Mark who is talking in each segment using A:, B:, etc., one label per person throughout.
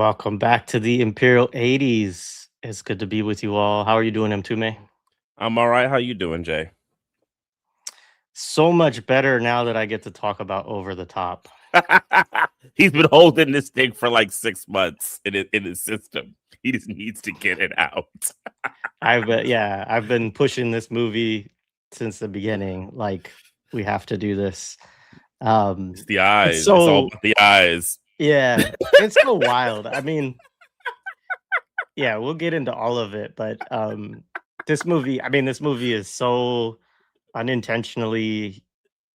A: Welcome back to the Imperial 80s. It's good to be with you all. How are you doing, M2May?
B: I'm all right. How you doing, Jay?
A: So much better now that I get to talk about Over the Top.
B: He's been holding this thing for like 6 months in his system. He just needs to get it out.
A: I've been pushing this movie since the beginning. Like, we have to do this.
B: It's the
A: It's
B: eyes. It's all
A: so
B: about the eyes.
A: yeah, it's so wild. I mean, yeah, we'll get into all of it, but this movie is so unintentionally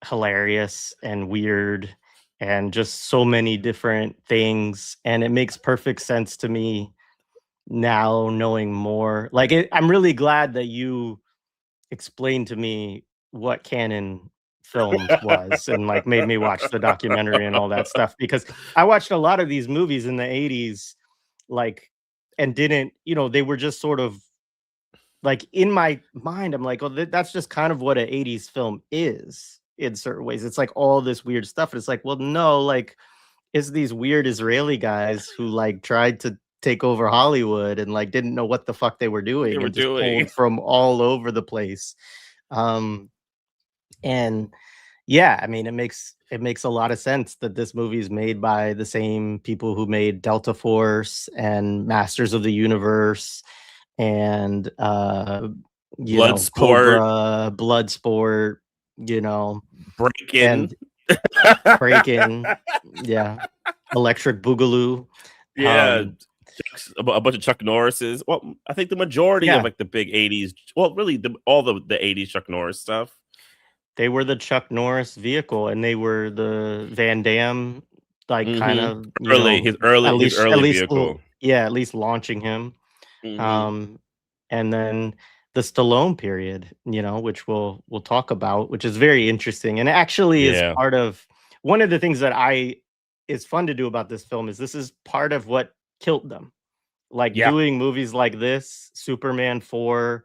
A: hilarious and weird and just so many different things, and it makes perfect sense to me now knowing more. I'm really glad that you explained to me what canon films was and like made me watch the documentary and all that stuff, because I watched a lot of these movies in the 80s, like, and didn't, they were just sort of like in my mind. I'm like, oh, that's just kind of what an 80s film is in certain ways. It's like all this weird stuff. And it's like, well, no, like it's these weird Israeli guys who like tried to take over Hollywood and like didn't know what the fuck they were
B: What they
A: doing
B: were
A: and just
B: doing.
A: pulled from all over the place. Um, and yeah, I mean, it makes a lot of sense that this movie is made by the same people who made Delta Force and Masters of the Universe and
B: Bloodsport,
A: Cobra, Bloodsport,
B: Breaking.
A: and Breaking, yeah, Electric Boogaloo.
B: Yeah.
A: Um,
B: A bunch of Chuck Norris's. Well, I think the majority of
A: yeah,
B: like the big 80s, well, really all the 80s Chuck Norris stuff.
A: they were the Chuck Norris vehicle, and they were the Van Damme, like kind
B: Mm-hmm.
A: of,
B: His early vehicle.
A: yeah, at least launching him.
B: Mm-hmm.
A: Um, and then the Stallone period, which we'll talk about, which is very interesting, and actually is
B: Yeah.
A: part of one of the things that I is fun to do about this film. Is this is part of what killed them, like
B: Yeah.
A: doing movies like this, Superman 4,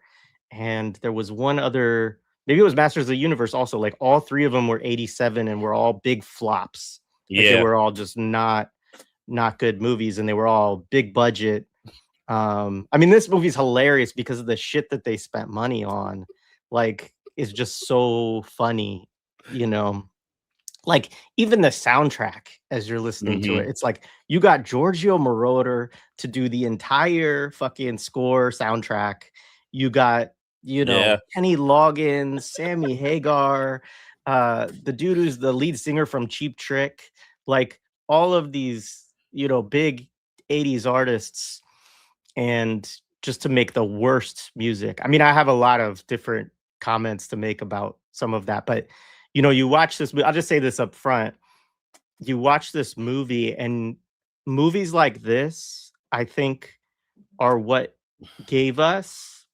A: and there was one other, maybe it was Masters of the Universe also. Like all three of them were 87 and were all big flops. Like they
B: Yeah.
A: were all just not good movies, and they were all big budget. I mean, this movie's hilarious because of the shit that they spent money on. Like, it's just so funny, you know. Like, even the soundtrack as you're listening to
B: Mm-hmm.
A: it, it's like you got Giorgio Moroder to do the entire fucking score soundtrack. You got,
B: Yeah.
A: Kenny Loggins, Sammy Hagar, the dude who's the lead singer from Cheap Trick, like all of these, big 80s artists, and just to make the worst music. I mean, I have a lot of different comments to make about some of that, but you watch this. I'll just say this up front. You watch this movie, and movies like this, I think, are what gave us,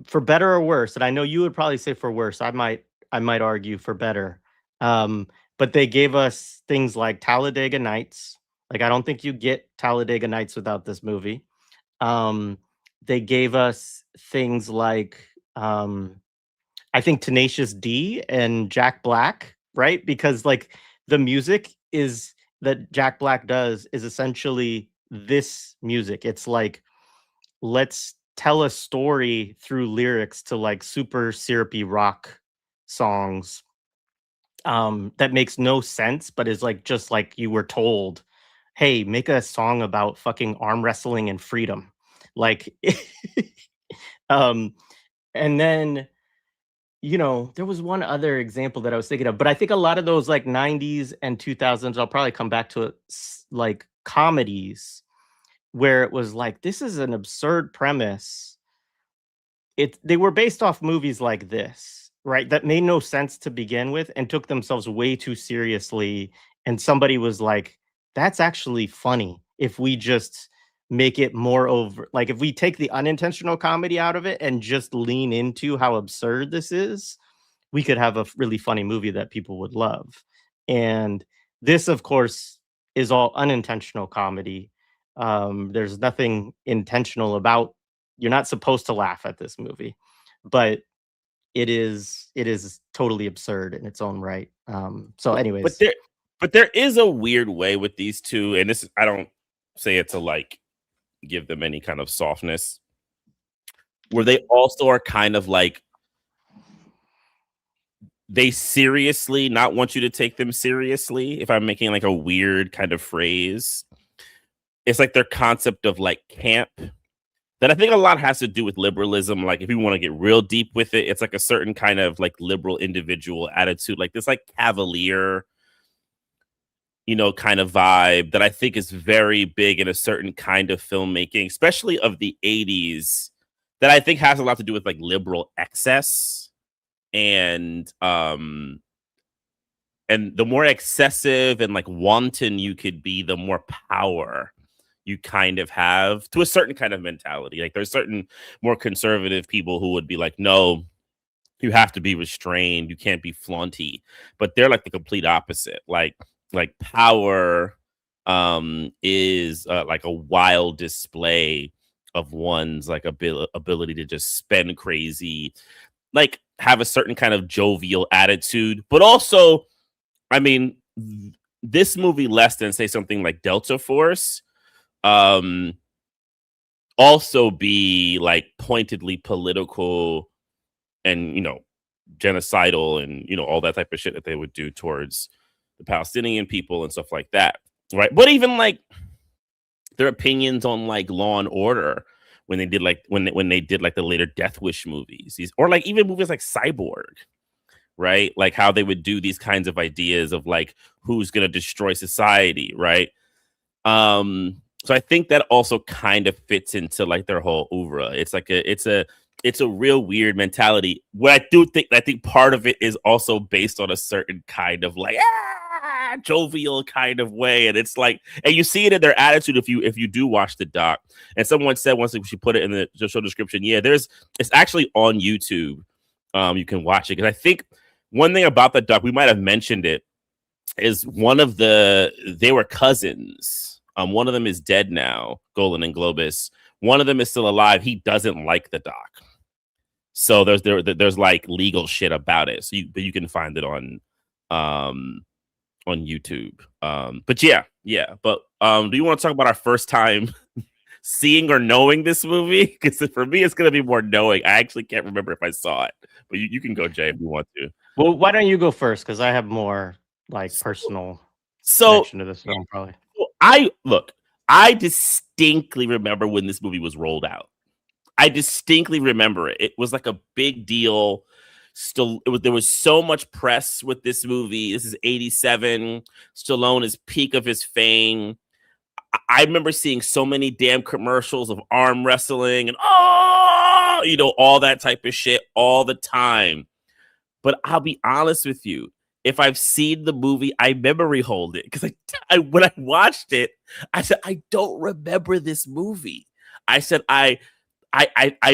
A: for better or worse. And I know you would probably say for worse. I might argue for better. But they gave us things like Talladega Nights. Like I don't think you get Talladega Nights without this movie. Um, they gave us things like, I think Tenacious D and Jack Black, right? Because like the music is that Jack Black does is essentially this music. It's like, let's tell a story through lyrics to like super syrupy rock songs, that makes no sense, but is like just like you were told, hey, make a song about fucking arm wrestling and freedom. Like um and then there was one other example that I was thinking of, but I think a lot of those like 90s and 2000s, I'll probably come back to it, like comedies where it was like, this is an absurd premise. They were based off movies like this, right? That made no sense to begin with and took themselves way too seriously. And somebody was like, that's actually funny if we just make it more over. Like if we take the unintentional comedy out of it and just lean into how absurd this is, we could have a really funny movie that people would love. And this, of course, is all unintentional comedy. There's nothing intentional about, you're not supposed to laugh at this movie, but it is totally absurd in its own right. So
B: But
A: anyways,
B: there but there is a weird way with these two, and this I don't say it to like give them any kind of softness, where they also are kind of like they seriously not want you to take them seriously. If I'm making like a weird kind of phrase, it's like their concept of like camp that I think a lot has to do with liberalism. Like if you want to get real deep with it, it's like a certain kind of like liberal individual attitude, like this like cavalier, you know, kind of vibe that I think is very big in a certain kind of filmmaking, especially of the 80s, that I think has a lot to do with like liberal excess. And the more excessive and like wanton you could be, the more power you kind of have to a certain kind of mentality. Like there's certain more conservative people who would be like, no, you have to be restrained. You can't be flaunty. But they're like the complete opposite. Like power is like a wild display of one's like ability to just spend crazy, like have a certain kind of jovial attitude. But also, I mean, this movie, less than say something like Delta Force, also be like pointedly political and, you know, genocidal and, you know, all that type of shit that they would do towards the Palestinian people and stuff like that, right? But even like their opinions on like Law and Order when they did like when they did like the later Death Wish movies, or like even movies like Cyborg, right? Like how they would do these kinds of ideas of like who's gonna destroy society, right? So I think that also kind of fits into like their whole oeuvre. It's like it's a real weird mentality. What I think part of it is also based on a certain kind of like jovial kind of way, and it's like, and you see it in their attitude if you do watch the doc. And someone said once, we should put it in the show description. Yeah, it's actually on YouTube. You can watch it, because I think one thing about the doc, we might have mentioned it, is they were cousins. One of them is dead now, Golan-Globus. One of them is still alive. He doesn't like the doc, so there's like legal shit about it. So you can find it on YouTube. But yeah. But do you want to talk about our first time seeing or knowing this movie? Because for me, it's gonna be more knowing. I actually can't remember if I saw it, but you can go, Jay, if you want to.
A: Well, why don't you go first? Because I have more like personal connection to this film, probably.
B: I distinctly remember when this movie was rolled out. I distinctly remember it. It was like a big deal. There was so much press with this movie. This is 87. Stallone is peak of his fame. I remember seeing so many damn commercials of arm wrestling and all that type of shit all the time. But I'll be honest with you, if I've seen the movie, I memory hold it, because when I watched it, I said, I don't remember this movie. I said, I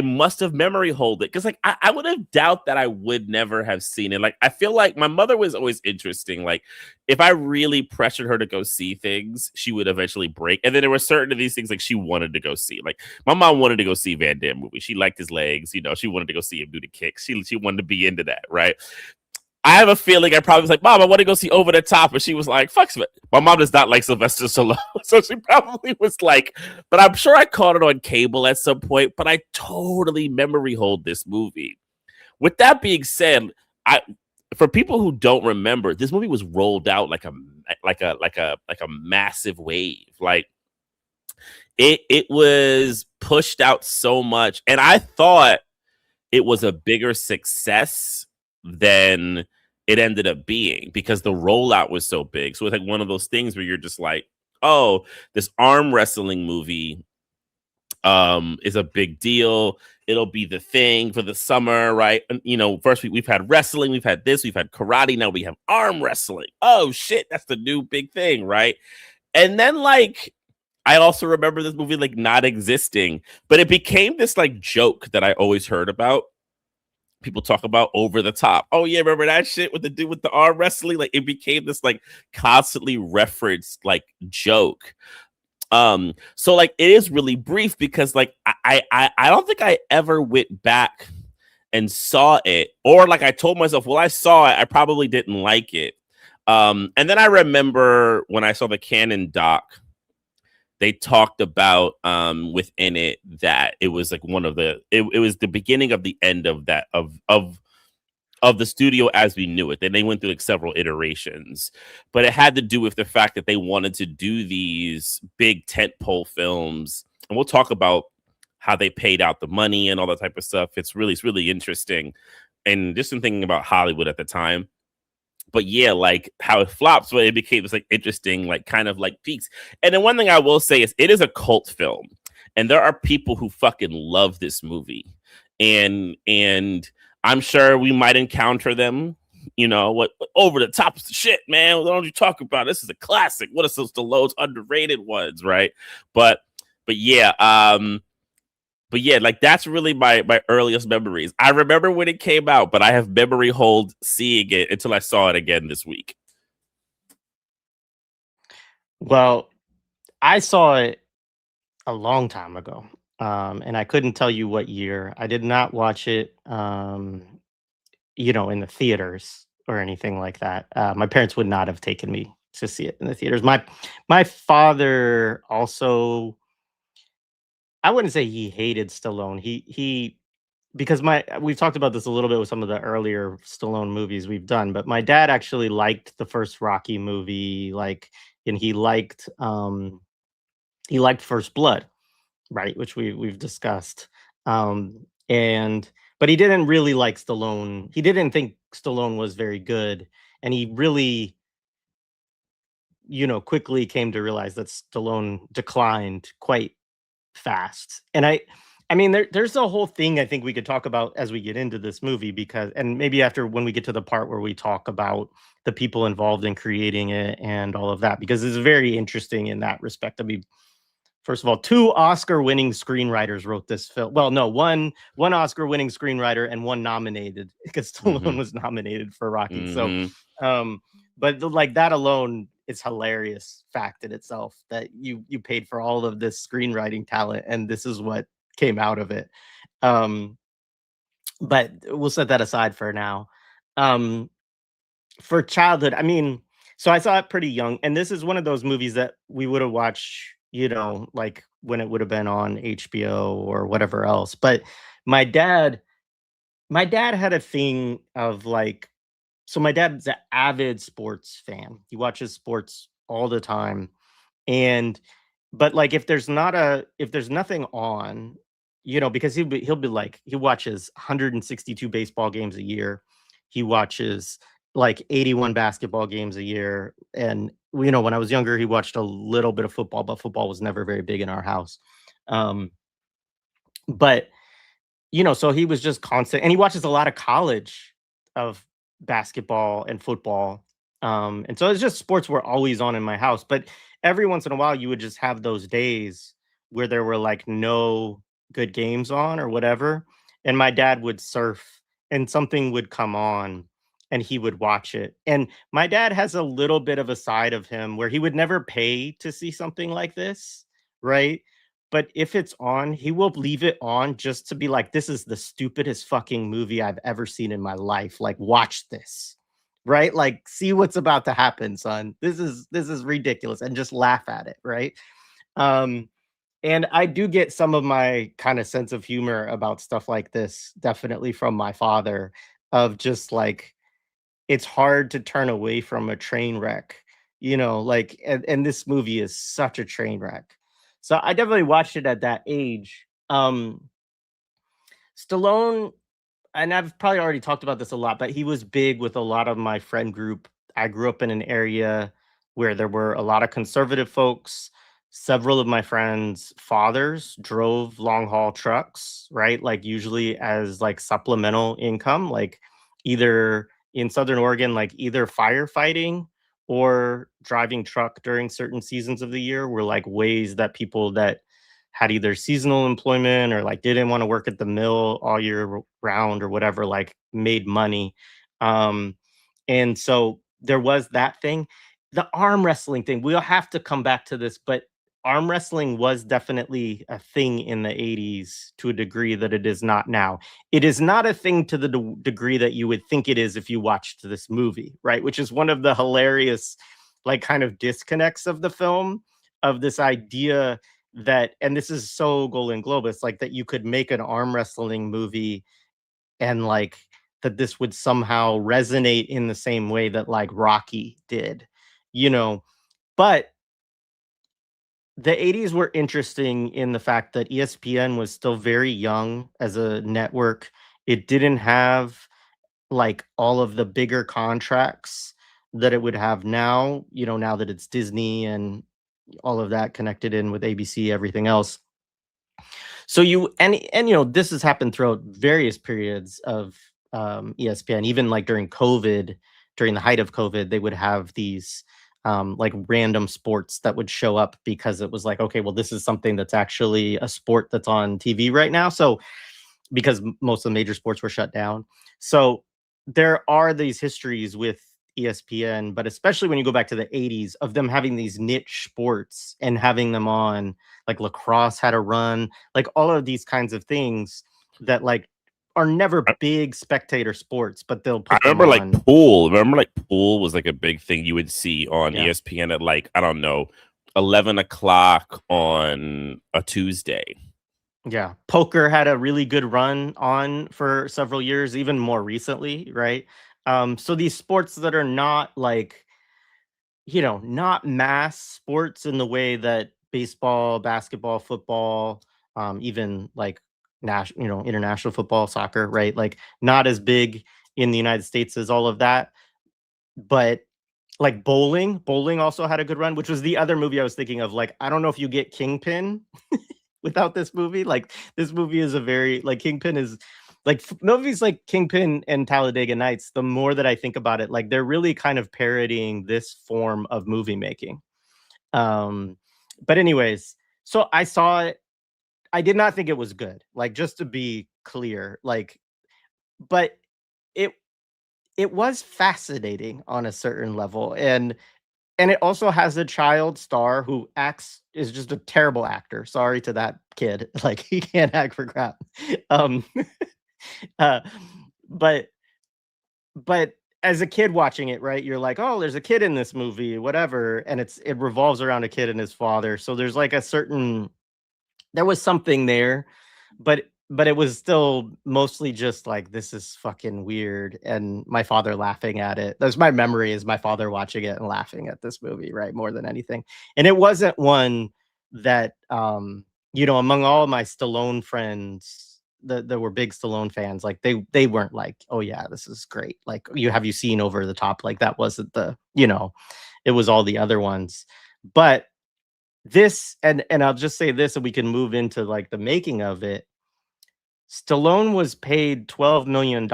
B: must have memory hold it, because like I would have doubt that I would never have seen it. Like I feel like my mother was always interesting. Like if I really pressured her to go see things, she would eventually break. And then there were certain of these things like she wanted to go see. Like my mom wanted to go see Van Damme movie. She liked his legs, she wanted to go see him do the kicks. She wanted to be into that, right? I have a feeling I probably was like, Mom, I want to go see Over the Top. And she was like, fuck it. My mom does not like Sylvester Stallone. So she probably was like, but I'm sure I caught it on cable at some point, but I totally memory hold this movie. With that being said, for people who don't remember, this movie was rolled out like a massive wave. Like it was pushed out so much. And I thought it was a bigger success than it ended up being, because the rollout was so big. So it's like one of those things where you're just like, oh, this arm wrestling movie is a big deal. It'll be the thing for the summer, right? And, first we've had wrestling, we've had this, we've had karate, now we have arm wrestling. Oh shit, that's the new big thing, right? And then like I also remember this movie like not existing, but it became this like joke that I always heard about. People talk about Over the Top. Oh yeah, remember that shit with the dude with the arm wrestling? Like it became this like constantly referenced like joke. So like it is really brief, because like I don't think I ever went back and saw it, or like I told myself, well, I saw it, I probably didn't like it. And then I remember when I saw the Cannon doc, they talked about within it that it was like one of it was the beginning of the end of that of the studio as we knew it. Then they went through like several iterations, but it had to do with the fact that they wanted to do these big tentpole films, and we'll talk about how they paid out the money and all that type of stuff. It's really interesting, and just in thinking about Hollywood at the time. But yeah, like how it flops, but it became this like interesting, like kind of like peaks. And then one thing I will say is it is a cult film, and there are people who fucking love this movie, and I'm sure we might encounter them. You know what? Over the top shit, man. What don't you talk about? This is a classic. What are some Stallone's underrated ones, right? But yeah, but yeah, like that's really my earliest memories. I remember when it came out, but I have memory hold seeing it until I saw it again this week.
A: Well, I saw it a long time ago, and I couldn't tell you what year. I did not watch it, in the theaters or anything like that. My parents would not have taken me to see it in the theaters. My father also, I wouldn't say he hated Stallone. He because we've talked about this a little bit with some of the earlier Stallone movies we've done, but my dad actually liked the first Rocky movie, and he liked First Blood, right, which we've discussed. And but he didn't really like Stallone. He didn't think Stallone was very good, and he really, quickly came to realize that Stallone declined quite fast. And I mean, there's a whole thing I think we could talk about as we get into this movie, because, and maybe after when we get to the part where we talk about the people involved in creating it and all of that, because it's very interesting in that respect. I mean, first of all, 2 Oscar-winning screenwriters wrote this film. Well, no, one Oscar-winning screenwriter and 1 nominated, because Stallone was nominated for Rocky. So, but like that alone, it's hilarious fact in itself that you paid for all of this screenwriting talent, and this is what came out of it. But we'll set that aside for now. For childhood, I mean, so I saw it pretty young, and this is one of those movies that we would have watched, like when it would have been on HBO or whatever else. But my dad had a thing of like, so my dad's an avid sports fan. He watches sports all the time. But like if there's nothing on, because he'll be like, he watches 162 baseball games a year. He watches like 81 basketball games a year. And when I was younger, he watched a little bit of football, but football was never very big in our house. But so he was just constant, and he watches a lot of college of basketball and football. And so it's just sports were always on in my house. But every once in a while, you would just have those days where there were like no good games on or whatever. And my dad would surf and something would come on and he would watch it. And my dad has a little bit of a side of him where he would never pay to see something like this, right? But if it's on, he will leave it on just to be like, this is the stupidest fucking movie I've ever seen in my life. Like, watch this, right? Like, see what's about to happen, son. This is ridiculous, and just laugh at it, right? And I do get some of my kind of sense of humor about stuff like this, definitely from my father, of just like, it's hard to turn away from a train wreck, like, and this movie is such a train wreck. So I definitely watched it at that age. Stallone, and I've probably already talked about this a lot, but he was big with a lot of my friend group. I grew up in an area where there were a lot of conservative folks. Several of my friends' fathers drove long haul trucks, right? Like usually as like supplemental income, like either in Southern Oregon, like either firefighting or driving truck during certain seasons of the year were like ways that people that had either seasonal employment or like didn't want to work at the mill all year round or whatever, like made money. And so there was that thing. The arm wrestling thing, we'll have to come back to this, but arm wrestling was definitely a thing in the 80s to a degree that it is not now. It is not a thing to the degree that you would think it is if you watched this movie, right? Which is one of the hilarious, like, kind of disconnects of the film. of this idea that, and this is so Golan-Globus, like that you could make an arm wrestling movie and like that this would somehow resonate in the same way that like Rocky did, you know. But the 80s were interesting in the fact that ESPN was still very young as a network. It didn't have like all of the bigger contracts that it would have now, you know, now that it's Disney and all of that connected in with ABC, everything else. So you know, this has happened throughout various periods of ESPN, even like during COVID, during the height of COVID, they would have these like random sports that would show up because it was like, okay, well, this is something that's actually a sport that's on TV right now. So because most of the major sports were shut down. So there are these histories with ESPN, but especially when you go back to the 80s of them having these niche sports and having them on, like lacrosse had a run, like all of these kinds of things that like are never big spectator sports, but they'll
B: I
A: put them
B: remember
A: on.
B: like pool. Remember like pool was like a big thing you would see on
A: Yeah.
B: ESPN at like, I don't know, 11 o'clock on a Tuesday.
A: Yeah. Poker had a really good run on for several years, even more recently, right? So these sports that are not like, you know, not mass sports in the way that baseball, basketball, football, even like national, you know, international football, soccer, right? Like not as big in the United States as all of that. But like bowling also had a good run, which was the other movie I was thinking of. Like, I don't know if you get Kingpin without this movie. Like, this movie is a very like Kingpin is like movies like Kingpin and Talladega Nights. The more that I think about it, like they're really kind of parodying this form of movie making. Um, but anyways, so I saw it. I did not think it was good. Like, just to be clear, like, but it it was fascinating on a certain level, and it also has a child star who is just a terrible actor. Sorry to that kid. Like, he can't act for crap. Um, uh, but but as a kid watching it, right, you're like, oh, there's a kid in this movie, whatever, and it revolves around a kid and his father. So there's like a certain there was something there, but it was still mostly just like, this is fucking weird, and my father laughing at it. That's my memory, is my father watching it and laughing at this movie, right, more than anything. And it wasn't one that you know, among all my Stallone friends that were big Stallone fans, like they weren't like, oh yeah, this is great. Like, you seen Over the Top? Like, that wasn't the, you know, it was all the other ones. But this, and I'll just say this, and we can move into like the making of it. Stallone was paid $12 million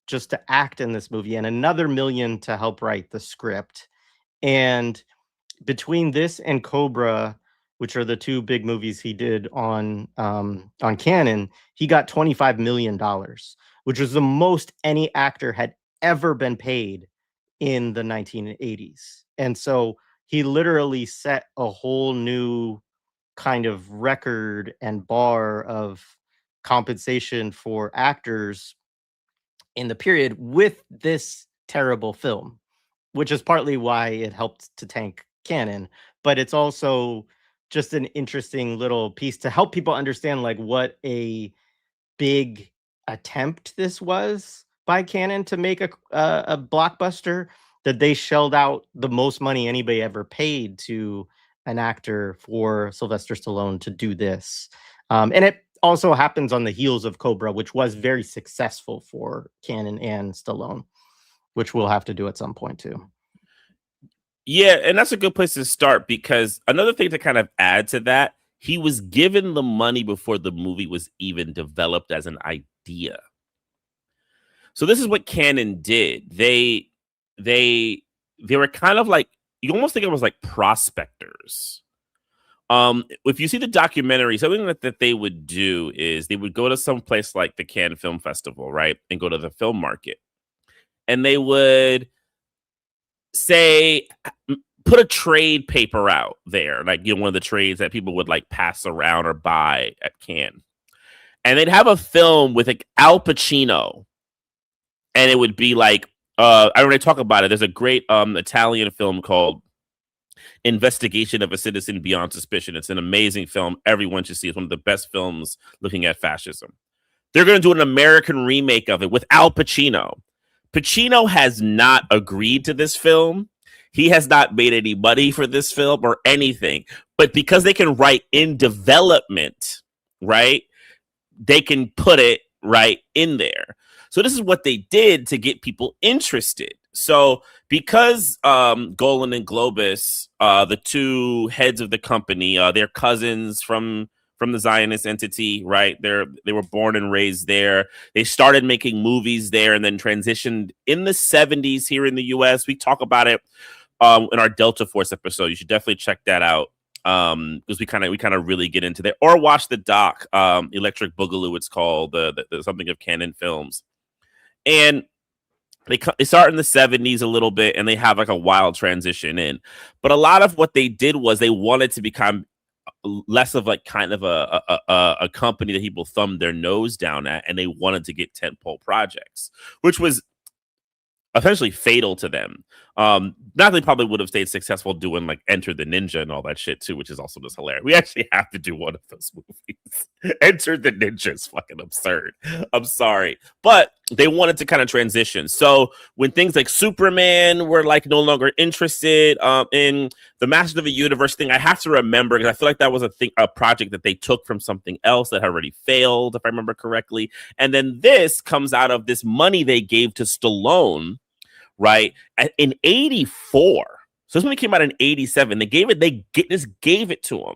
A: just to act in this movie and another million to help write the script. And between this and Cobra, which are the two big movies he did on Cannon, he got $25 million, which was the most any actor had ever been paid in the 1980s. And so he literally set a whole new kind of record and bar of compensation for actors in the period with this terrible film, which is partly why it helped to tank Cannon. But it's also just an interesting little piece to help people understand like what a big attempt this was by Cannon to make a blockbuster, that they shelled out the most money anybody ever paid to an actor for Sylvester Stallone to do this. And it also happens on the heels of Cobra, which was very successful for Cannon and Stallone, which we'll have to do at some point too.
B: Yeah, and that's a good place to start, because another thing to kind of add to that, he was given the money before the movie was even developed as an idea. So this is what Cannon did. They were kind of like, you almost think it was like prospectors. If you see the documentary, something that they would do is they would go to some place like the Cannes Film Festival, right, and go to the film market, and they would say, put a trade paper out there, like, you know, one of the trades that people would like pass around or buy at Cannes, and they'd have a film with like Al Pacino, and it would be like, I already talk about it. There's a great Italian film called Investigation of a Citizen Beyond Suspicion. It's an amazing film. Everyone should see it. It's one of the best films looking at fascism. They're going to do an American remake of it with Al Pacino. Pacino has not agreed to this film. He has not made any money for this film or anything. But because they can write in development, right, they can put it right in there. So this is what they did to get people interested. So because Golan and Globus, the two heads of the company, they're cousins from the Zionist entity, right? They were born and raised there. They started making movies there and then transitioned in the 70s here in the US. We talk about it in our Delta Force episode. You should definitely check that out. Because we kind of really get into that, or watch the doc, Electric Boogaloo. It's called the something of Canon Films, and they start in the 70s a little bit, and they have like a wild transition in. But a lot of what they did was they wanted to become less of like kind of a company that people thumbed their nose down at, and they wanted to get tentpole projects, which was essentially fatal to them. Not they probably would have stayed successful doing like Enter the Ninja and all that shit too, which is also just hilarious. We actually have to do one of those movies. Enter the Ninja is fucking absurd. I'm sorry, but they wanted to kind of transition. So when things like Superman were like no longer interested in the Masters of the Universe thing, I have to remember because I feel like that was a project that they took from something else that had already failed, if I remember correctly. And then this comes out of this money they gave to Stallone, right, in 84. So this movie came out in 87. They just gave it to him.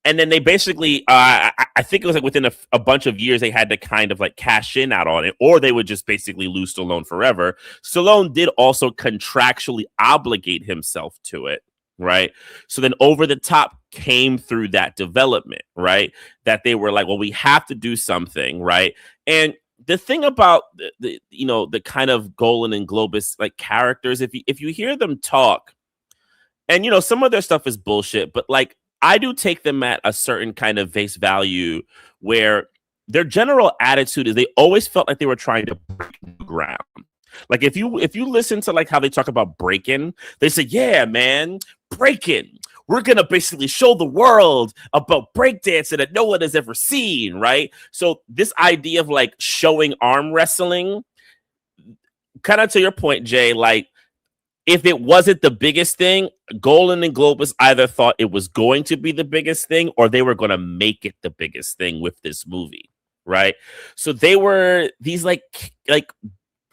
B: And then they basically, I think it was like within a bunch of years, they had to kind of like cash in out on it, or they would just basically lose Stallone forever. Stallone did also contractually obligate himself to it, right? So then Over the Top came through that development, right? That they were like, well, we have to do something, right? And the thing about the kind of Golan and Globus like characters, if you hear them talk, and some of their stuff is bullshit, but like I do take them at a certain kind of face value where their general attitude is they always felt like they were trying to break new ground. Like if you listen to like how they talk about breaking, they say, yeah, man, breaking. We're going to basically show the world about breakdancing that no one has ever seen, right? So this idea of like showing arm wrestling, kind of to your point, Jay, like if it wasn't the biggest thing, Golan and Globus either thought it was going to be the biggest thing or they were going to make it the biggest thing with this movie, right? So they were these like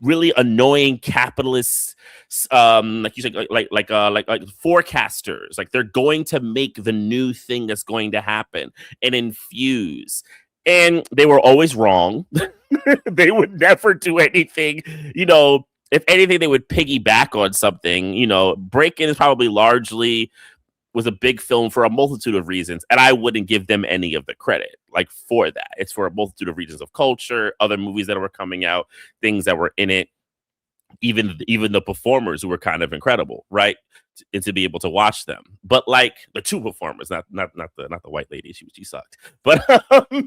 B: really annoying capitalists, like you said, like forecasters. Like they're going to make the new thing that's going to happen and infuse. And they were always wrong. They would never do anything, if anything, they would piggyback on something. Break-In is probably largely was a big film for a multitude of reasons, and I wouldn't give them any of the credit like for that. It's for a multitude of reasons of culture, other movies that were coming out, things that were in it, even the performers who were kind of incredible, right? And to be able to watch them, but like the two performers, not the white lady, she sucked, but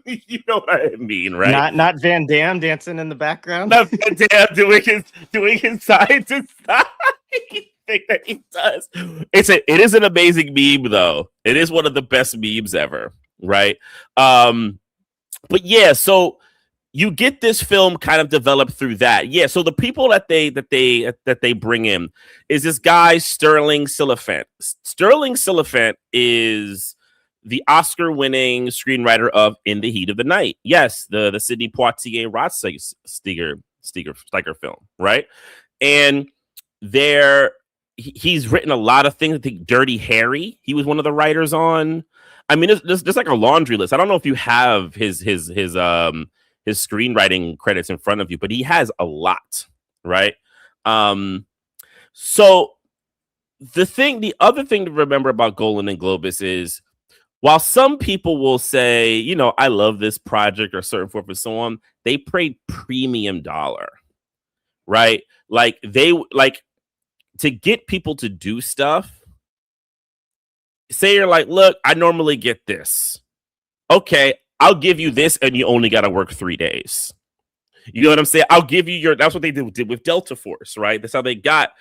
B: you know what I mean, right?
A: Not Van Damme dancing in the background.
B: Not Van Damme doing his side to side thing that he does. It is an amazing meme though. It is one of the best memes ever, right? But yeah, so you get this film kind of developed through that. Yeah, so the people that they bring in is this guy Sterling Silliphant. Sterling Silliphant is the Oscar-winning screenwriter of In the Heat of the Night. Yes, the Sidney Poitier Steiger film, right? And he's written a lot of things. I think Dirty Harry, he was one of the writers on. I mean, there's like a laundry list. I don't know if you have his screenwriting credits in front of you, but he has a lot, right? So the other thing to remember about Golan and Globus is while some people will say, I love this project or certain forth and so on, they paid premium dollar, right? Like to get people to do stuff. Say you're like, look, I normally get this. Okay, I'll give you this, and you only got to work 3 days. You know what I'm saying? I'll give you that's what they did with Delta Force, right? That's how they got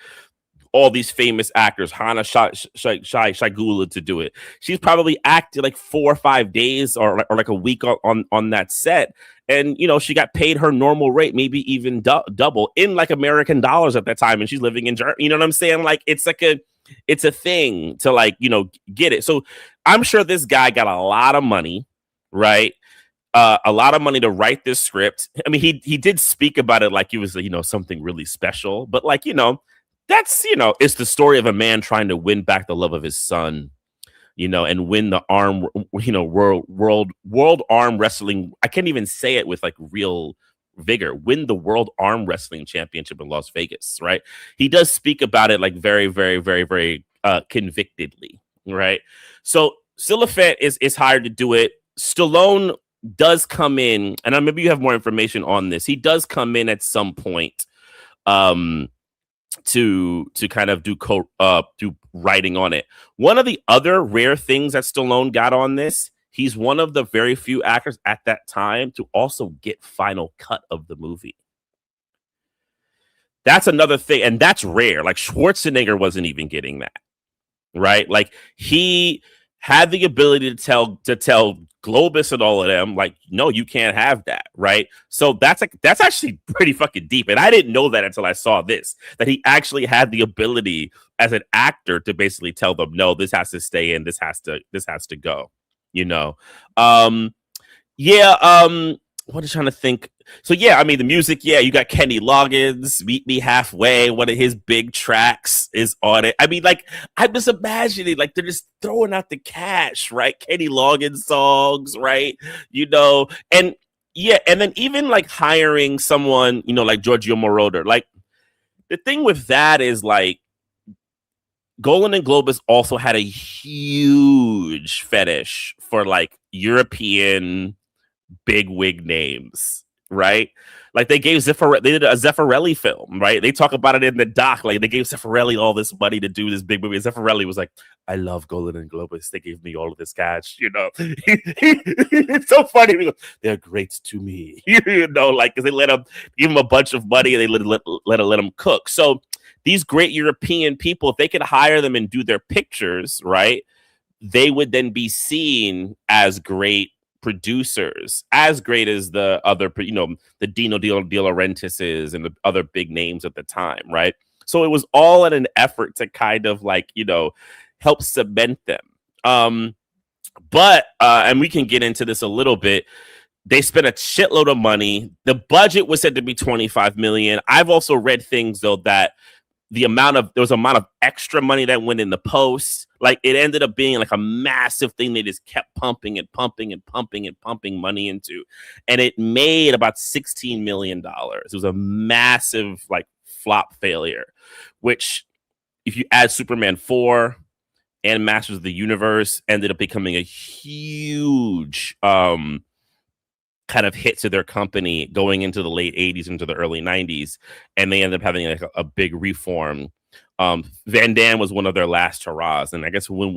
B: all these famous actors, Hana Shaigula, to do it. She's probably acted like 4 or 5 days or like a week on that set. And, you know, she got paid her normal rate, maybe even double in like American dollars at that time. And she's living in Germany. You know what I'm saying? Like, it's a thing to, like, you know, get it. So I'm sure this guy got a lot of money, right? A lot of money to write this script. I mean, he did speak about it like it was, you know, something really special, but, like, you know, that's, you know, it's the story of a man trying to win back the love of his son, you know, and win the world arm wrestling. I can't even say it with like real vigor. Win the World Arm Wrestling Championship in Las Vegas, right? He does speak about it like very, very, very, very convictedly, right? So Silliphant is hired to do it. Stallone does come in, and maybe you have more information on this. He does come in at some point to kind of do writing on it. One of the other rare things that Stallone got on this, he's one of the very few actors at that time to also get final cut of the movie. That's another thing, and that's rare. Like, Schwarzenegger wasn't even getting that, right? Like, he had the ability to tell Globus and all of them, like, no, you can't have that, right? So that's actually pretty fucking deep, and I didn't know that until I saw this, that he actually had the ability as an actor to basically tell them, no, this has to stay in, this has to go, you know. What is trying to think? So yeah, I mean, the music, yeah, you got Kenny Loggins, Meet Me Halfway, one of his big tracks is on it. I mean, like, I'm just imagining, like, they're just throwing out the cash, right? Kenny Loggins songs, right? You know, and yeah, and then even like hiring someone, you know, like Giorgio Moroder. Like, the thing with that is, like, Golan-Globus also had a huge fetish for like European big wig names, right? Like, they did a Zeffirelli film, right? They talk about it in the doc. Like, they gave Zeffirelli all this money to do this big movie. Zeffirelli was like, I love Golan-Globus. They gave me all of this cash, you know. It's so funny. Goes, they're great to me, you know, like, because they give him a bunch of money and they let him cook. So these great European people, if they could hire them and do their pictures, right, they would then be seen as great producers, as great as the other, you know, the Dino De Laurentises and the other big names at the time, right? So it was all in an effort to kind of, like, you know, help cement them. But and we can get into this a little bit. They spent a shitload of money. The budget was said to be $25 million. I've also read things, though, that there was an amount of extra money that went in the post. Like, it ended up being like a massive thing they just kept pumping and pumping and pumping and pumping money into. And it made about $16 million. It was a massive, like, flop failure, which, if you add Superman 4 and Masters of the Universe, ended up becoming a huge kind of hit to their company going into the late 80s into the early 90s, and they ended up having like a big reform. Van Damme was one of their last hurrahs, and I guess when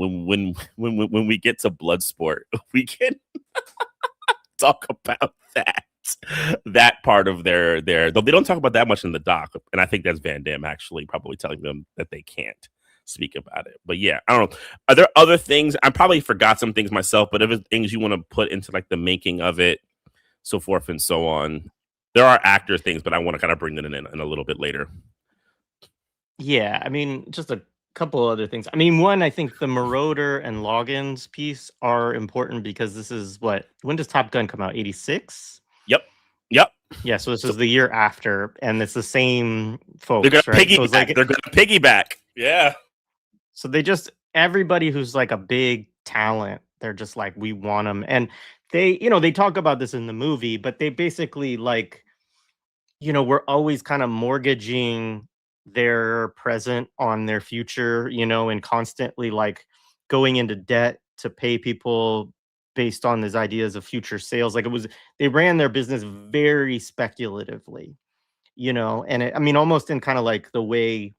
B: we get to Bloodsport, we can talk about that part of their though they don't talk about that much in the doc, and I think that's Van Damme actually probably telling them that they can't speak about it. But yeah, I don't know. Are there other things? I probably forgot some things myself, but if there's things you want to put into like the making of it, so forth and so on. There are actor things, but I want to kind of bring that in a little bit later.
A: Yeah, I mean, just a couple other things. I mean, one, I think the Moroder and Loggins piece are important because this is when does Top Gun come out? 86?
B: Yep.
A: Yeah, so this is the year after, and it's the same folks,
B: they're gonna
A: right?
B: Piggyback.
A: So
B: they're gonna piggyback. Yeah.
A: So everybody who's like a big talent, they're just like, we want them. And they talk about this in the movie, but they basically, like, you know, we're always kind of mortgaging their present on their future, you know, and constantly like going into debt to pay people based on these ideas of future sales. Like, they ran their business very speculatively, you know, and I mean, almost in kind of like the way,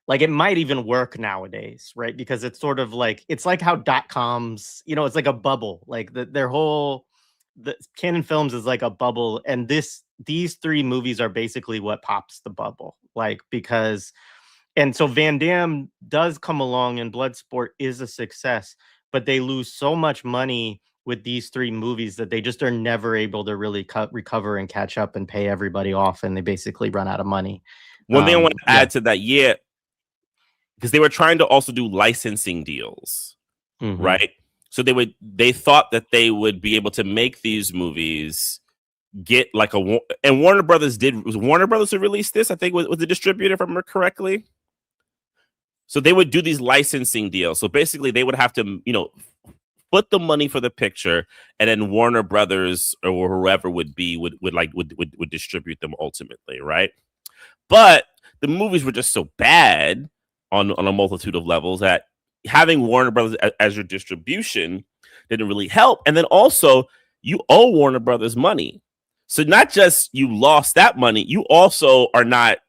A: like, it might even work nowadays, right? Because it's sort of like, it's like how .coms, you know, it's like a bubble. Like, the Canon Films is like a bubble, and these three movies are basically what pops the bubble. Like, because And so Van Damme does come along, and Bloodsport is a success, but they lose so much money with these three movies that they just are never able to really recover and catch up and pay everybody off, and they basically run out of money.
B: One thing I want to
A: Yeah.
B: add to that, yeah, because they were trying to also do licensing deals, right? So they thought that they would be able to make these movies, get like and Warner Brothers was Warner Brothers who released this, I think, was the distributor, if I remember correctly. So they would do these licensing deals. So basically they would have to, put the money for the picture, and then Warner Brothers or whoever would distribute them ultimately, right? But the movies were just so bad on a multitude of levels that having Warner Brothers as your distribution didn't really help. And then also you owe Warner Brothers money. So not just you lost that money, you also are not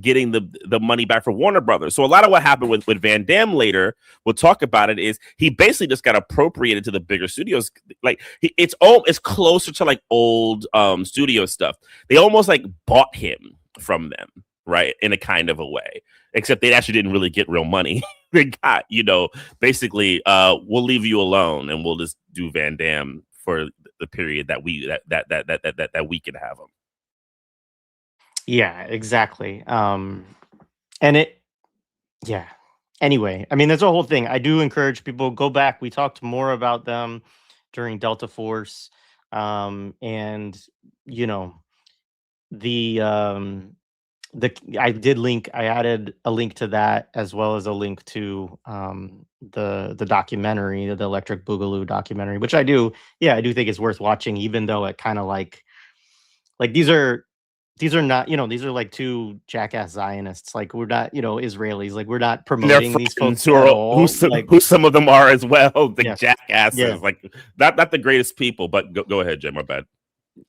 B: getting the money back for Warner Brothers. So a lot of what happened with Van Damme later, we'll talk about it, is he basically just got appropriated to the bigger studios. Like it's closer to like old studio stuff. They almost like bought him from them, right? In a kind of a way, except they actually didn't really get real money. They got, basically, we'll leave you alone and we'll just do Van Damme for the period that we can have him.
A: Yeah, exactly. Anyway, I mean, there's a whole thing. I do encourage people, go back. We talked more about them during Delta Force. And I added a link to that, as well as a link to the documentary, the Electric Boogaloo documentary, which I do think is worth watching, even though it kind of like these are not, these are like two jackass Zionists. Like, we're not, Israelis. Like, we're not promoting these folks at all.
B: Who some of them are as well, the jackasses.
A: Yeah.
B: Like, not the greatest people, but go ahead, Jim. My bad.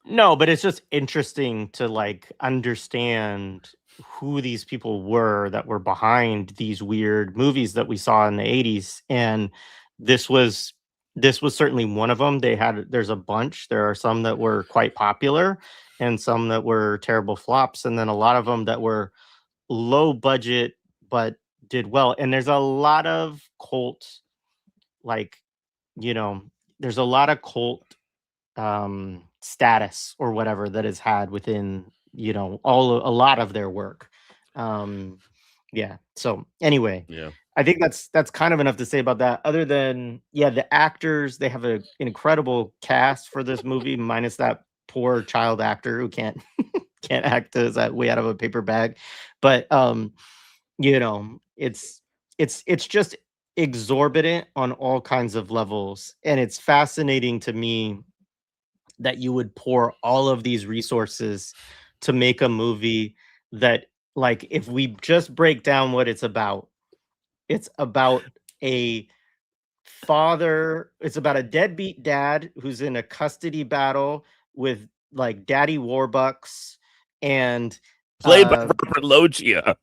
A: No, but it's just interesting to like understand who these people were that were behind these weird movies that we saw in the 80s. And this was certainly one of them. There's a bunch. There are some that were quite popular and some that were terrible flops, and then a lot of them that were low budget but did well. And there's a lot of cult, there's a lot of cult status or whatever that is had within a lot of their work. So anyway, I think that's kind of enough to say about that, other than the actors. They have an incredible cast for this movie, minus that poor child actor who can't act as that way out of a paper bag. But it's just exorbitant on all kinds of levels, and it's fascinating to me that you would pour all of these resources to make a movie that, like, if we just break down what it's about a father, it's about a deadbeat dad who's in a custody battle with like Daddy Warbucks, and
B: played by Robert Loggia.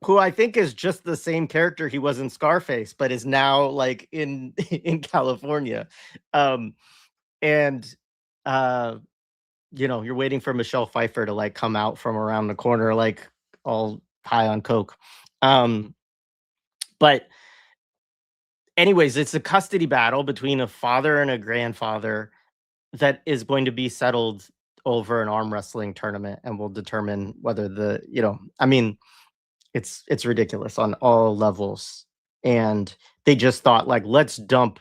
A: Who I think is just the same character he was in Scarface, but is now like in California. And you're waiting for Michelle Pfeiffer to like come out from around the corner, like all high on coke. But anyways, it's a custody battle between a father and a grandfather that is going to be settled over an arm wrestling tournament, and will determine whether it's ridiculous on all levels. And they just thought, like, let's dump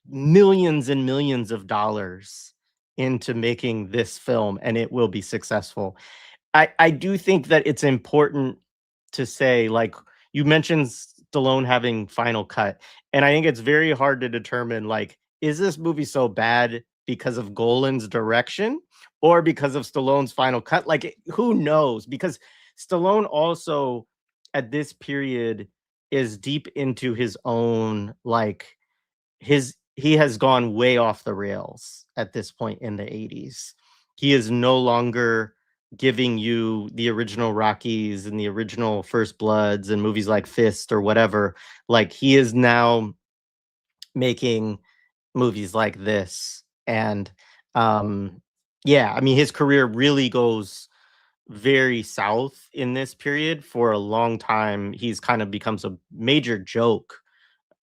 A: millions and millions of dollars into making this film and it will be successful. I do think that it's important to say, like, you mentioned Stallone having final cut, and I think it's very hard to determine, like, is this movie so bad because of Golan's direction or because of Stallone's final cut? Like, who knows? Because Stallone also at this period is deep into his own, like, he has gone way off the rails at this point in the 80s. He is no longer giving you the original Rockies and the original First Bloods and movies like Fist or whatever. Like, he is now making movies like this. And I mean, his career really goes very south in this period for a long time. He's kind of becomes a major joke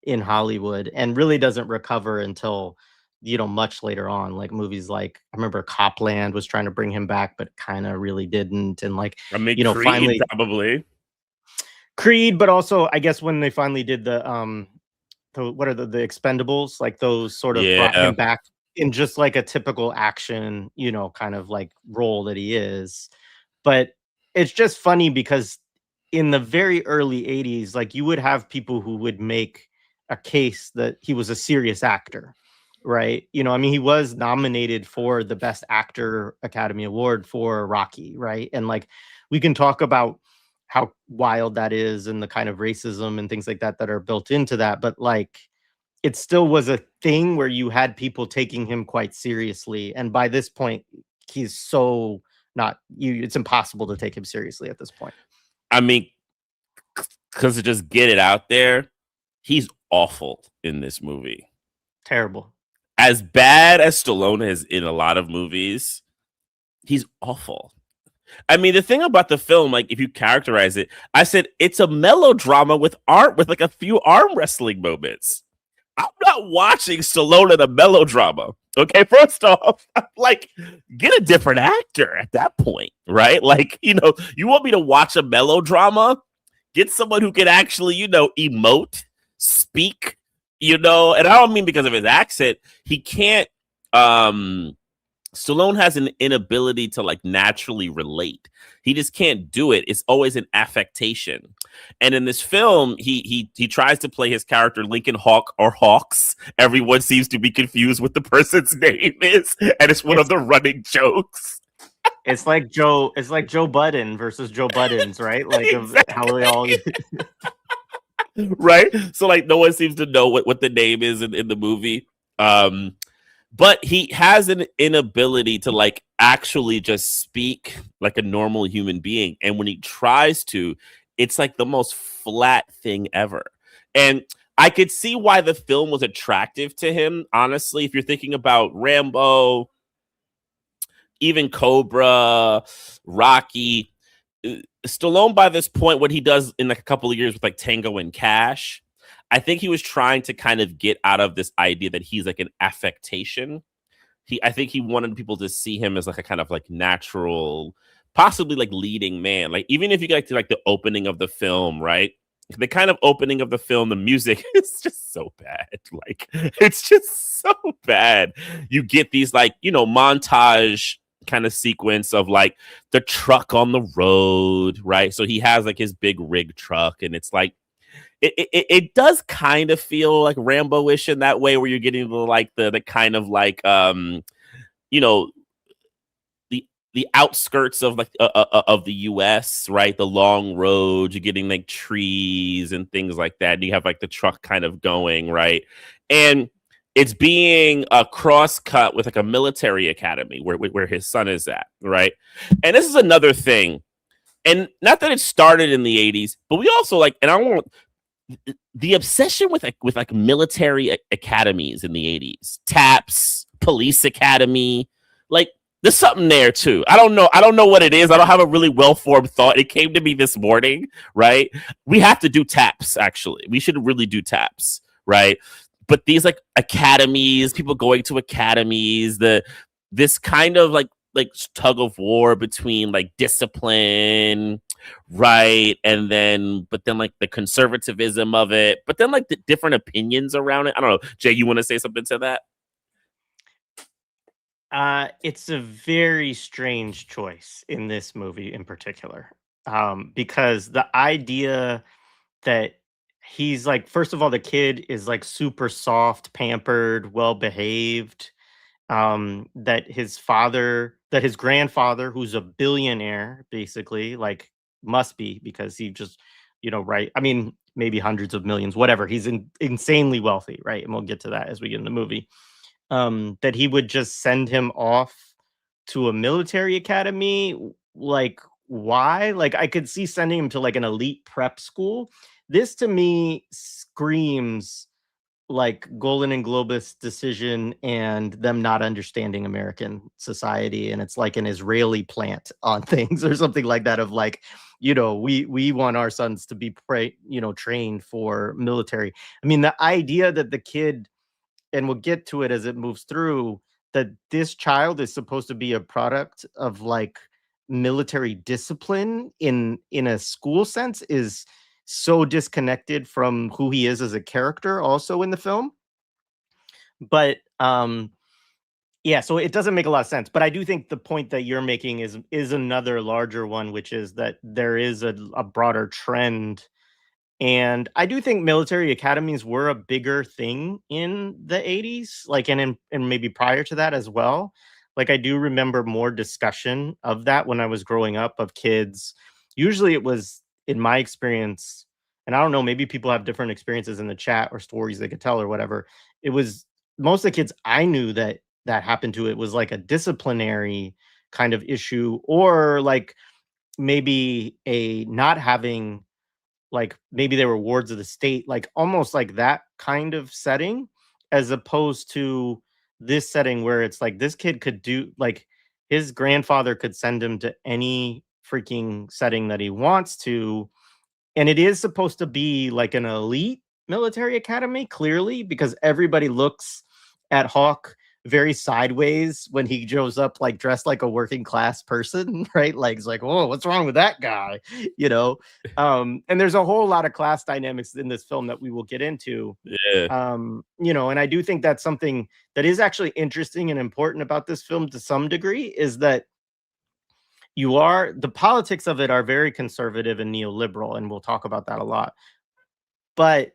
A: in Hollywood and really doesn't recover until, much later on. Like movies like, I remember Copland was trying to bring him back, but kind of really didn't. And like,
B: I mean, Creed
A: finally
B: probably.
A: Creed, but also I guess when they finally did what are the Expendables, like those sort of brought
B: Yeah.
A: him back in just like a typical action, kind of like role that he is. But it's just funny because in the very early 80s, like you would have people who would make a case that he was a serious actor, right? I mean, he was nominated for the Best Actor Academy Award for Rocky, right? And like we can talk about how wild that is and the kind of racism and things like that that are built into that, but like it still was a thing where you had people taking him quite seriously, and by this point he's so not you it's impossible to take him seriously at this point.
B: I mean, because to just get it out there, he's awful in this movie.
A: Terrible.
B: As bad as Stallone is in a lot of movies, he's awful. I mean, the thing about the film, like if you characterize it, I said it's a melodrama with like a few arm wrestling moments. I'm not watching Stallone in a melodrama. Okay, first off, like get a different actor at that point, right? Like, you want me to watch a melodrama? Get someone who can actually, emote, speak, and I don't mean because of his accent. He can't Stallone has an inability to like naturally relate. He just can't do it. It's always an affectation. And in this film, he tries to play his character Lincoln Hawk or Hawks. Everyone seems to be confused what the person's name is, and it's one of the running jokes.
A: It's like Joe Budden versus Joe Buttons, right? Like exactly. How they all
B: right. So like no one seems to know what the name is in the movie. But he has an inability to like actually just speak like a normal human being. And when he tries to, it's like the most flat thing ever. And I could see why the film was attractive to him. Honestly, if you're thinking about Rambo, even Cobra, Rocky, Stallone by this point, what he does in like a couple of years with like Tango and Cash, I think he was trying to kind of get out of this idea that he's like an affectation. I think he wanted people to see him as like a kind of like natural, possibly like leading man. Like even if you get to like the opening of the film, right? The kind of opening of the film, the music is just so bad. Like it's just so bad. You get these like, montage kind of sequence of like the truck on the road, right? So he has like his big rig truck, and it's like it does kind of feel like Rambo-ish in that way, where you're getting the kind of like the outskirts of like of the US, right? The long road, you're getting like trees and things like that. And you have like the truck kind of going, right? And it's being cross-cut with like a military academy where his son is at, right? And this is another thing. And not that it started in the 80s, but we also like, and I want the obsession with like military academies in the 80s, TAPS, police academy, like there's something there too. I don't know what it is. I don't have a really well-formed thought. It came to me this morning, right? We have to do TAPS, actually. We should really do TAPS, right? But these like academies, people going to academies, this kind of like tug of war between like discipline, right, and then like the conservatism of it, but then like the different opinions around it. I don't know, Jay, you want to say something to that?
A: It's a very strange choice in this movie in particular, because the idea that he's like, first of all, the kid is like super soft, pampered, well behaved, that his grandfather, who's a billionaire, basically, like must be, because he just, right. I mean, maybe hundreds of millions, whatever. He's insanely wealthy, right? And we'll get to that as we get in the movie. That he would just send him off to a military academy. Like, why? Like, I could see sending him to like an elite prep school. This to me screams like Golan-Globus decision and them not understanding American society, and it's like an Israeli plant on things or something like that, of like, we want our sons to be trained for military. I mean, the idea that the kid, and we'll get to it as it moves through, that this child is supposed to be a product of like military discipline in a school sense is so disconnected from who he is as a character also in the film. But yeah, so it doesn't make a lot of sense. But I do think the point that you're making is another larger one, which is that there is a broader trend. And I do think military academies were a bigger thing in the 80s, like, and maybe prior to that as well. Like, I do remember more discussion of that when I was growing up, of kids. Usually it was, in my experience, and I don't know, maybe people have different experiences in the chat or stories they could tell or whatever. It was most of the kids I knew that happened to it was like a disciplinary kind of issue, or like maybe a not having, like maybe they were wards of the state, like almost like that kind of setting, as opposed to this setting where it's like this kid could do, like, his grandfather could send him to any freaking setting that he wants to. And it is supposed to be like an elite military academy, clearly, because everybody looks at Hawk very sideways when he shows up, like dressed like a working class person, right? Like, it's like, oh, what's wrong with that guy? You know? And there's a whole lot of class dynamics in this film that we will get into.
B: Yeah.
A: And I do think that's something that is actually interesting and important about this film to some degree, is that the politics of it are very conservative and neoliberal, and we'll talk about that a lot. But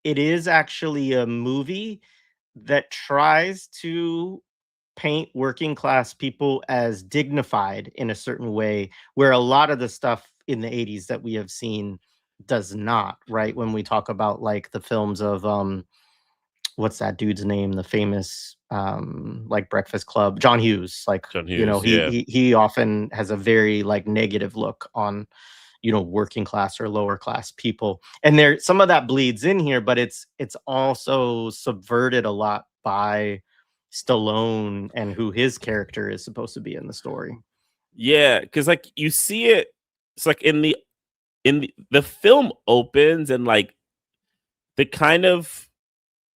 A: it is actually a movie that tries to paint working class people as dignified in a certain way, where a lot of the stuff in the 80s that we have seen does not, right? When we talk about like the films of what's that dude's name, the famous like Breakfast Club, John Hughes, like,
B: John Hughes,
A: he often has a very like negative look on working class or lower class people, and there some of that bleeds in here, but it's also subverted a lot by Stallone and who his character is supposed to be in the story.
B: Yeah, because like you see it, it's like the film opens, and like the kind of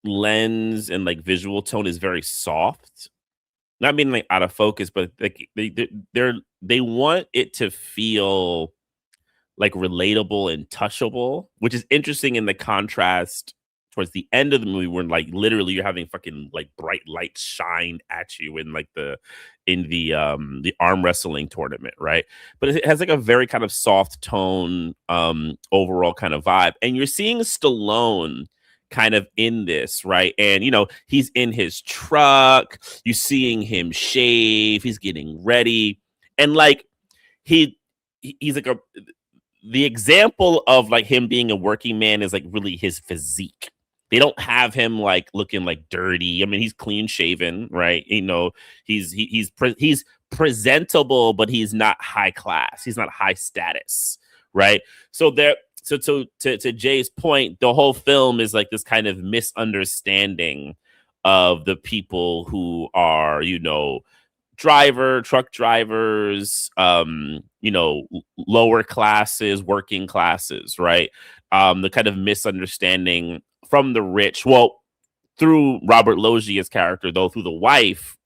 B: lens and like visual tone is very soft. Not being like out of focus, but like they want it to feel like relatable and touchable, which is interesting in the contrast towards the end of the movie, when like literally you're having fucking like bright lights shine at you in like the arm wrestling tournament, right? But it has like a very kind of soft tone, overall kind of vibe, and you're seeing Stallone kind of in this, right? And he's in his truck, you seeing him shave, he's getting ready, and like he's like the example of like him being a working man is like really his physique. They don't have him like looking like dirty. I mean, he's clean shaven, right? He's presentable, but he's not high class. He's not high status, right? So to Jay's point, the whole film is like this kind of misunderstanding of the people who are, truck drivers, lower classes, working classes, right? The kind of misunderstanding from the rich, well, through Robert Loggia's character, though, through the wife,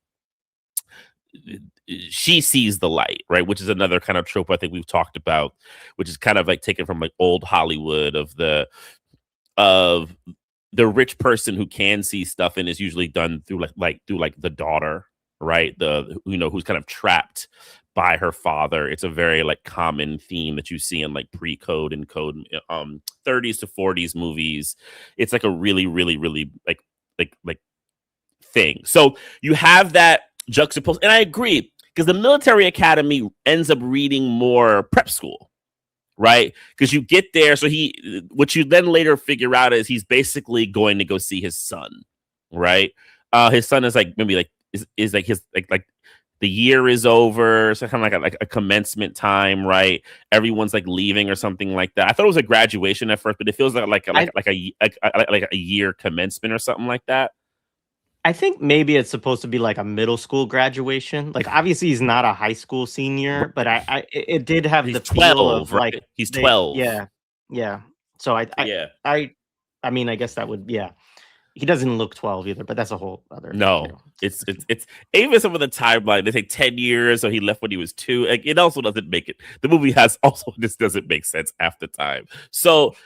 B: she sees the light, right? Which is another kind of trope I think we've talked about, which is kind of like taken from like old Hollywood of the rich person who can see stuff, and is usually done through like the daughter, right? Who's kind of trapped by her father. It's a very like common theme that you see in like pre-code and code 30s to 40s movies. It's like a really, really, really like thing. So you have that juxtaposed, and I agree, because the military academy ends up reading more prep school, right? Because you get there, so what you then later figure out is he's basically going to go see his son, right? His son is like maybe like is like his like the year is over, so kind of like a commencement time, right? Everyone's like leaving or something like that. I thought it was a graduation at first, but it feels like a year commencement or something like that.
A: I think maybe it's supposed to be like a middle school graduation. Like, obviously, he's not a high school senior, but it did have
B: He's
A: the feel
B: 12,
A: of like
B: right? He's 12.
A: yeah. So
B: Yeah.
A: I mean, I guess that would, yeah. He doesn't look 12 either, but that's a whole other,
B: No, it's even some of the timeline. They say 10 years, so he left when he was 2. Like, it also doesn't make it. The movie has also just doesn't make sense half the time. So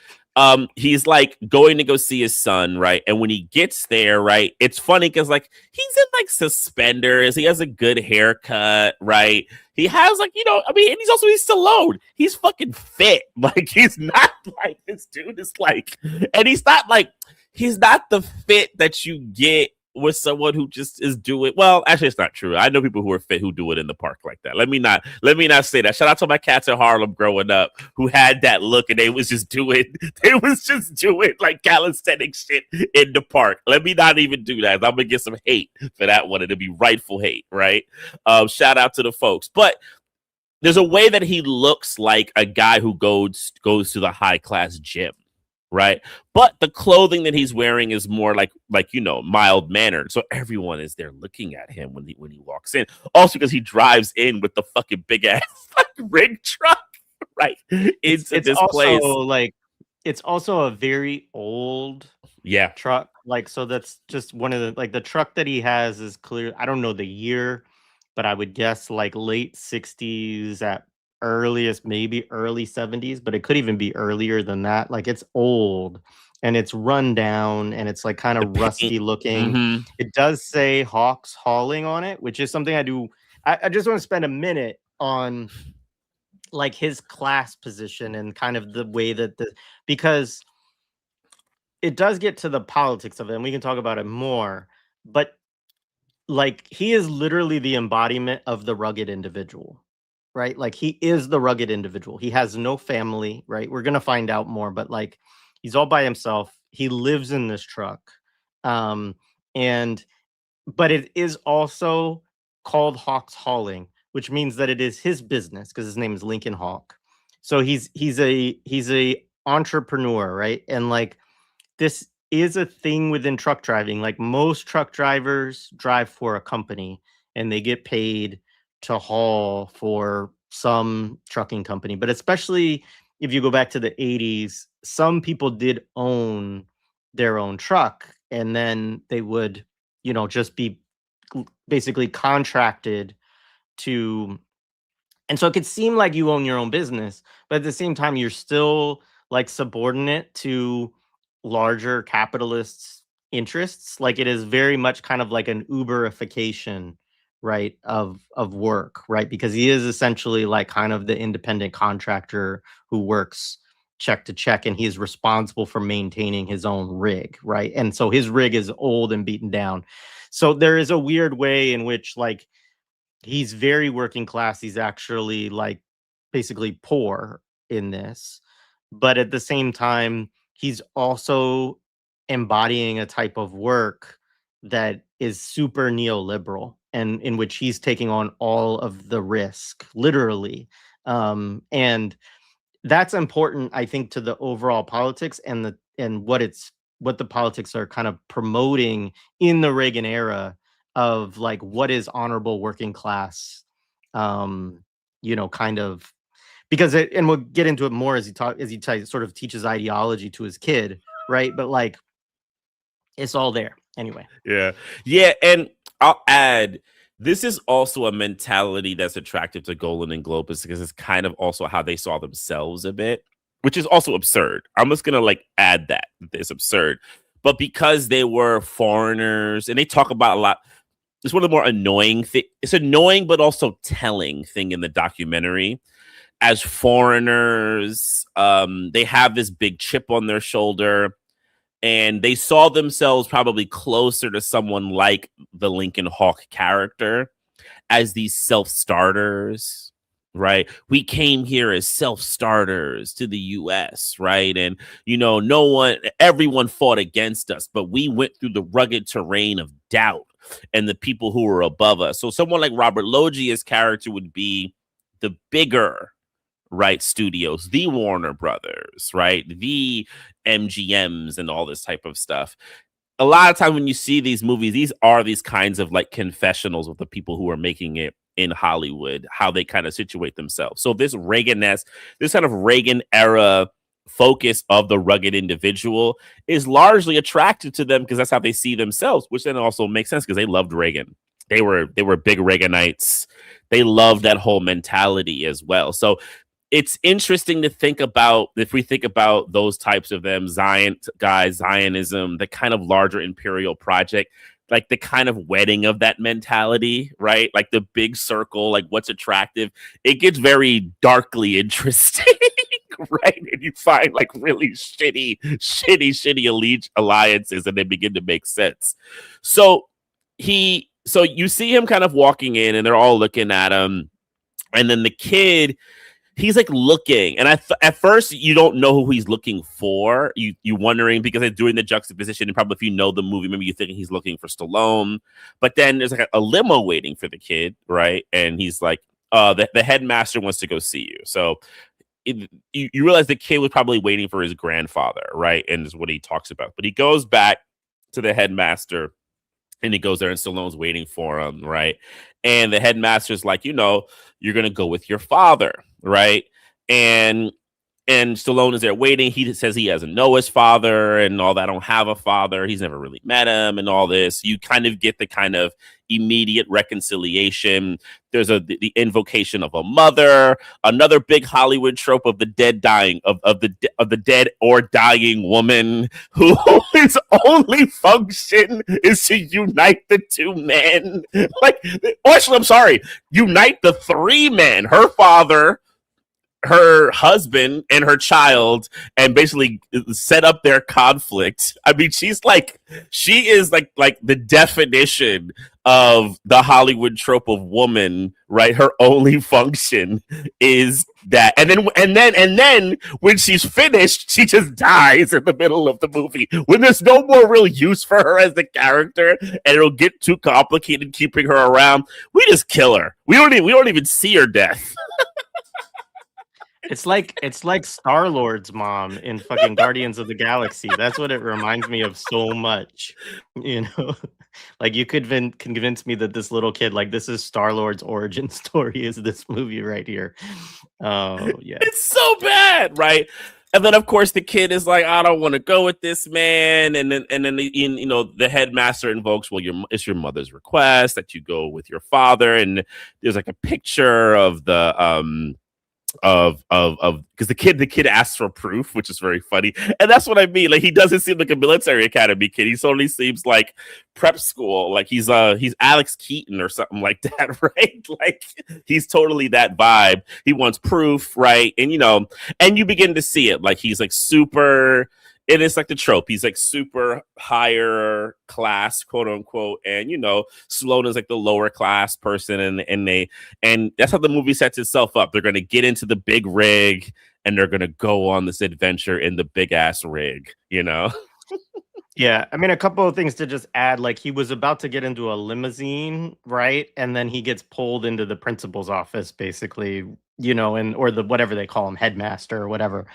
B: he's like going to go see his son, right? And when he gets there, right, it's funny because like he's in like suspenders, he has a good haircut, right? He has like, I mean, and he's Stallone. He's fucking fit. Like, he's not like, this dude is like, and he's not the fit that you get with someone who just is doing well. Actually, it's not true. I know people who are fit who do it in the park like that. Let me not say that. Shout out to my cats in Harlem growing up who had that look and they was just doing like calisthenic shit in the park. Let me not even do that. I'm gonna get some hate for that one. It'll be rightful hate, right? Shout out to the folks. But there's a way that he looks like a guy who goes to the high class gym. Right, but the clothing that he's wearing is more like mild mannered, so everyone is there looking at him when he walks in. Also, because he drives in with the fucking big ass rig truck, right? It's this
A: also
B: place.
A: Like, it's also a very old truck. Like, so that's just one of the, like, the truck that he has is clear. I don't know the year, but I would guess like late 60s at earliest, maybe early 70s, but it could even be earlier than that. Like, it's old and it's run down and it's like kind of rusty looking.
B: Mm-hmm.
A: It does say Hawks Hauling on it, which is something I do. I just want to spend a minute on like his class position and kind of the way that because it does get to the politics of it and we can talk about it more, but like, he is literally the embodiment of the rugged individual. Right? Like, he is the rugged individual. He has no family, right? We're gonna find out more, but like, he's all by himself. He lives in this truck. And but it is also called Hawks Hauling, which means that it is his business because his name is Lincoln Hawk. So he's a entrepreneur, right? And like, this is a thing within truck driving. Like, most truck drivers drive for a company and they get paid to haul for some trucking company. But especially if you go back to the 80s, some people did own their own truck and then they would, just be basically contracted to. And so it could seem like you own your own business, but at the same time, you're still like subordinate to larger capitalists' interests. Like, it is very much kind of like an Uberification, right, of work, right? Because he is essentially like kind of the independent contractor who works check to check, and he is responsible for maintaining his own rig, right? And so his rig is old and beaten down. So there is a weird way in which like he's very working class. He's actually like basically poor in this, but at the same time, he's also embodying a type of work that is super neoliberal and in which he's taking on all of the risk, literally. And that's important, I think, to the overall politics and what the politics are kind of promoting in the Reagan era of like what is honorable working class, kind of, because and we'll get into it more as he sort of teaches ideology to his kid, right? But like, it's all there anyway.
B: Yeah, and I'll add, this is also a mentality that's attractive to Golan and Globus because it's kind of also how they saw themselves a bit, which is also absurd. I'm just gonna like add that it's absurd, but because they were foreigners and they talk about a lot. It's one of the more annoying things. It's annoying, but also telling thing in the documentary. As foreigners, they have this big chip on their shoulder. And they saw themselves probably closer to someone like the Lincoln Hawk character as these self-starters, right? We came here as self-starters to the US, right? And, everyone fought against us, but we went through the rugged terrain of doubt and the people who are above us. So someone like Robert Loggia's character would be the bigger, right, studios, the Warner Brothers, right, the MGMs and all this type of stuff. A lot of times when you see these movies, these are these kinds of like confessionals of the people who are making it in Hollywood, how they kind of situate themselves. So this this kind of Reagan era focus of the rugged individual is largely attractive to them because that's how they see themselves, which then also makes sense because they loved Reagan. They were big Reaganites. They loved that whole mentality as well. So it's interesting to think about, if we think about those types of them, Zionism, the kind of larger imperial project, like the kind of wedding of that mentality, right? Like the big circle, like what's attractive. It gets very darkly interesting, right? And you find like really shitty alliances, and they begin to make sense. So you see him kind of walking in, and they're all looking at him, and then the kid, he's like looking, and at first you don't know who he's looking for. You wondering because they're doing the juxtaposition, and probably if you know the movie, maybe you're thinking he's looking for Stallone. But then there's like a limo waiting for the kid, right? And he's like, the headmaster wants to go see you. So you realize the kid was probably waiting for his grandfather, right? And is what he talks about. But he goes back to the headmaster, and he goes there, and Stallone's waiting for him, right? And the headmaster's like, you're going to go with your father, right? And Stallone is there waiting. He says he doesn't know his father and all that. I don't have a father. He's never really met him and all this. You kind of get the kind of immediate reconciliation. There's the invocation of a mother, another big Hollywood trope of the dead dying, of the dead or dying woman whose only function is to unite the two men. Like, actually, I'm sorry, unite the three men, her father, her husband, and her child, and basically set up their conflict. I mean, she is like the definition of the Hollywood trope of woman, right? Her only function is that, and then when she's finished, she just dies in the middle of the movie when there's no more real use for her as the character, and it'll get too complicated keeping her around. We just kill her. We don't even see her death.
A: It's like Star-Lord's mom in fucking Guardians of the Galaxy. That's what it reminds me of so much. Like you could convince me that this little kid, like this is Star-Lord's origin story, is this movie right here. Oh yeah,
B: it's so bad, right? And then of course the kid is like, I don't want to go with this man, and then the headmaster invokes, well, it's your mother's request that you go with your father, and there's like a picture of the because the kid asks for proof, which is very funny. And that's what I mean, like he doesn't seem like a military academy kid. He totally seems like prep school, like he's Alex Keaton or something like that, right? Like he's totally that vibe. He wants proof, right? And and you begin to see it, like he's like super, and it's like the trope. He's like super higher class, quote unquote, and Stallone is like the lower class person, and that's how the movie sets itself up. They're going to get into the big rig, and they're going to go on this adventure in the big ass rig.
A: Yeah, I mean, a couple of things to just add. Like he was about to get into a limousine, right? And then he gets pulled into the principal's office, basically, or the whatever they call him, headmaster or whatever,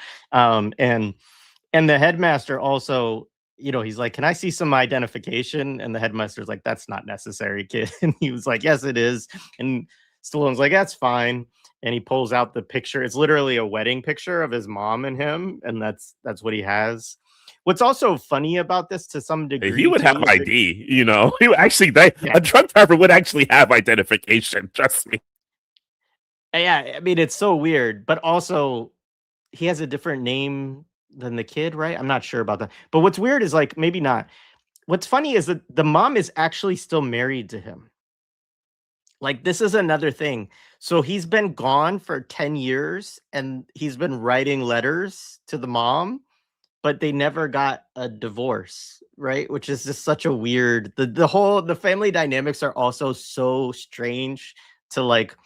A: and the headmaster also, he's like, can I see some identification? And the headmaster's like, that's not necessary, kid. And he was like, yes, it is. And Stallone's like, that's fine. And he pulls out the picture. It's literally a wedding picture of his mom and him. And that's what he has. What's also funny about this to some degree,
B: he would have ID, he would actually, a drug driver would actually have identification. Trust me.
A: Yeah. I mean, it's so weird, but also he has a different name than the kid, right? I'm not sure about that. But what's weird is like, maybe not. What's funny is that the mom is actually still married to him. Like this is another thing. So he's been gone for 10 years and he's been writing letters to the mom, but they never got a divorce, right? Which is just such a weird, the family dynamics are also so strange to like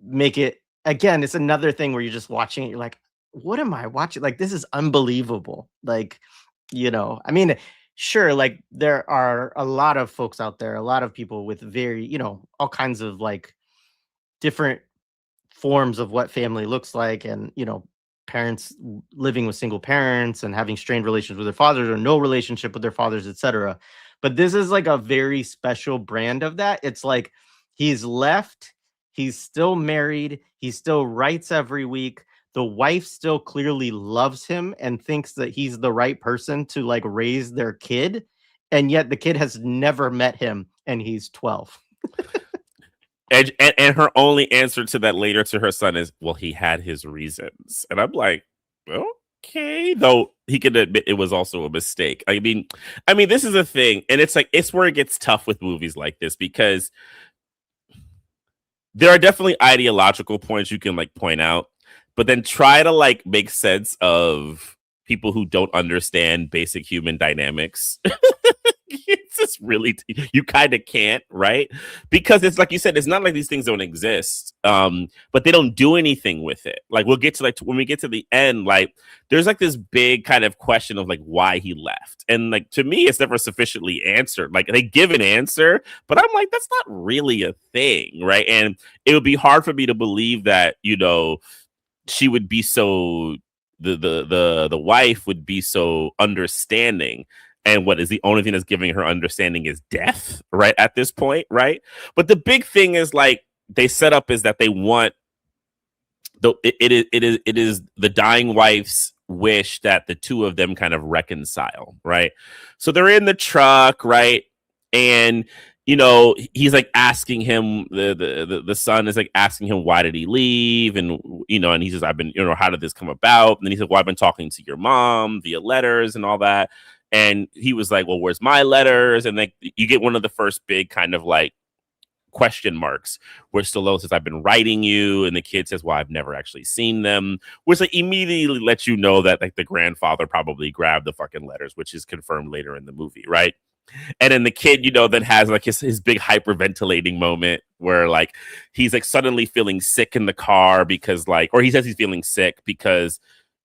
A: make it, again, it's another thing where you're just watching it, you're like, what am I watching? Like, this is unbelievable. Like, I mean, sure, like there are a lot of folks out there, a lot of people with very, all kinds of like different forms of what family looks like, and parents living with single parents and having strained relations with their fathers or no relationship with their fathers, etc. But this is like a very special brand of that. It's like he's left, he's still married, he still writes every week, the wife still clearly loves him and thinks that he's the right person to like raise their kid, and yet the kid has never met him and he's 12.
B: And her only answer to that later to her son is, well, he had his reasons. And I'm like, okay. Though he can admit it was also a mistake. I mean, this is a thing. And it's like, it's where it gets tough with movies like this, because there are definitely ideological points you can like point out, but then try to like make sense of people who don't understand basic human dynamics. It's just really, you kind of can't, right? Because it's like you said, it's not like these things don't exist, but they don't do anything with it. Like we'll get to like when we get to the end, like there's like this big kind of question of like why he left, and like to me, it's never sufficiently answered. Like they give an answer, but I'm like, that's not really a thing, right? And it would be hard for me to believe that she would be so the wife would be so understanding. And what is the only thing that's giving her understanding is death, right? At this point, right? But the big thing is like they set up is that they want it is the dying wife's wish that the two of them kind of reconcile, right? So they're in the truck, right? And he's like asking him, the son is like asking him, why did he leave? And and he says, I've been, how did this come about? And then he said, well, I've been talking to your mom via letters and all that. And he was like, well, where's my letters? And like you get one of the first big kind of like question marks where Stallone says, I've been writing you. And the kid says, well, I've never actually seen them, which like immediately lets you know that like the grandfather probably grabbed the fucking letters, which is confirmed later in the movie, right? And then the kid, then has like his big hyperventilating moment where like he's like suddenly feeling sick in the car because like, or he says he's feeling sick because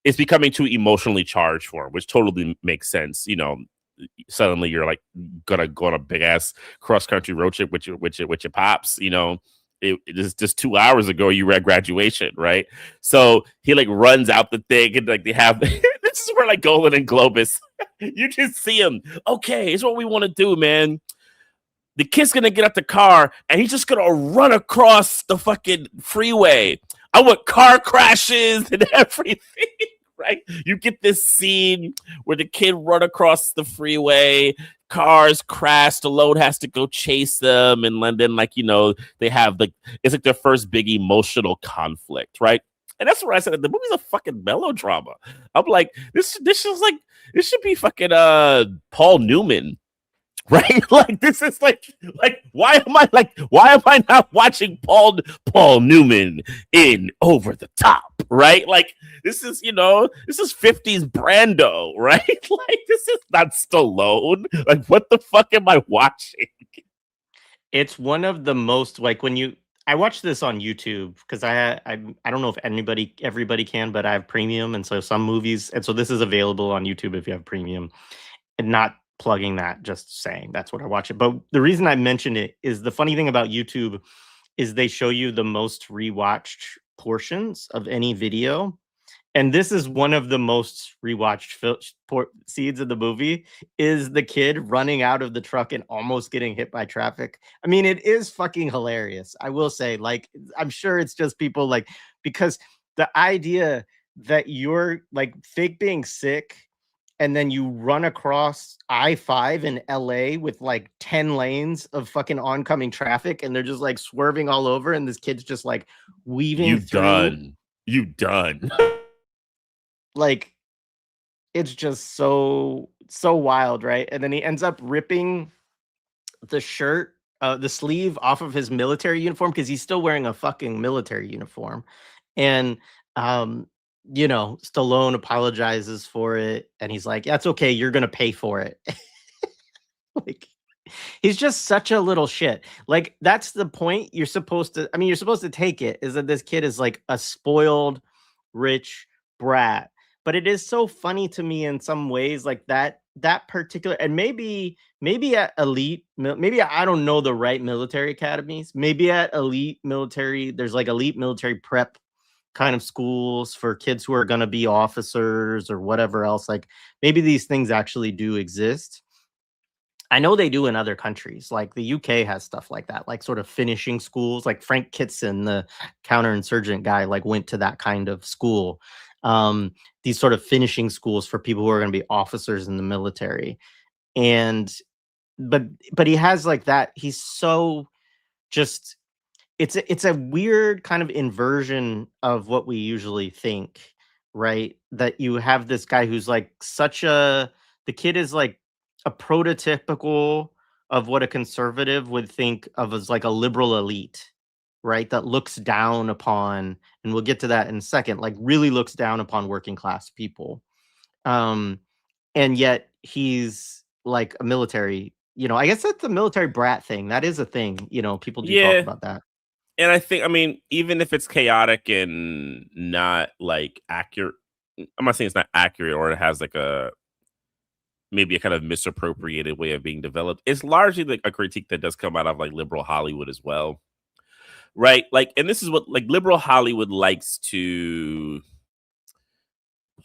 B: it's becoming too emotionally charged for him, which totally makes sense. Suddenly you're like gonna go on a big ass cross country road trip with your pops. It is just 2 hours ago you were at graduation, right? So he like runs out the thing and like they have this is where like Golan and Globus, you just see him. Okay, here's what we want to do, man. The kid's gonna get out the car and he's just gonna run across the fucking freeway. I want car crashes and everything, right? You get this scene where the kid run across the freeway, cars crash, the load has to go chase them, and then like they have it's like their first big emotional conflict, right? And that's where I said the movie's a fucking melodrama. I'm like, this should be fucking Paul Newman. Right? Like this is like why am I not watching Paul Newman in Over the Top, right? Like this is 50s Brando, right? Like this is not Stallone. Like what the fuck am I watching?
A: It's one of the most like I watched this on YouTube because I don't know if everybody can, but I have premium, and so some movies, and so this is available on YouTube if you have premium, and not plugging that, just saying that's what I watch it. But the reason I mentioned it is the funny thing about YouTube is they show you the most rewatched portions of any video. And this is one of the most rewatched scenes of the movie is the kid running out of the truck and almost getting hit by traffic. I mean, it is fucking hilarious. I will say, like, I'm sure it's just people like, because the idea that you're like fake being sick and then you run across I-5 in LA with like 10 lanes of fucking oncoming traffic and they're just like swerving all over and this kid's just like weaving through.
B: You done.
A: Like it's just so wild, right? And then he ends up ripping the shirt, the sleeve off of his military uniform because he's still wearing a fucking military uniform. And Stallone apologizes for it and he's like, that's okay, you're gonna pay for it. Like he's just such a little shit. Like that's the point you're supposed to take it, is that this kid is like a spoiled rich brat, but it is so funny to me in some ways, like that particular, and maybe at elite, maybe I don't know the right military academies. Maybe at elite military, there's like elite military prep kind of schools for kids who are going to be officers or whatever else. Like maybe these things actually do exist. I know they do in other countries. Like the UK has stuff like that, like sort of finishing schools. Like Frank Kitson, the counterinsurgent guy, like went to that kind of school. These sort of finishing schools for people who are going to be officers in the military. And but he has like that. He's so just it's a weird kind of inversion of what we usually think, right? That you have this guy who's like such a the kid is like a prototypical of what a conservative would think of as like a liberal elite, right? That looks down upon, and we'll get to that in a second, like really looks down upon working class people. Um, and yet he's like a military, I guess that's the military brat thing. That is a thing, people do talk
B: Yeah.
A: about that.
B: And I think, I mean, even if it's chaotic and not like accurate, I'm not saying it's not accurate or it has like maybe a kind of misappropriated way of being developed. It's largely like a critique that does come out of like liberal Hollywood as well. Right. Like, and this is what like liberal Hollywood likes to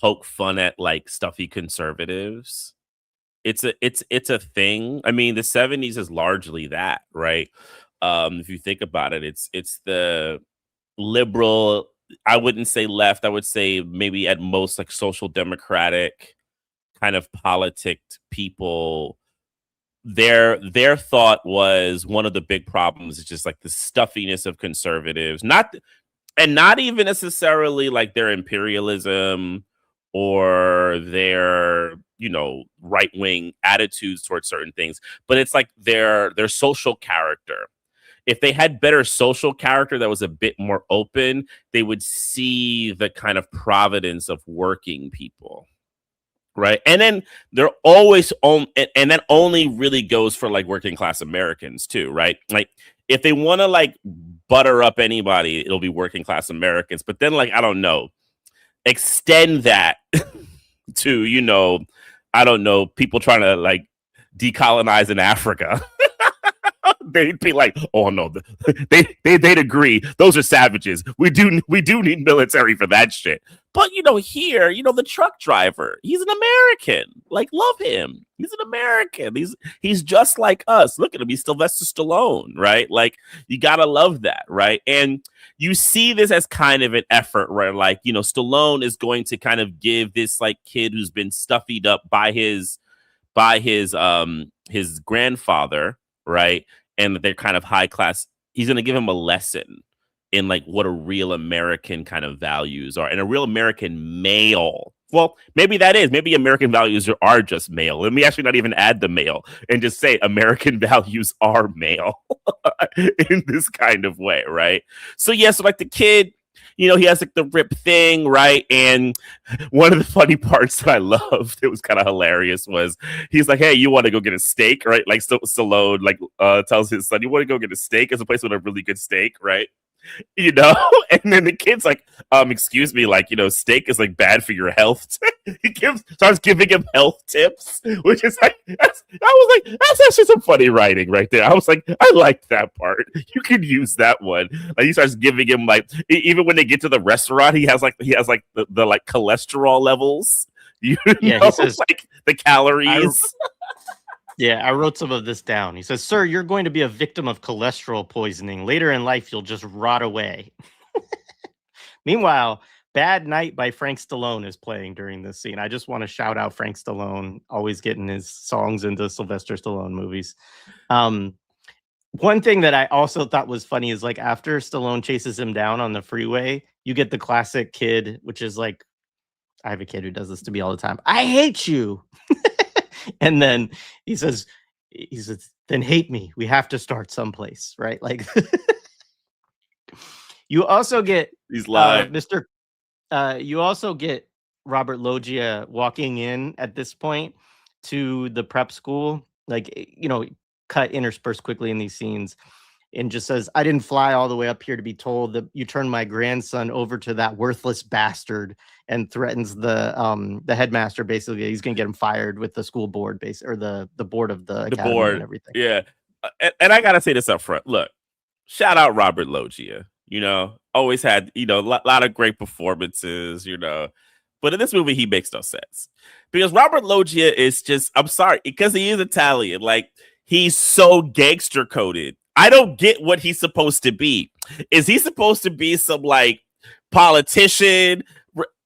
B: poke fun at like stuffy conservatives. It's a thing. I mean, the 70s is largely that, right? If you think about it, it's the liberal, I wouldn't say left, I would say maybe at most like social democratic kind of politicked people. Their thought was one of the big problems is just like the stuffiness of conservatives, not even necessarily like their imperialism or their right-wing attitudes towards certain things, but it's like their social character. If they had better social character that was a bit more open, they would see the kind of providence of working people. Right. And then they're always on, and that only really goes for like working class Americans too. Right. Like if they want to like butter up anybody, it'll be working class Americans. But then, like, I don't know, extend that to, I don't know, people trying to like decolonize in Africa. They'd be like, oh no, they'd agree. Those are savages. We do need military for that shit. But here, the truck driver, he's an American. Like, love him. He's an American. He's just like us. Look at him. He's Sylvester Stallone, right? Like, you gotta love that, right? And you see this as kind of an effort where, like, Stallone is going to kind of give this like kid who's been stuffied up by his grandfather, right? And they're kind of high class. He's going to give him a lesson in like what a real American kind of values are, and a real American male. Well, maybe American values are just male. Let me actually not even add the male and just say American values are male in this kind of way, right? So so like the kid, he has like the rip thing, right? And one of the funny parts that I loved, it was kind of hilarious, was he's like, hey, you want to go get a steak, right? Like Stallone like tells his son, you want to go get a steak? It's a place with a really good steak, right? And then the kid's like, excuse me, like, steak is like bad for your health. He starts giving him health tips, which is like, I was like, that's actually some funny writing right there. I was like, I liked that part. You could use that one. Like, he starts giving him like, even when they get to the restaurant, he has like the like cholesterol levels. He says like the calories.
A: I wrote some of this down. He says, sir, you're going to be a victim of cholesterol poisoning. Later in life, you'll just rot away. Meanwhile, Bad Night by Frank Stallone is playing during this scene. I just want to shout out Frank Stallone, always getting his songs into Sylvester Stallone movies. One thing that I also thought was funny is like after Stallone chases him down on the freeway, you get the classic kid, which is like, I have a kid who does this to me all the time. I hate you. And then he says, then hate me. We have to start someplace, right? Like, you also get
B: he's live,
A: Mr. You also get Robert Loggia walking in at this point to the prep school, like, cut interspersed quickly in these scenes. and just says, I didn't fly all the way up here to be told that you turned my grandson over to that worthless bastard, and threatens the headmaster. Basically, he's going to get him fired with the school board or the board of the
B: The
A: academy
B: board.
A: and everything.
B: Yeah. And I got to say this up front. Look, shout out Robert Loggia. Always had, a lot of great performances, But in this movie, he makes no sense. Because Robert Loggia is just, I'm sorry, because he is Italian. Like, he's so gangster coded. I don't get what he's supposed to be. Is he supposed to be some, like, politician?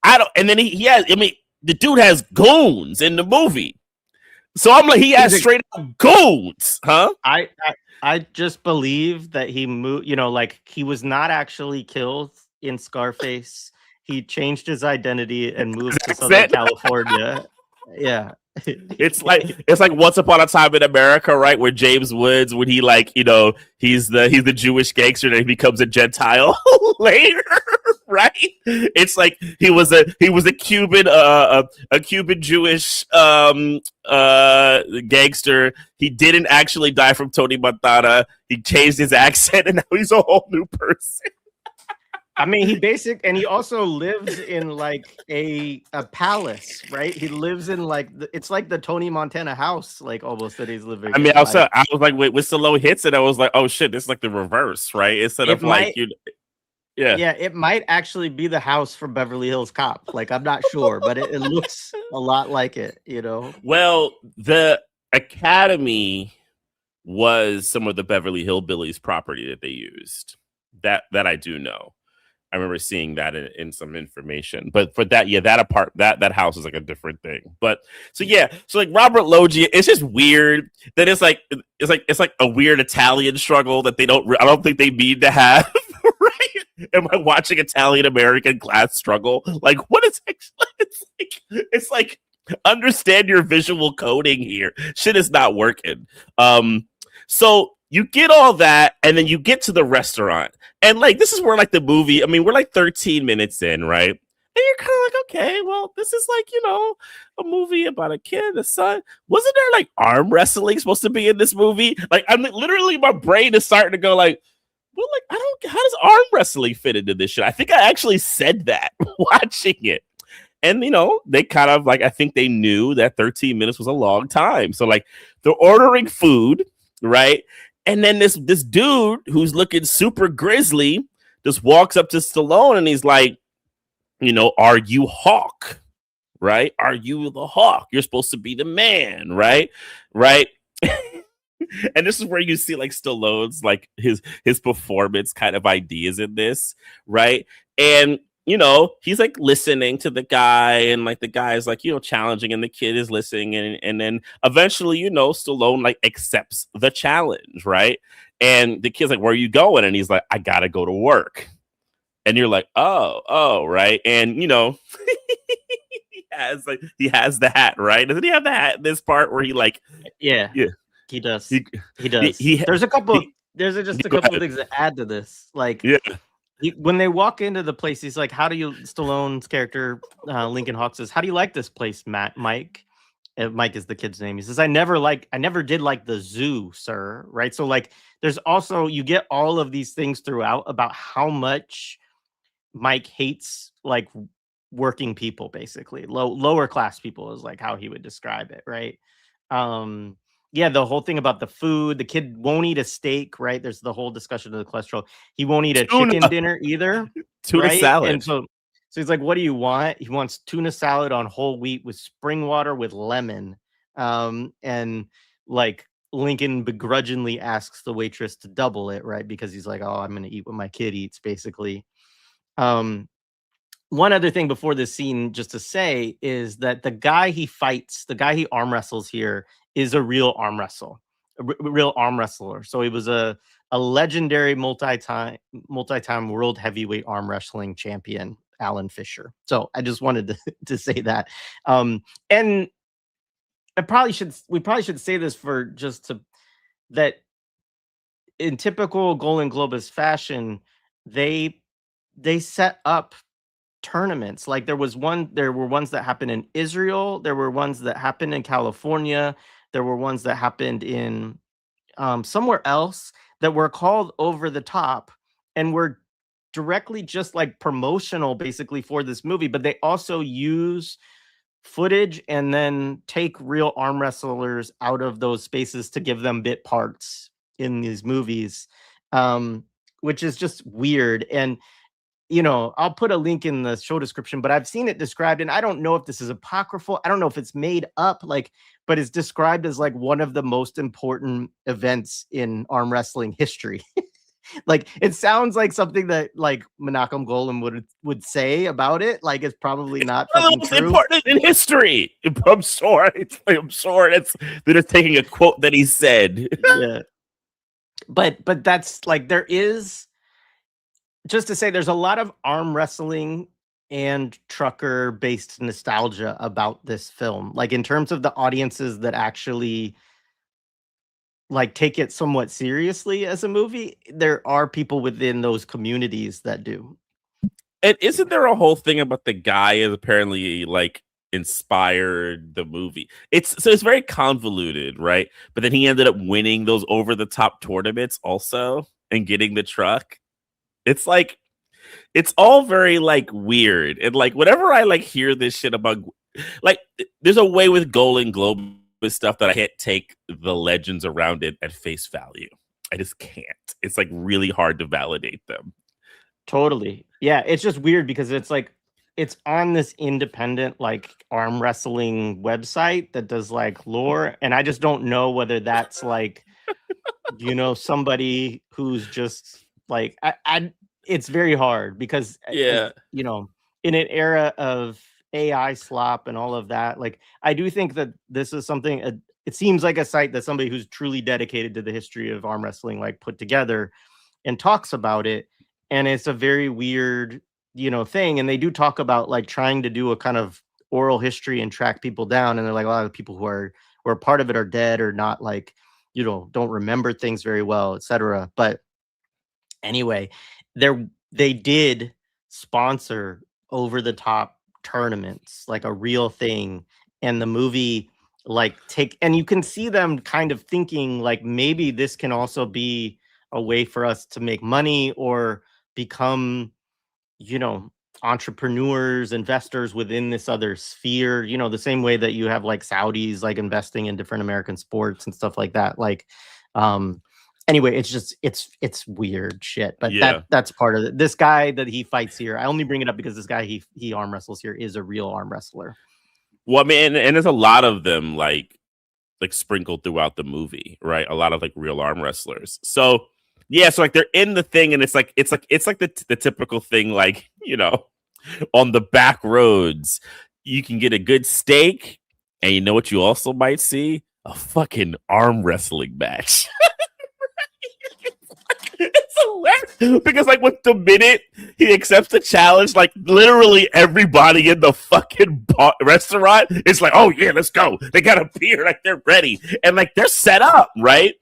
B: I don't, and then he has, the dude has goons in the movie. So I'm like, he has straight up goons, huh?
A: I just believe that he moved, like he was not actually killed in Scarface. He changed his identity and moved to Southern California. Yeah.
B: It's like Once Upon a Time in America, right? Where James Woods, when he he's the Jewish gangster and he becomes a Gentile later, right? It's like he was a Cuban Cuban Jewish gangster. He didn't actually die from Tony Montana. He changed his accent and now he's a whole new person.
A: I mean, and he also lives in like a palace, right? He lives in like it's like the Tony Montana house, like almost that he's living.
B: I mean, I was like, wait, when Stallone hits it, I was like, oh shit, this is like the reverse, right? Instead of yeah,
A: it might actually be the house from Beverly Hills Cop. Like, I'm not sure, but it looks a lot like it,
B: Well, the Academy was some of the Beverly Hillbillies property that they used. That I do know. I remember seeing that in some information, but for that, that house is like a different thing. But so like Robert Loggia, it's just weird that it's like a weird Italian struggle that I don't think they need to have. Right? Am I watching Italian American class struggle? Like, what is actually? It's like understand your visual coding here. Shit is not working. So you get all that, and then you get to the restaurant. And, like, this is where, like, the movie, I mean, we're, like, 13 minutes in, right? And you're kind of like, okay, well, this is, like, a movie about a kid, a son. Wasn't there, like, arm wrestling supposed to be in this movie? Like, I'm literally, my brain is starting to go, like, well, like, how does arm wrestling fit into this shit? I think I actually said that watching it. And, they kind of, like, I think they knew that 13 minutes was a long time. So, like, they're ordering food, right? And then this dude who's looking super grisly just walks up to Stallone and he's like, are you Hawk? Right? Are you the Hawk? You're supposed to be the man, right? Right? And this is where you see like Stallone's like his performance kind of ideas in this, right? And he's like listening to the guy, and like the guy is like, challenging, and the kid is listening, and then eventually, Stallone like accepts the challenge, right? And the kid's like, where are you going? And he's like, I gotta go to work. And you're like, oh, right. And he has the hat, right? Doesn't he have the hat in this part where he like
A: yeah. He does. He does. There's a couple of things to add to this. Like when they walk into the place, he's like, how do you, Stallone's character, Lincoln Hawk says, how do you like this place, Mike? Mike is the kid's name. He says, I never did like the zoo, sir. Right. So like, there's also, you get all of these things throughout about how much Mike hates like working people, basically lower class people is like how he would describe it. Right. Yeah, the whole thing about the food, the kid won't eat a steak, right? There's the whole discussion of the cholesterol. He won't eat a chicken dinner either.
B: Tuna salad.
A: And so he's like, what do you want? He wants tuna salad on whole wheat with spring water with lemon. And like Lincoln begrudgingly asks the waitress to double it, right? Because he's like, oh, I'm going to eat what my kid eats, basically. One other thing before this scene, just to say, is that the guy he fights, the guy he arm wrestles here, is a real arm wrestler. So he was a legendary multi-time world heavyweight arm wrestling champion, Alan Fisher. So I just wanted to say that. And we probably should say this for that in typical Golan-Globus fashion, they set up tournaments. Like there were ones that happened in Israel, there were ones that happened in California, there were ones that happened in somewhere else that were called over the top and were directly just like promotional basically for this movie, but they also use footage and then take real arm wrestlers out of those spaces to give them bit parts in these movies, which is just weird. And I'll put a link in the show description, but I've seen it described, and I don't know if this is apocryphal. I don't know if it's made up, but it's described as like one of the most important events in arm wrestling history. Like, it sounds like something that like Menachem Golan would say about it. Like, it's probably not fucking
B: It's
A: true.
B: important in history. I'm sure. They're just taking a quote that he said.
A: Yeah. But that's like, there is, just to say, there's a lot of arm wrestling and trucker based nostalgia about this film. Like, in terms of the audiences that actually like take it somewhat seriously as a movie, there are people within those communities that do.
B: And isn't there a whole thing about the guy is apparently like inspired the movie? It's very convoluted, right? But then he ended up winning those over the top tournaments also and getting the truck. It's like, it's all very like weird. And like whenever I like hear this shit about, like, there's a way with Golan-Globus stuff that I can't take the legends around it at face value. I just can't. It's like really hard to validate them.
A: Totally. Yeah, it's just weird because it's like, it's on this independent like arm wrestling website that does like lore, and I just don't know whether that's like somebody who's just like, I it's very hard because
B: Yeah.
A: in an era of AI slop and all of that, like, I do think that this is something, it seems like a site that somebody who's truly dedicated to the history of arm wrestling like put together and talks about it. And it's a very weird thing, and they do talk about like trying to do a kind of oral history and track people down, and they're like, a lot of the people who are part of it are dead or not, like, don't remember things very well, etc. But anyway, they did sponsor over the top tournaments, like a real thing. And the movie like and you can see them kind of thinking like, maybe this can also be a way for us to make money or become entrepreneurs, investors within this other sphere, the same way that you have like Saudis like investing in different American sports and stuff like that. Like, anyway, it's just it's weird shit, but
B: Yeah.
A: that's part of it. This guy that he fights here, I only bring it up because this guy he arm wrestles here is a real arm wrestler.
B: Well, I mean, and there's a lot of them like sprinkled throughout the movie, right? A lot of like real arm wrestlers. So yeah, so like they're in the thing, and it's like the typical thing, like, on the back roads, you can get a good steak, and you know what you also might see? A fucking arm wrestling match. It's hilarious because like with the minute he accepts the challenge, like literally everybody in the fucking restaurant is like, oh yeah, let's go. They got a beer, like they're ready, and like they're set up, right?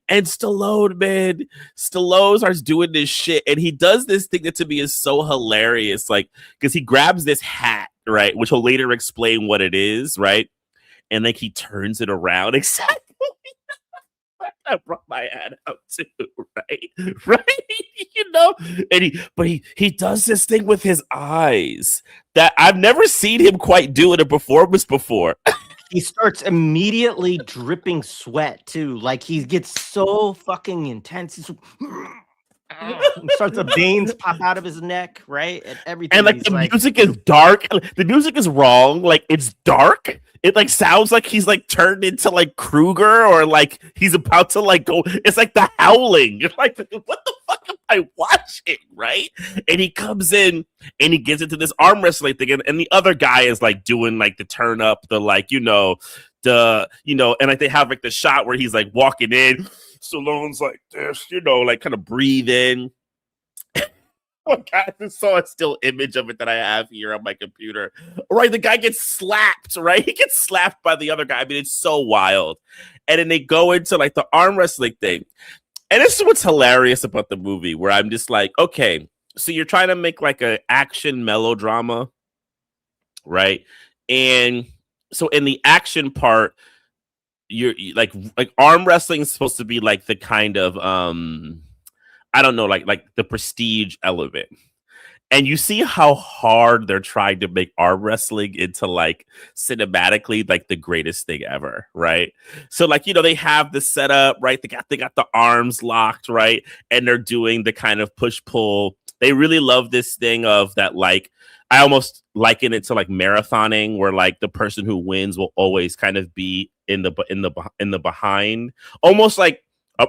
B: And Stallone, man, Stallone starts doing this shit, and he does this thing that to me is so hilarious, like, because he grabs this hat, right, which he'll later explain what it is, right, and like he turns it around exactly. I brought my hat out too, right, and he does this thing with his eyes that I've never seen him quite do in a performance before.
A: He starts immediately dripping sweat too. Like, he gets so fucking intense. He's starts the veins pop out of his neck, right? And everything.
B: And like the music is dark. The music is wrong. Like, it's dark. It like sounds like he's like turned into like Kruger, or like he's about to like go. It's like the Howling. You're like, what the fuck am I watching, right? And he comes in and he gets into this arm wrestling thing, and the other guy is like doing like the turn up, the like and like they have like the shot where he's like walking in. Stallone's like this, like kind of breathe in. Oh God, this saw a still image of it that I have here on my computer. Right, the guy gets slapped, right? He gets slapped by the other guy. I mean, it's so wild. And then they go into like the arm wrestling thing. And this is what's hilarious about the movie, where I'm just like, okay, so you're trying to make like an action melodrama, right? And so in the action part, like arm wrestling is supposed to be like the kind of I don't know, like the prestige element. And you see how hard they're trying to make arm wrestling into like cinematically like the greatest thing ever, right? So like, you know, they have the setup, right? They got the arms locked, right? And they're doing the kind of push pull. They really love this thing of that, like I almost liken it to like marathoning, where like the person who wins will always kind of be in the behind, almost like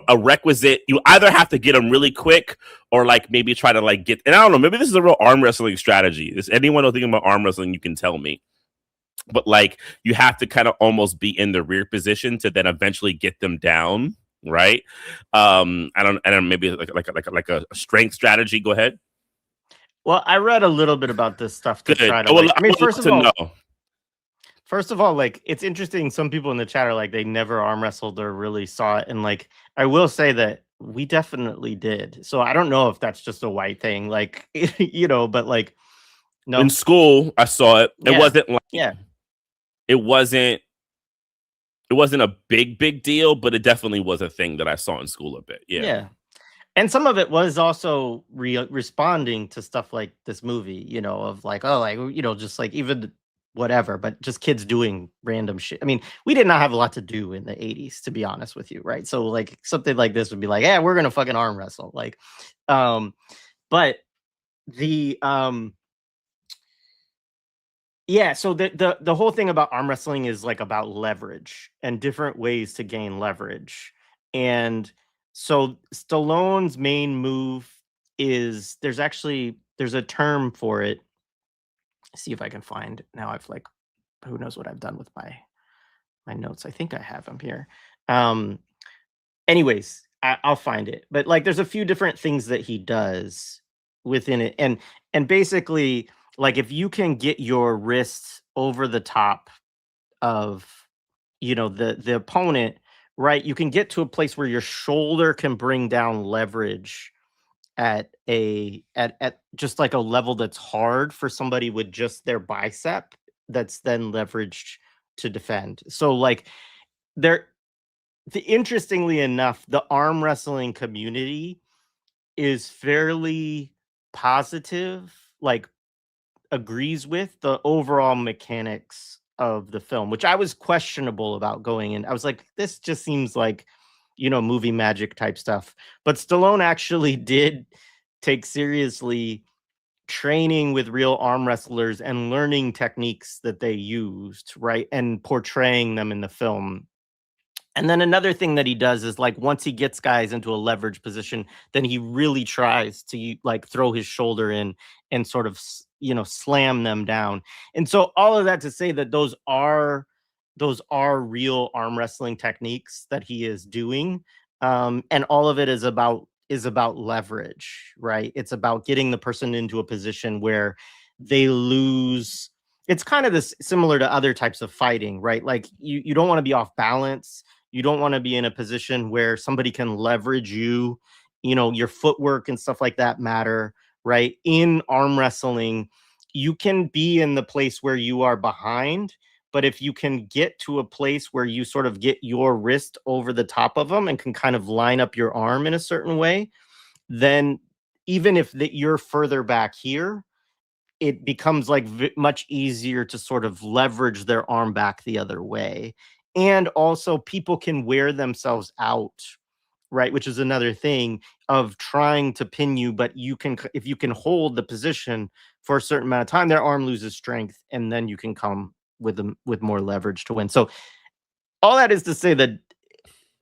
B: a requisite. You either have to get them really quick or like maybe try to like get, and I don't know, maybe this is a real arm wrestling strategy. Is anyone know thinking about arm wrestling? You can tell me. But like you have to kind of almost be in the rear position to then eventually get them down, right? I don't maybe like a strength strategy. Go ahead.
A: Well, I read a little bit about this stuff to
B: Good.
A: try to like, I mean, first of all, like it's interesting. Some people in the chat are like they never arm wrestled or really saw it, and like I will say that we definitely did. So I don't know if that's just a white thing, like you know, but like no,
B: in school I saw it. It
A: Yeah.
B: wasn't like
A: yeah,
B: it wasn't a big deal, but it definitely was a thing that I saw in school a bit. Yeah.
A: yeah. And some of it was also responding to stuff like this movie, you know, of like, oh, like, you know, just like even whatever, but just kids doing random shit. I mean, we did not have a lot to do in the 80s, to be honest with you, right? So like something like this would be like, yeah, we're gonna fucking arm wrestle. Like, but the yeah, so the whole thing about arm wrestling is like about leverage and different ways to gain leverage. And so Stallone's main move is there's a term for it. See if I can find now. I've like who knows what I've done with my notes. I think I have them here. Anyways, I'll find it. But like there's a few different things that he does within it. And basically, like if you can get your wrist over the top of, you know, the opponent, right, you can get to a place where your shoulder can bring down leverage at just like a level that's hard for somebody with just their bicep that's then leveraged to defend. So like interestingly enough, the arm wrestling community is fairly positive, like agrees with the overall mechanics of the film, which I was questionable about going in. I was like, this just seems like, you know, movie magic type stuff. But Stallone actually did take seriously training with real arm wrestlers and learning techniques that they used, right? And portraying them in the film. And then another thing that he does is like once he gets guys into a leverage position, then he really tries to like throw his shoulder in and sort of, you know, slam them down. And so all of that to say that those are real arm wrestling techniques that he is doing. And all of it is about leverage, right? It's about getting the person into a position where they lose. It's kind of this similar to other types of fighting, right? Like you don't want to be off balance. You don't want to be in a position where somebody can leverage you, you know, your footwork and stuff like that matter, right? In arm wrestling, you can be in the place where you are behind, but if you can get to a place where you sort of get your wrist over the top of them and can kind of line up your arm in a certain way, then even if you're further back here, it becomes like much easier to sort of leverage their arm back the other way. And also people can wear themselves out, right? Which is another thing of trying to pin you, but you can, if you can hold the position for a certain amount of time, their arm loses strength and then you can come with them with more leverage to win. So all that is to say that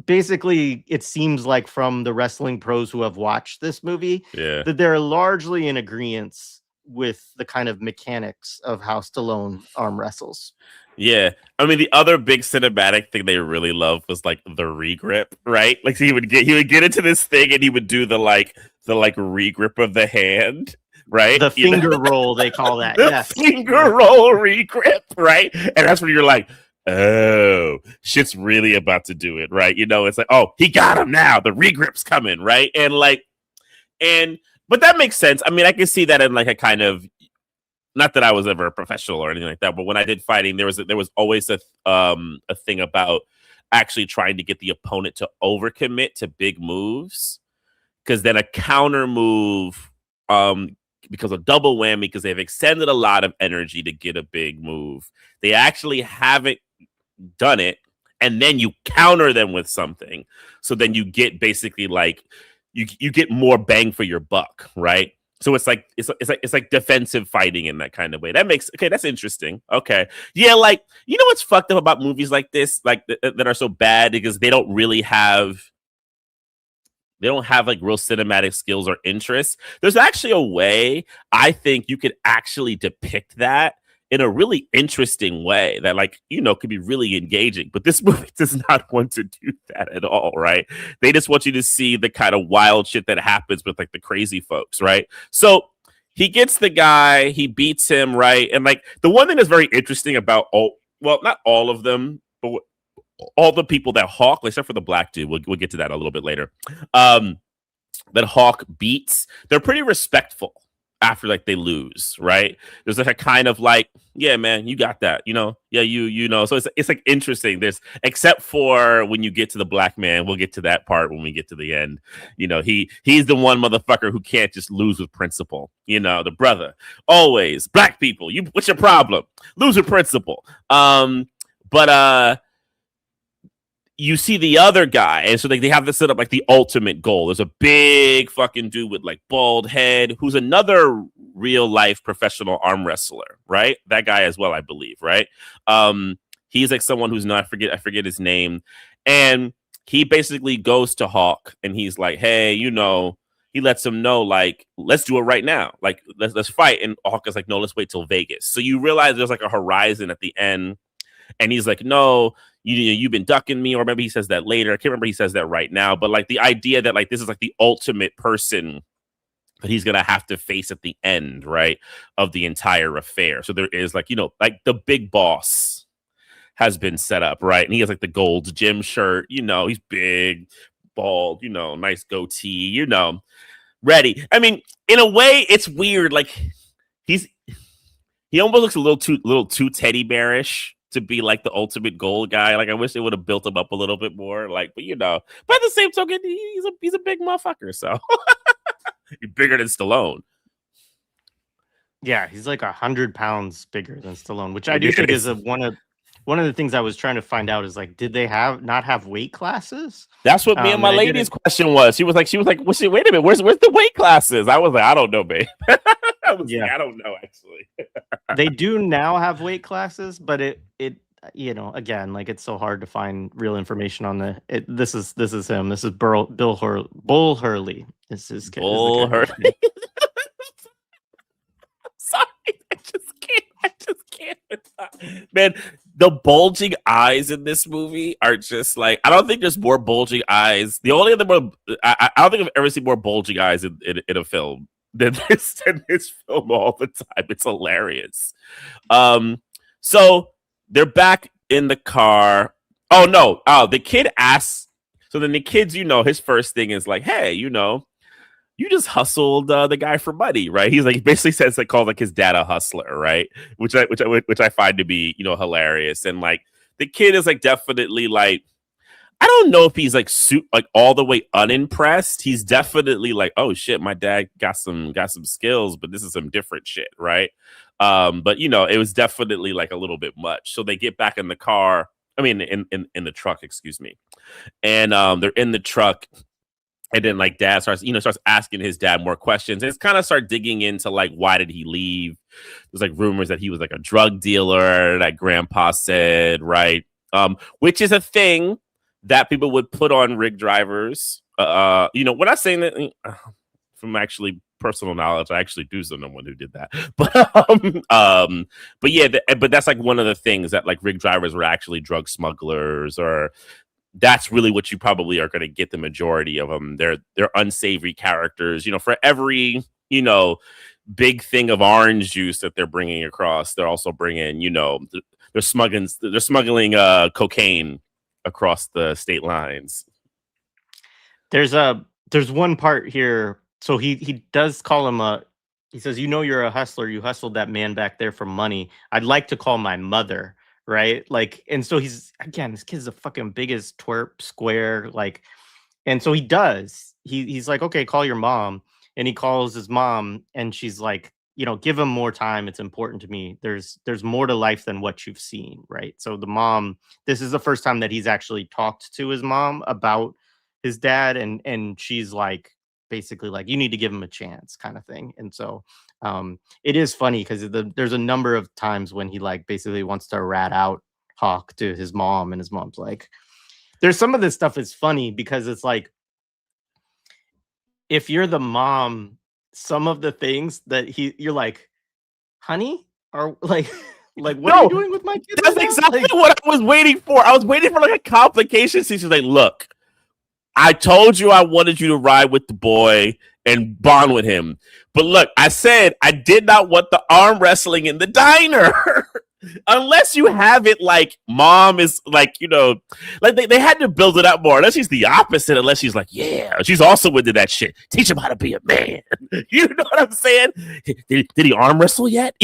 A: basically it seems like from the wrestling pros who have watched this movie, that they're largely in agreement with the kind of mechanics of how Stallone arm wrestles.
B: Yeah. I mean, the other big cinematic thing they really loved was like the regrip, right? Like so he would get into this thing and he would do the regrip of the hand, right?
A: The finger roll, they call that.
B: The finger roll regrip, right? And that's when you're like, oh, shit's really about to do it, right? You know, it's like, oh, he got him now. The regrip's coming, right? But that makes sense. I mean, I can see that in like a kind of, not that I was ever a professional or anything like that, but when I did fighting, there was always a thing about actually trying to get the opponent to overcommit to big moves, because then a counter move because a double whammy, because they've extended a lot of energy to get a big move. They actually haven't done it, and then you counter them with something. So then you get basically like you get more bang for your buck, right? So it's like defensive fighting in that kind of way. That makes okay. That's interesting. Okay, yeah, like you know what's fucked up about movies like this, like that are so bad because they don't have like real cinematic skills or interests. There's actually a way I think you could actually depict that in a really interesting way that like, you know, could be really engaging. But this movie does not want to do that at all, right? They just want you to see the kind of wild shit that happens with like the crazy folks, right? So he gets the guy, he beats him, right? And like the one thing that's very interesting about not all of them, but all the people that Hawk, except for the black dude, we'll get to that a little bit later, that Hawk beats, they're pretty respectful after like they lose, right? There's like a kind of like, yeah, man, you got that, you know, yeah, you know. So it's like interesting. There's except for when you get to the black man, we'll get to that part when we get to the end. You know, he's the one motherfucker who can't just lose with principle. You know, the brother always black people. What's your problem? Lose with principle. But you see the other guy, and so they have this set up like the ultimate goal. There's a big fucking dude with like bald head who's another real life professional arm wrestler, right? That guy as well, I believe, right? He's like someone who's not I forget his name, and he basically goes to Hawk and he's like, hey, you know, he lets him know like, let's do it right now, like let's fight. And Hawk is like, no, let's wait till Vegas. So you realize there's like a horizon at the end, and he's like, no. You've been ducking me, or maybe he says that later. I can't remember he says that right now, but like the idea that like this is like the ultimate person that he's gonna have to face at the end, right, of the entire affair. So there is like, you know, like the big boss has been set up, right? And he has like the gold gym shirt, you know, he's big, bald, you know, nice goatee, you know, ready. I mean, in a way, it's weird. Like he almost looks a little too teddy bearish to be like the ultimate goal guy. Like I wish they would have built him up a little bit more. Like, but you know, but at the same token, he's a big motherfucker. So he's bigger than Stallone.
A: Yeah, he's like 100 pounds bigger than Stallone, which I do think is one of the things I was trying to find out is like, did they not have weight classes?
B: That's what me and my lady's question was. She was like, wait a minute, where's the weight classes? I was like, I don't know, babe. I don't know actually.
A: They do now have weight classes, but it you know, again, like it's so hard to find real information on this is him. This is Bull Hurley. This is
B: Bull Hurley. Sorry, I just can't. Man, the bulging eyes in this movie are just like, I don't think there's more bulging eyes. The only other I don't think I've ever seen more bulging eyes in a film than this film all the time. It's hilarious. So they're back in the car. Oh no! Oh, the kid asks. So then the kid's, you know, his first thing is like, "Hey, you know, you just hustled the guy for money, right?" He's like, he basically says like, called like his dad a hustler, right? Which I find to be, you know, hilarious. And like the kid is like definitely like, I don't know if he's like all the way unimpressed. He's definitely like, oh shit, my dad got some skills, but this is some different shit, right? But you know, it was definitely like a little bit much. So they get back in the car. I mean, in the truck, excuse me. And they're in the truck, and then like dad starts asking his dad more questions. And it's kind of start digging into like, why did he leave? There's like rumors that he was like a drug dealer, that grandpa said, right? Which is a thing that people would put on rig drivers. You know, we're not saying that from actually personal knowledge. I actually do know one who did that, but yeah, but that's like one of the things that like rig drivers were actually drug smugglers, or that's really what you probably are going to get the majority of them. They're unsavory characters. You know, for every, you know, big thing of orange juice that they're bringing across, they're also bringing, you know, they're smuggling cocaine across the state lines.
A: There's one part here. So he does call him he says, you know, you're a hustler. You hustled that man back there for money. I'd like to call my mother. right? Like, and so he's again, this kid's the fucking biggest twerp square, like, and so he does. He's like, okay, call your mom, and he calls his mom, and she's like, give him more time. It's important to me. There's more to life than what you've seen, right? So the mom, this is the first time that he's actually talked to his mom about his dad, and she's like, basically like, you need to give him a chance, kind of thing. And so it is funny because there's a number of times when he like basically wants to rat out Hawk to his mom, and his mom's like, there's some of this stuff is funny because it's like, if you're the mom, some of the things that you're like, honey, or like, like, what are you doing with my kid?
B: That's exactly what I was waiting for. I was waiting for like a complication. She's like, look, I told you I wanted you to ride with the boy and bond with him. But look, I said I did not want the arm wrestling in the diner. Unless you have it like mom is like, like they had to build it up more. Unless she's the opposite, unless she's like, yeah, she's also into that shit. Teach him how to be a man. You know what I'm saying? Did he arm wrestle yet?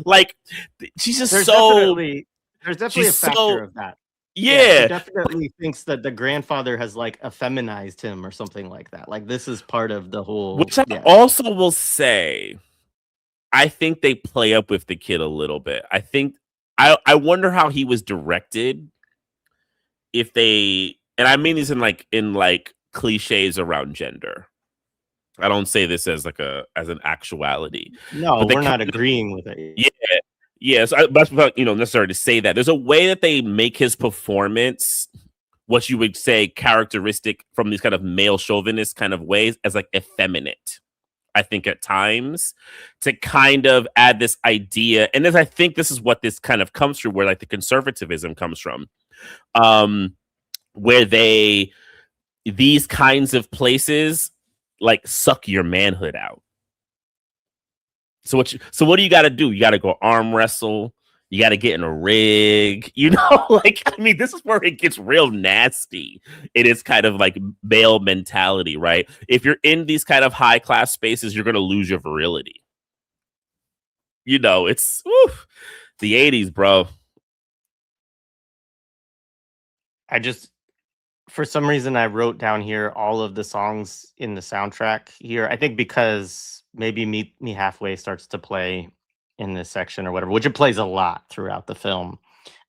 B: Like she's just
A: there's
B: so
A: definitely a factor of that.
B: Yeah.
A: She definitely thinks that the grandfather has like effeminized him or something like that. Like this is part of the whole.
B: Which I also will say, I think they play up with the kid a little bit. I think I wonder how he was directed. If they, and I mean this in like cliches around gender. I don't say this as as an actuality.
A: No, we're not agreeing with it.
B: Yeah. Yeah, so that's not necessary to say that. There's a way that they make his performance, what you would say characteristic from these kind of male chauvinist kind of ways, as like effeminate. I think at times to kind of add this idea, and I think this is what this kind of comes through, where like the conservatism comes from, where these kinds of places like suck your manhood out. So what do you got to do? You got to go arm wrestle. You got to get in a rig. Like, I mean, this is where it gets real nasty. It is kind of like male mentality, right? If you're in these kind of high class spaces, you're going to lose your virility. It's the 80s, bro.
A: For some reason, I wrote down here all of the songs in the soundtrack here. I think because maybe Meet Me Halfway starts to play in this section or whatever, which it plays a lot throughout the film.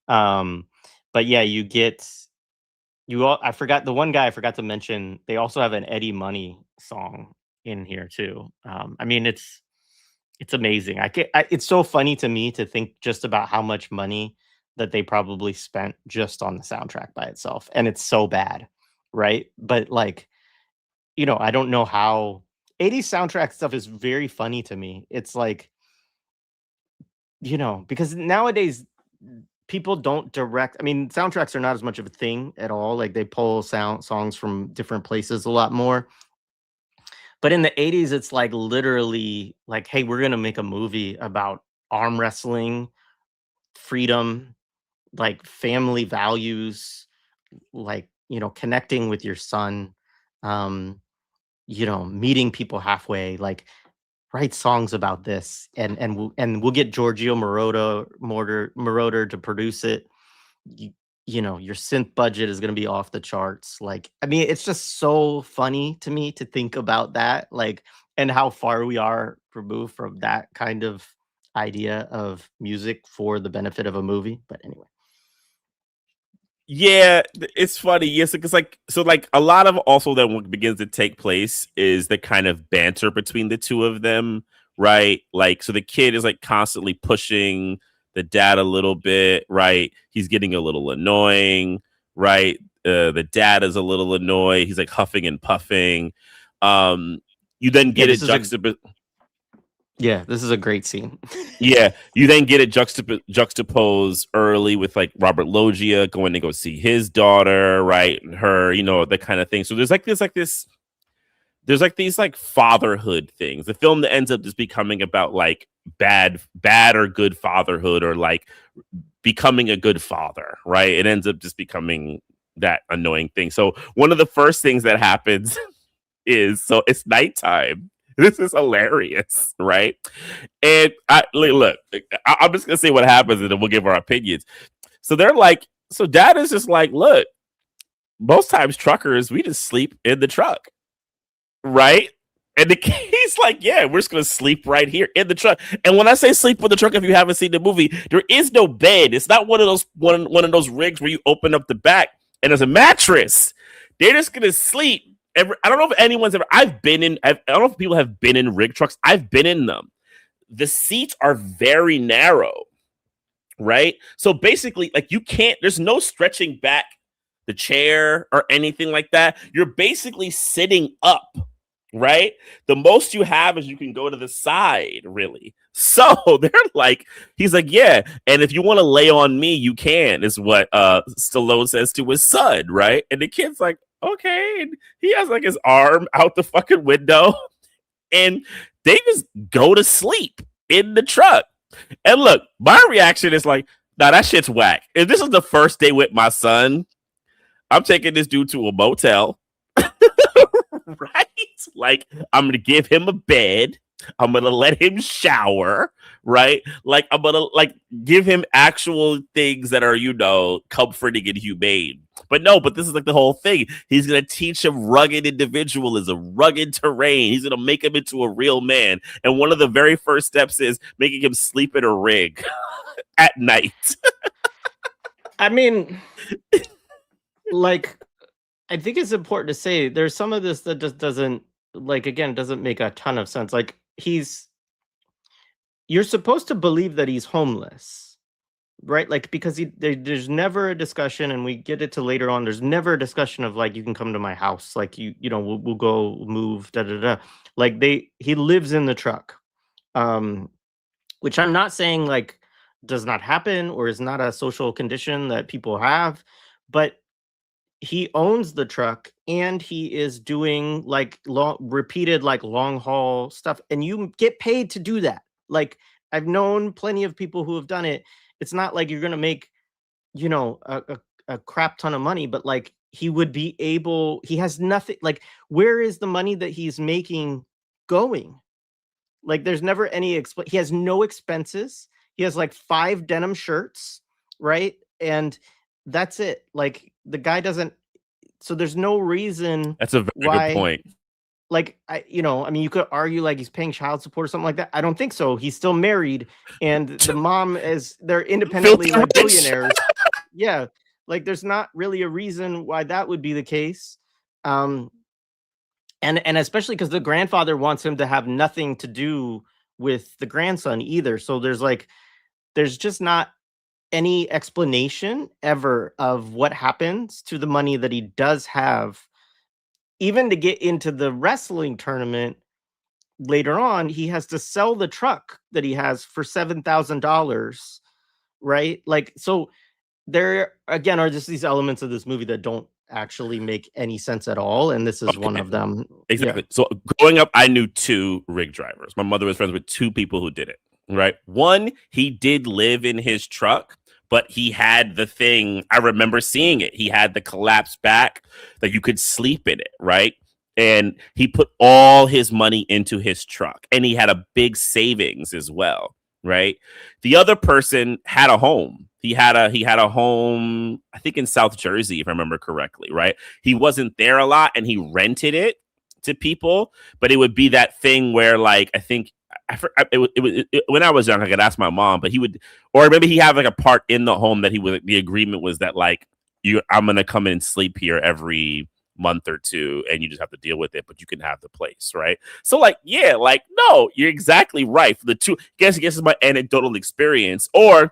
A: But yeah, I forgot the one guy I forgot to mention. They also have an Eddie Money song in here too. I mean, it's amazing. It's so funny to me to think just about how much money that they probably spent just on the soundtrack by itself, and it's so bad, right? But like, I don't know how 80s soundtrack stuff is very funny to me. It's like, because nowadays people don't direct. I mean, soundtracks are not as much of a thing at all. Like they pull songs from different places a lot more. But in the 80s, it's like literally like, hey, we're going to make a movie about arm wrestling, freedom, like family values, like, connecting with your son, meeting people halfway, like write songs about this, and we'll get Giorgio Moroder to produce it. Your synth budget is going to be off the charts. Like, I mean, it's just so funny to me to think about that, like, and how far we are removed from that kind of idea of music for the benefit of a movie. But anyway.
B: Yeah, it's funny. Yes, because like a lot of also that what begins to take place is the kind of banter between the two of them, right? Like, so the kid is like constantly pushing the dad a little bit, right? He's getting a little annoying, right? The dad is a little annoyed. He's like huffing and puffing. You then get it
A: Yeah, this is a great scene.
B: Yeah, you then get it juxtaposed early with like Robert Loggia going to go see his daughter, right? And her, that kind of thing. So there's these like fatherhood things. The film that ends up just becoming about like bad or good fatherhood, or like becoming a good father, right? It ends up just becoming that annoying thing. So one of the first things that happens is, so it's nighttime. This is hilarious, right? And look, I'm just gonna say what happens, and then we'll give our opinions. So they're like, so dad is just like, look, most times truckers, we just sleep in the truck, right? And the kid's like, yeah, we're just gonna sleep right here in the truck. And when I say sleep in the truck, if you haven't seen the movie, there is no bed. It's not one of those rigs where you open up the back and there's a mattress. They're just gonna sleep. I don't know if anyone's ever. I don't know if people have been in rig trucks. I've been in them. The seats are very narrow, right? So basically, like there's no stretching back the chair or anything like that. You're basically sitting up, right? The most you have is you can go to the side, really. So they're like, he's like, yeah, and if you want to lay on me, you can, is what Stallone says to his son, right? And the kid's like, okay. And he has like his arm out the fucking window, and they just go to sleep in the truck. And look, my reaction is like, nah, that shit's whack. If this is the first day with my son, I'm taking this dude to a motel, right? Like, I'm going to give him a bed. I'm going to let him shower, right? Like, I'm going to like give him actual things that are, comforting and humane. But this is like the whole thing. He's going to teach him rugged individualism, rugged terrain. He's going to make him into a real man. And one of the very first steps is making him sleep in a rig at night.
A: I mean, like, I think it's important to say there's some of this that just doesn't make a ton of sense. Like, you're supposed to believe that he's homeless, right? Like, because there's never a discussion, and we get it to later on. There's never a discussion of like, you can come to my house, like we'll go move, da da da. Like he lives in the truck, which I'm not saying like does not happen or is not a social condition that people have, but he owns the truck and he is doing like repeated like long haul stuff, and you get paid to do that. Like, I've known plenty of people who have done it. It's not like you're going to make, a crap ton of money, but like he has nothing. Like, where is the money that he's making going? Like, there's never any, he has no expenses. He has like 5 denim shirts, right? And that's it. Like, the guy doesn't, so there's no reason.
B: That's a very good point.
A: Like, you could argue like he's paying child support or something like that. I don't think so. He's still married, and the mom they're independently like billionaires. Yeah. Like, there's not really a reason why that would be the case. And especially because the grandfather wants him to have nothing to do with the grandson either. So there's just not any explanation ever of what happens to the money that he does have. Even to get into the wrestling tournament later on, he has to sell the truck that he has for $7,000, right? Like, so there again are just these elements of this movie that don't actually make any sense at all, and this is one of them.
B: Exactly. Yeah. So growing up, I knew 2 rig drivers. My mother was friends with 2 people who did it, right? One, he did live in his truck, but he had the thing, I remember seeing it. He had the collapsed back that you could sleep in it, right? And he put all his money into his truck, and he had a big savings as well, right? The other person had a home. He had a home, I think in South Jersey, if I remember correctly, right? He wasn't there a lot, and he rented it to people, but it would be that thing where, like, I think when I was young, I could ask my mom, but he would, or maybe he had like a part in the home that the agreement was that like, I'm going to come in and sleep here every month or 2, and you just have to deal with it, but you can have the place, right? So like, yeah, like, no, you're exactly right. For the 2, guess it's my anecdotal experience, or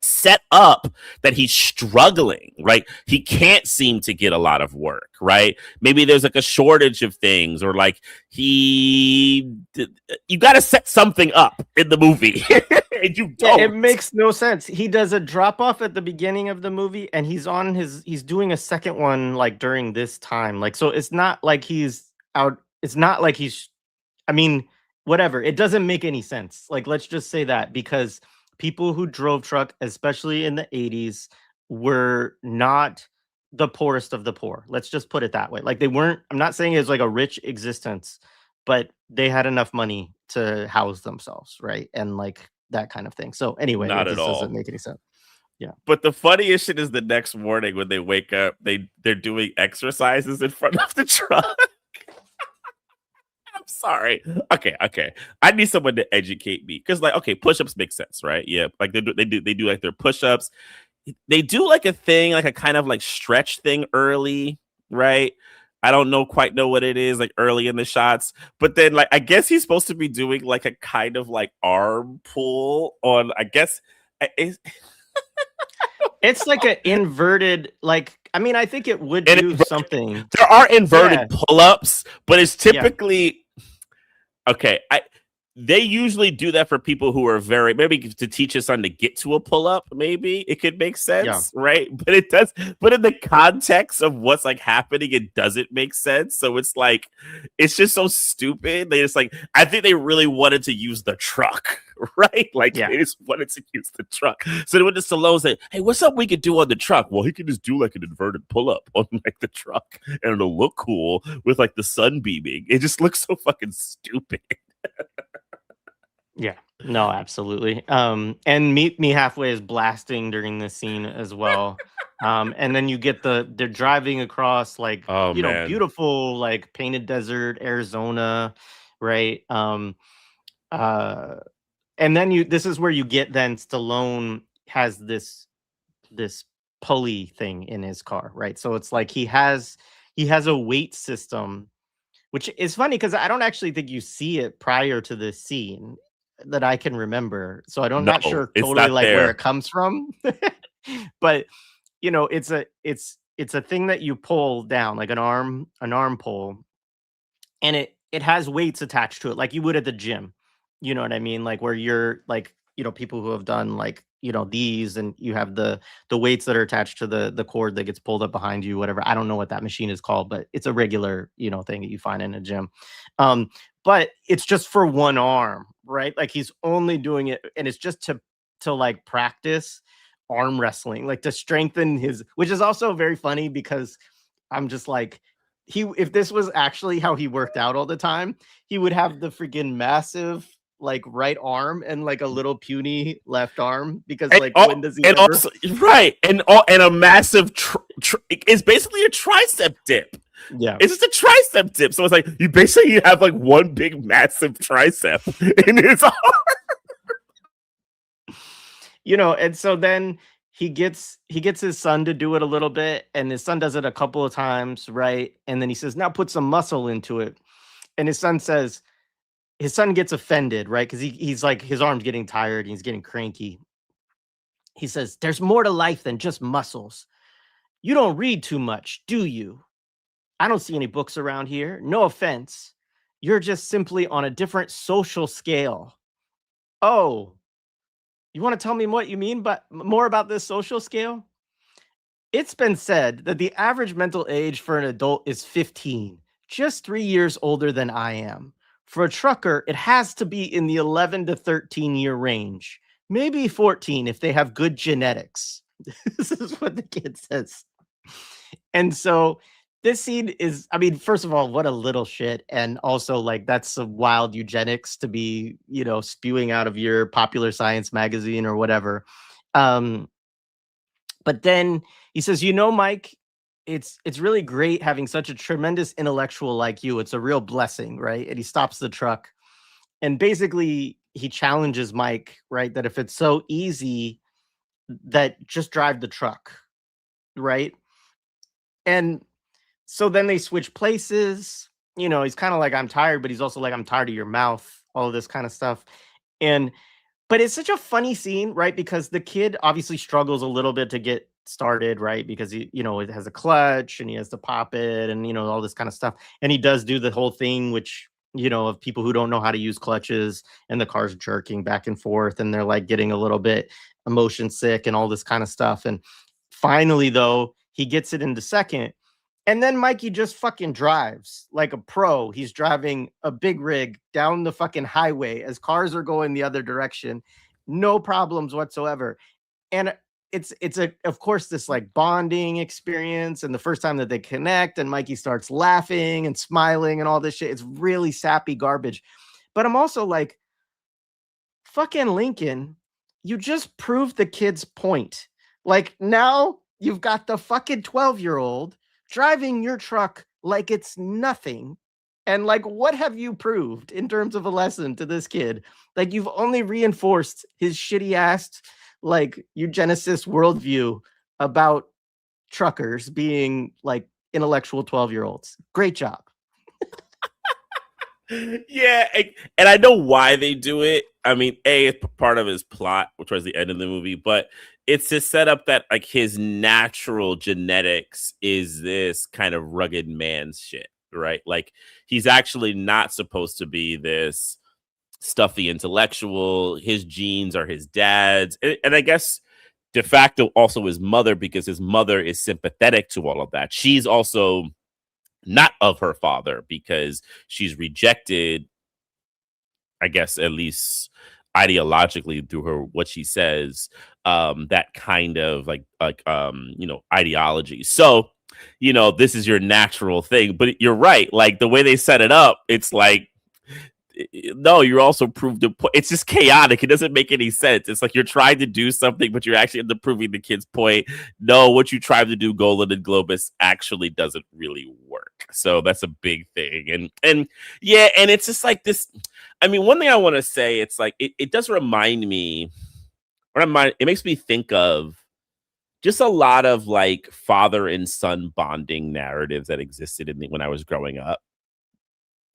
B: set up that he's struggling, right? He can't seem to get a lot of work, right? Maybe there's like a shortage of things, or like you got to set something up in the movie. And you don't.
A: It makes no sense. He does a drop off at the beginning of the movie, and he's doing a second one like during this time. Like, so it's not like he's out. It's not like whatever. It doesn't make any sense. Like, let's just say that, because people who drove truck, especially in the 80s, were not the poorest of the poor. Let's just put it that way. Like, they weren't, I'm not saying it was like a rich existence, but they had enough money to house themselves, right? And like that kind of thing. So anyway,
B: Not
A: it
B: at
A: just doesn't
B: all.
A: make any sense. Yeah.
B: But the funniest shit is the next morning when they wake up, they're doing exercises in front of the truck. I'm sorry. Okay. I need someone to educate me because, like, okay, push-ups make sense, right? Yeah, like they do like their push-ups. They do like a thing, like a kind of like stretch thing early, right? I don't quite know what it is, like early in the shots, but then like I guess he's supposed to be doing like a kind of like arm pull on. I guess it's,
A: It's like an inverted, like, I mean, I think it would
B: and
A: do something.
B: there are inverted
A: Yeah.
B: pull-ups, but it's
A: Yeah.
B: typically okay. They usually do that for people who are very maybe to teach a son to get to a pull-up. Maybe it could make
A: Yeah.
B: sense, right? But it does. But in the context of what's like happening, it doesn't make sense. So it's like it's just so stupid. They just like I think they really wanted to use the truck, right? Like
A: Yeah.
B: they just wanted to use the truck. So they went to Stallone say, "Hey, what's up? We could do on the truck." Well, he could just do like an inverted pull-up on like the truck, and it'll look cool with like the sun beaming. It just looks so fucking stupid.
A: Yeah. No, absolutely. And Meet Me Halfway is blasting during this scene as well. And then you get they're driving across like,
B: Oh man.
A: beautiful, like painted desert, Arizona, right? Uh, and then this is where you get then Stallone has this pulley thing in his car, right? So it's like he has a weight system, which is funny because I don't actually think you see it prior to this scene that I can remember. So not
B: No,
A: sure
B: it's
A: totally
B: not
A: like where
B: there.
A: it comes from. But it's a thing that you pull down, like an arm pull, and it has weights attached to it like you would at the gym. You know what I mean? Like where you're like, people who have done like, these, and you have the weights that are attached to the cord that gets pulled up behind you, whatever. I don't know what that machine is called, but it's a regular, thing that you find in a gym. Um, but it's just for one arm, right? Like he's only doing it, and it's just to like practice arm wrestling, like to strengthen which is also very funny because I'm just like, if this was actually how he worked out all the time, he would have the freaking massive like right arm and like a little puny left arm because like when does he
B: And
A: ever?
B: also right, and a massive. It's basically a tricep dip.
A: Yeah.
B: It's just a tricep dip. So it's like you have like one big massive tricep in his arm.
A: And so then he gets his son to do it a little bit, and his son does it a couple of times, right? And then he says, now put some muscle into it. And his son gets offended, right? Because he's like, his arm's getting tired and he's getting cranky. He says, there's more to life than just muscles. You don't read too much, do you? I don't see any books around here. No offense. You're just simply on a different social scale. Oh, you want to tell me what you mean, but more about this social scale? It's been said that the average mental age for an adult is 15, just 3 years older than I am. For a trucker, it has to be in the 11 to 13 year range, maybe 14 if they have good genetics. This is what the kid says. And so this scene is, I mean, first of all, what a little shit. And also, like, that's some wild eugenics to be, spewing out of your Popular Science magazine or whatever. But then he says, Mike, it's really great having such a tremendous intellectual like you. It's a real blessing, right? And he stops the truck. And basically, he challenges Mike, right? That if it's so easy, that just drive the truck, right? And so then they switch places. He's kind of like, I'm tired, but he's also like, I'm tired of your mouth, all of this kind of stuff. But it's such a funny scene, right? Because the kid obviously struggles a little bit to get started, right? Because it has a clutch and he has to pop it and, all this kind of stuff. And he does do the whole thing, which, of people who don't know how to use clutches and the car's jerking back and forth and they're like getting a little bit motion sick and all this kind of stuff. And finally, though, he gets it into second. And then Mikey just fucking drives like a pro. He's driving a big rig down the fucking highway as cars are going the other direction. No problems whatsoever. And it's a, of course, this like bonding experience, and the first time that they connect and Mikey starts laughing and smiling and all this shit, it's really sappy garbage. But I'm also like, fucking Lincoln, you just proved the kid's point. Like, now you've got the fucking 12-year-old driving your truck like it's nothing. And like, what have you proved in terms of a lesson to this kid? Like, you've only reinforced his shitty ass, like, eugenicist worldview about truckers being like intellectual 12-year-olds. Great job.
B: Yeah, and I know why they do it. I mean, it's part of his plot, which was the end of the movie, but it's to set up that like his natural genetics is this kind of rugged man shit, right? Like he's actually not supposed to be this stuffy intellectual. His genes are his dad's, and I guess de facto also his mother, because his mother is sympathetic to all of that. She's also not of her father because she's rejected, I guess, at least ideologically through her, what she says, that kind of ideology. So, this is your natural thing, but you're right. Like the way they set it up, it's like, no, you're also proved the point. It's just chaotic. It doesn't make any sense. It's like you're trying to do something, but you're actually end up proving the kid's point. No, what you tried to do, Golan and Globus, actually doesn't really work. So that's a big thing. And yeah, and it's just like this. I mean, one thing I want to say, it's like it does remind me, it makes me think of just a lot of like father and son bonding narratives that existed when I was growing up.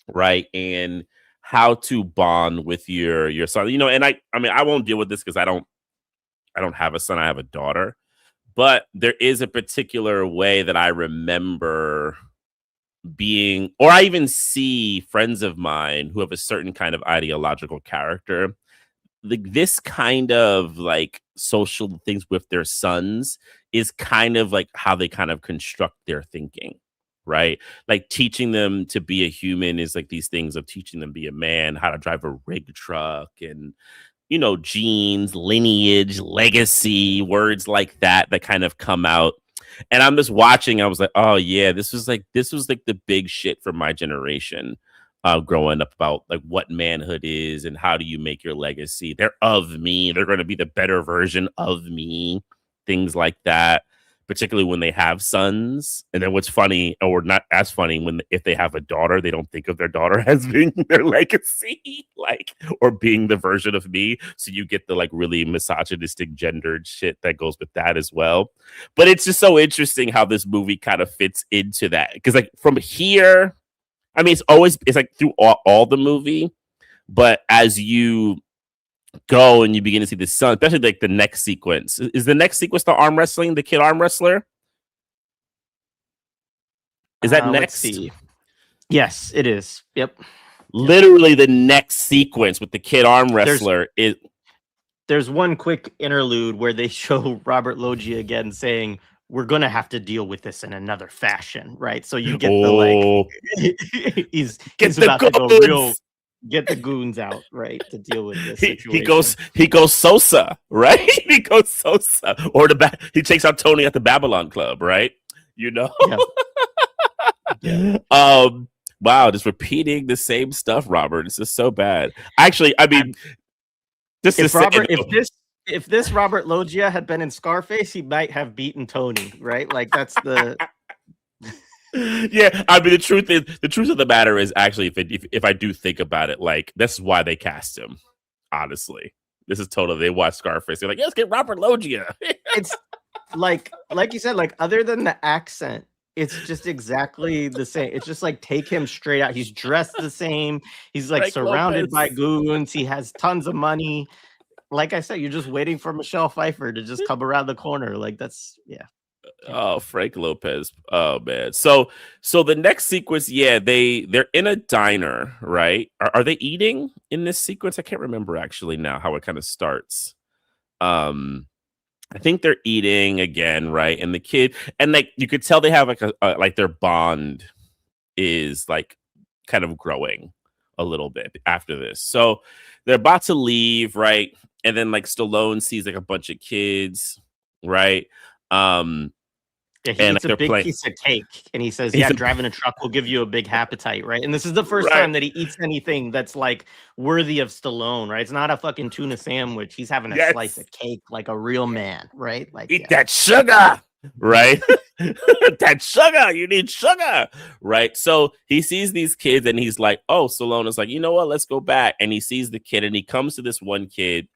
B: Right. And how to bond with your son, and I mean, I won't deal with this because I don't have a son, I have a daughter, but there is a particular way that I remember being, or I even see friends of mine who have a certain kind of ideological character, like this kind of like social things with their sons is kind of like how they kind of construct their thinking. Right? Like teaching them to be a human is like these things of teaching them to be a man, how to drive a rig truck, and genes, lineage, legacy, words like that kind of come out. And I'm just watching, I was like, oh yeah, this was like the big shit for my generation, growing up, about like what manhood is and how do you make your legacy. They're of me, they're going to be the better version of me, things like that, particularly when they have sons. And then what's funny, or not as funny, if they have a daughter, they don't think of their daughter as being their legacy, like, or being the version of me. So you get the like really misogynistic gendered shit that goes with that as well. But it's just so interesting how this movie kind of fits into that. Because like from here, I mean, it's like through all the movie, but as you go and you begin to see the son, especially like the next sequence. Is the next sequence the arm wrestling, the kid arm wrestler? Is that next?
A: Let's see. Yes, it is. Yep.
B: Literally the next sequence with the kid arm wrestler is.
A: There's one quick interlude where they show Robert Loggia again saying, "We're gonna have to deal with this in another fashion," right? So you get the like, he's about to go real. Get the goons out, right, to deal with this situation.
B: He goes Sosa, right? He goes Sosa, or he takes out Tony at the Babylon Club, right? Yeah. Wow, just repeating the same stuff, Robert. It's just so bad. Actually, I mean,
A: if this Robert Loggia had been in Scarface, he might have beaten Tony, right? Like that's the.
B: Yeah, I mean, the truth of the matter is, actually, if I do think about it, like that's why they cast him. Honestly, this is totally, they watch Scarface, they're like, let's get Robert Loggia.
A: It's like you said, like other than the accent, it's just exactly the same. It's just like take him straight out. He's dressed the same. He's like surrounded by goons. He has tons of money. Like I said, you're just waiting for Michelle Pfeiffer to just come around the corner. Like that's
B: Oh, Frank Lopez. Oh man. So the next sequence, yeah, they're in a diner, right? Are they eating in this sequence? I can't remember actually now how it kind of starts. I think they're eating again, right? And the kid, and like you could tell they have like like their bond is like kind of growing a little bit after this. So they're about to leave, right? And then like Stallone sees like a bunch of kids right?
A: Yeah, he
B: And
A: eats
B: like
A: a
B: they're
A: big
B: playing.
A: piece of cake, and he says,
B: He's
A: "Yeah,
B: a,
A: driving a truck will give you a big appetite, right?" And this is the first
B: right.
A: time that he eats anything that's like worthy of Stallone, right? It's not a fucking tuna sandwich. He's having a slice
B: Yes.
A: of cake like a real man, right? Like,
B: Eat
A: yeah,
B: that sugar, right? That sugar, you need sugar, right? So he sees these kids and he's like, oh, Stallone is like, you know what? Let's go back. And he sees the kid and he comes to this one kid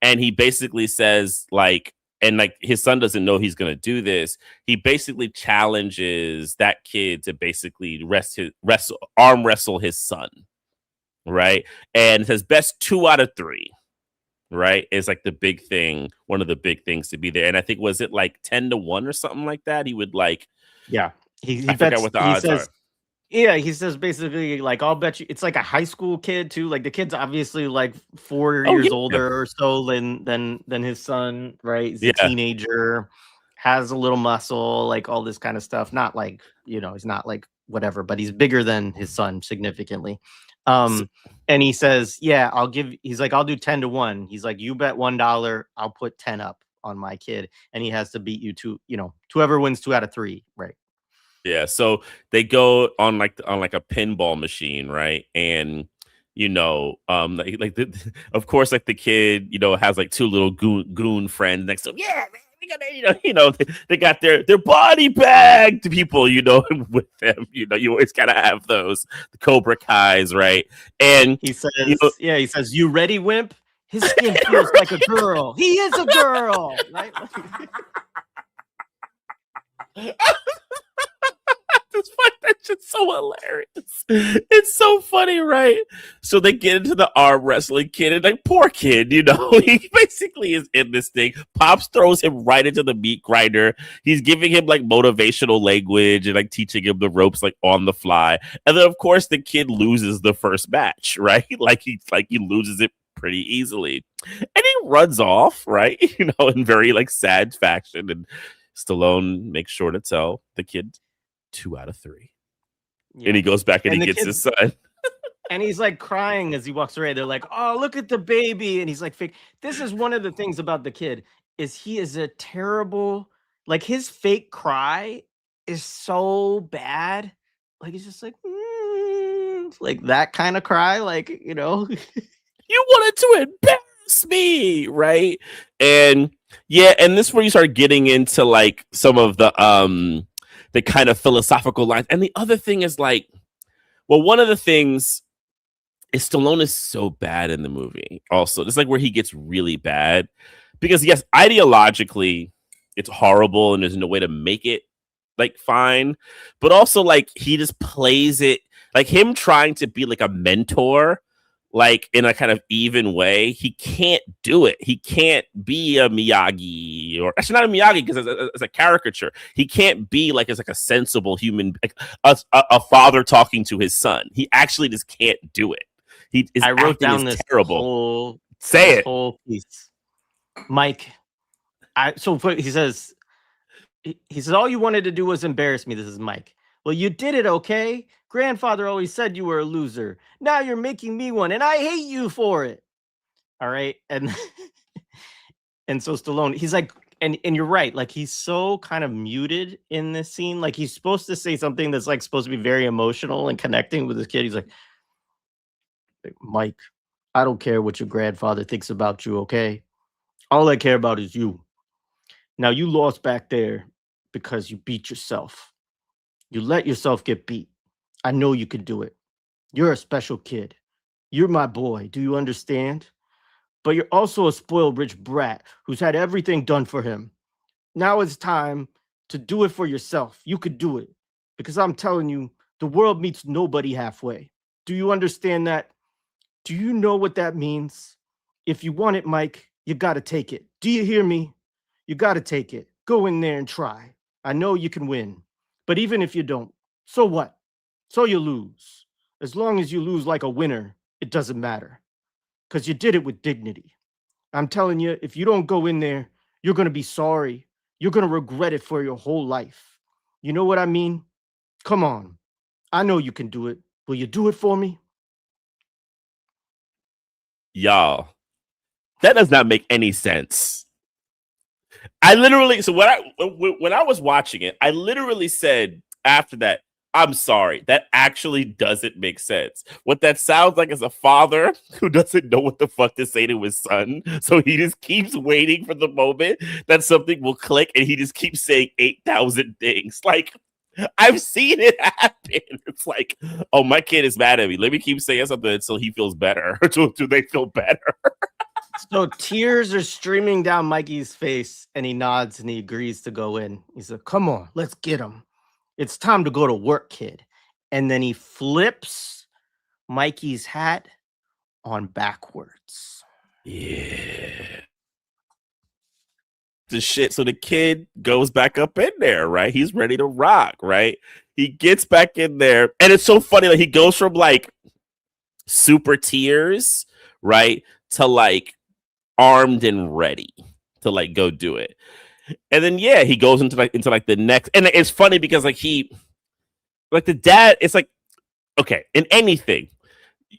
B: and he basically says, like, and like his son doesn't know he's gonna do this. He basically challenges that kid to basically arm wrestle his son, right? And it says best 2 out of 3, right? Is like the big thing, one of the big things to be there. And I think was it like 10-1 or something like that? He would like,
A: yeah. He
B: I forgot
A: bets.
B: what the
A: He
B: odds
A: says,
B: are.
A: yeah, he says basically like, I'll bet you. It's like a high school kid too. Like the kid's obviously like 4
B: Oh
A: years
B: yeah,
A: older or so than his son, right? He's a
B: yeah.
A: teenager, has a little muscle, like all this kind of stuff. Not like, he's not like whatever, but he's bigger than his son significantly.
B: So,
A: And he says, yeah, he's like, I'll do 10-1. He's like, you bet $1, I'll put 10 up on my kid. And he has to beat you whoever wins 2 out of 3, right?
B: yeah, so they go on like a pinball machine, right? And of course, like the kid, has like 2 little goon friends next to him. Yeah, man, we gotta, they got their body bag to people, with them. You always gotta have those, the Cobra Kais, right? And
A: He says,
B: you know,
A: yeah, he says, you ready, wimp? His skin feels like a girl. He is a girl, right?
B: That's just so hilarious. It's so funny, right? So they get into the arm wrestling kid, and like poor kid, he basically is in this thing. Pops throws him right into the meat grinder. He's giving him like motivational language and like teaching him the ropes like on the fly. And then of course the kid loses the first match, right? He loses it pretty easily. And he runs off, right? In very like sad fashion. And Stallone makes sure to tell the kid 2 out of 3.
A: Yeah.
B: And he goes back and he
A: And the
B: gets
A: kid,
B: his son.
A: and he's like crying as he walks away. They're like, oh, look at the baby. And he's like, fake. This is one of the things about the kid is he is a terrible, like his fake cry is so bad. Like he's just like that kind of cry, like,
B: You wanted to embarrass me, right? And yeah, and this is where you start getting into like some of the kind of philosophical lines. And the other thing is like, well, one of the things is Stallone is so bad in the movie. Also, it's like where he gets really bad because yes, ideologically, it's horrible and there's no way to make it like fine, but also like he just plays it like him trying to be like a mentor, like in a kind of even way. He can't do it. He can't be a Miyagi, or actually not a Miyagi because it's a caricature. He can't be like as like a sensible human, like a father talking to his son. He actually just can't do it. His
A: I wrote
B: acting
A: down
B: is terrible.
A: whole
B: Say
A: this
B: it.
A: whole piece. Mike, he says, he says, all you wanted to do was embarrass me. This is Mike. Well, you did it, okay? Grandfather always said you were a loser. Now you're making me one, and I hate you for it. All right. And and so Stallone, he's like, and you're right, like he's so kind of muted in this scene. Like he's supposed to say something that's like supposed to be very emotional and connecting with his kid. He's like, Mike, I don't care what your grandfather thinks about you, okay? All I care about is you. Now you lost back there because you beat yourself. You let yourself get beat. I know you can do it. You're a special kid. You're my boy. Do you understand? But you're also a spoiled rich brat who's had everything done for him. Now it's time to do it for yourself. You could do it. Because I'm telling you, the world meets nobody halfway. Do you understand that? Do you know what that means? If you want it, Mike, you got to take it. Do you hear me? You got to take it. Go in there and try. I know you can win. But even if you don't, so what? So you lose. As long as you lose like a winner, it doesn't matter. Because you did it with dignity. I'm telling you, if you don't go in there, you're going to be sorry. You're going to regret it for your whole life. You know what I mean? Come on. I know you can do it. Will you do it for me?
B: Y'all, that does not make any sense. I literally, so when I was watching it, I literally said after that, I'm sorry, that actually doesn't make sense. What that sounds like is a father who doesn't know what the fuck to say to his son. So he just keeps waiting for the moment that something will click and he just keeps saying 8,000 things. Like, I've seen it happen. It's like, oh, my kid is mad at me. Let me keep saying something until he feels better, until they feel better.
A: So tears are streaming down Mikey's face, and he nods and he agrees to go in. He's like, come on, let's get him. It's time to go to work, kid. And then he flips Mikey's hat on backwards.
B: Yeah. The shit. So the kid goes back up in there, right? He's ready to rock, right? He gets back in there. And it's so funny. Like, he goes from like super tears, right? To like armed and ready to like go do it. And then yeah, he goes into like the next, and it's funny because like the dad, it's like, okay, in anything,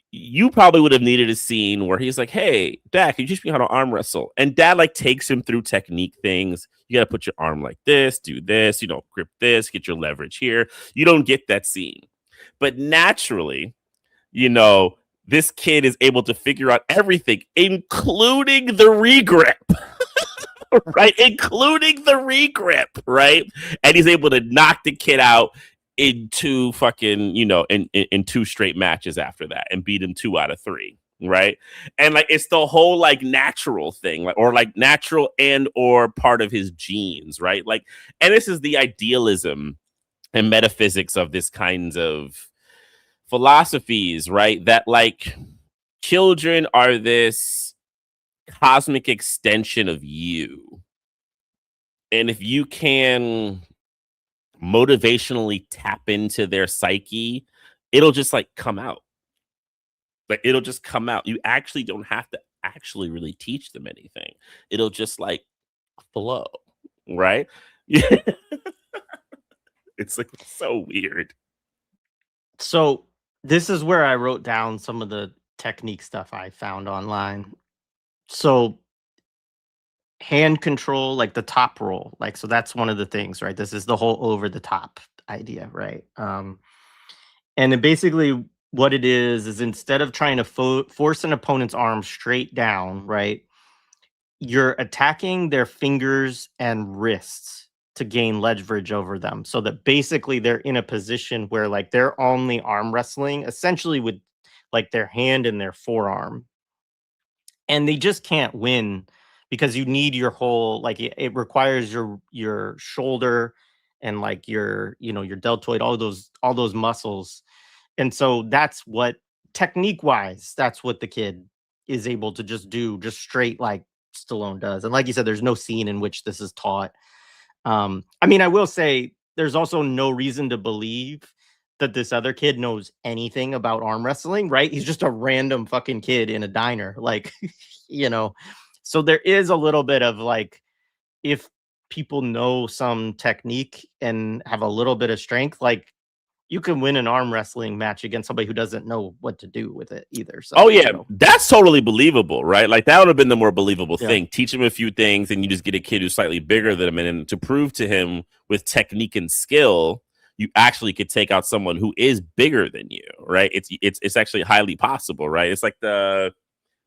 B: you probably would have needed a scene where he's like, hey, Dad, can you teach me how to arm wrestle? And Dad like takes him through technique things. You gotta put your arm like this, do this, grip this, get your leverage here. You don't get that scene. But naturally, this kid is able to figure out everything, including the regrip. Right? Including the regrip, right? And he's able to knock the kid out in two fucking, in two straight matches after that and beat him 2 out of 3. Right. And like, it's the whole like natural thing, like, or like natural and or part of his genes. Right. Like, and this is the idealism and metaphysics of this kinds of philosophies, right? That like children are this cosmic extension of you. And if you can motivationally tap into their psyche, it'll just like come out. Like, it'll just come out. You actually don't have to actually really teach them anything. It'll just like flow, right? Yeah. It's like so weird.
A: So this is where I wrote down some of the technique stuff I found online. So hand control, like the top roll, like, so that's one of the things, right? This is the whole over the top idea, right? And it basically what it is instead of trying to force an opponent's arm straight down, right? You're attacking their fingers and wrists to gain leverage over them, so that basically they're in a position where like they're only arm wrestling essentially with like their hand and their forearm, and they just can't win because you need your whole, like, it requires your shoulder and like your deltoid, all those muscles. And so that's what, technique wise, that's what the kid is able to just do, just straight like Stallone does. And like you said, there's no scene in which this is taught. I mean, I will say there's also no reason to believe that this other kid knows anything about arm wrestling, right? He's just a random fucking kid in a diner, like, So there is a little bit of like, if people know some technique and have a little bit of strength, like, you can win an arm wrestling match against somebody who doesn't know what to do with it either. So,
B: oh yeah, that's totally believable, right? Like, that would have been the more believable
A: Yeah.
B: thing. Teach him a few things, and you just get a kid who's slightly bigger than him, and to prove to him with technique and skill, you actually could take out someone who is bigger than you, right? It's actually highly possible, right? It's like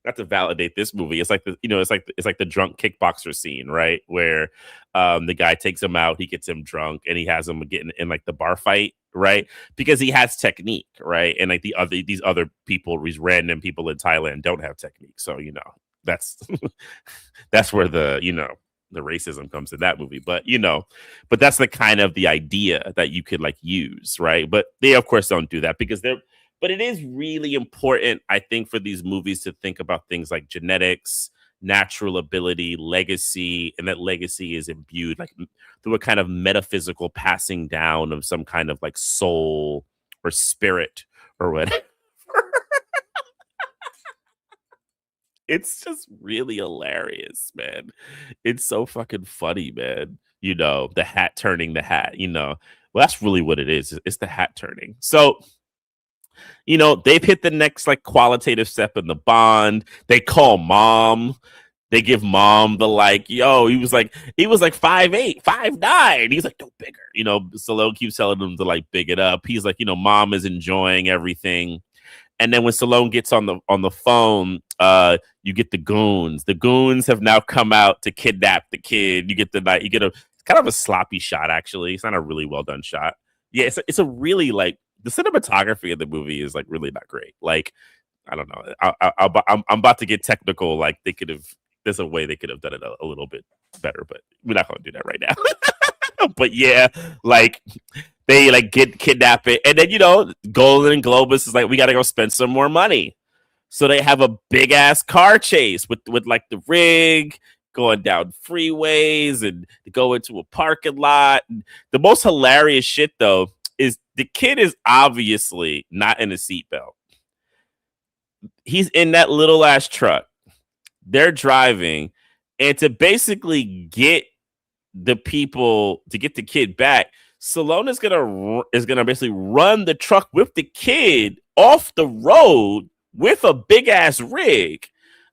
B: not to validate this movie, it's like it's like the drunk kickboxer scene, right? Where the guy takes him out, he gets him drunk, and he has him getting in like the bar fight, right? Because he has technique, right? And like these other people, these random people in Thailand don't have technique. So, that's that's where the racism comes in that movie. But but that's the kind of the idea that you could like use, right? But they of course don't do that because but it is really important, I think, for these movies to think about things like genetics, natural ability, legacy, and that legacy is imbued like through a kind of metaphysical passing down of some kind of like soul or spirit or whatever. It's just really hilarious, man. It's so fucking funny, man. The hat turning the hat, Well, that's really what it is. It's the hat turning. So, they've hit the next like qualitative step in the bond. They call mom. They give mom the like, yo, he was like 5'8", 5'9". He's like, no, bigger. Stallone keeps telling him to like big it up. He's like, mom is enjoying everything. And then when Stallone gets on the phone, you get the goons. The goons have now come out to kidnap the kid. You get a kind of a sloppy shot, actually. It's not a really well done shot. Yeah, it's a really like the cinematography of the movie is like really not great. Like, I don't know. I'm about to get technical. Like there's a way they could have done it a little bit better, but we're not going to do that right now. But yeah, like they like get kidnap it, and then Golan-Globus is like, we got to go spend some more money. So they have a big ass car chase with like the rig going down freeways and go into a parking lot. The most hilarious shit though is the kid is obviously not in a seatbelt. He's in that little ass truck. They're driving, and to basically get the kid back, Stallone is gonna basically run the truck with the kid off the road with a big ass rig.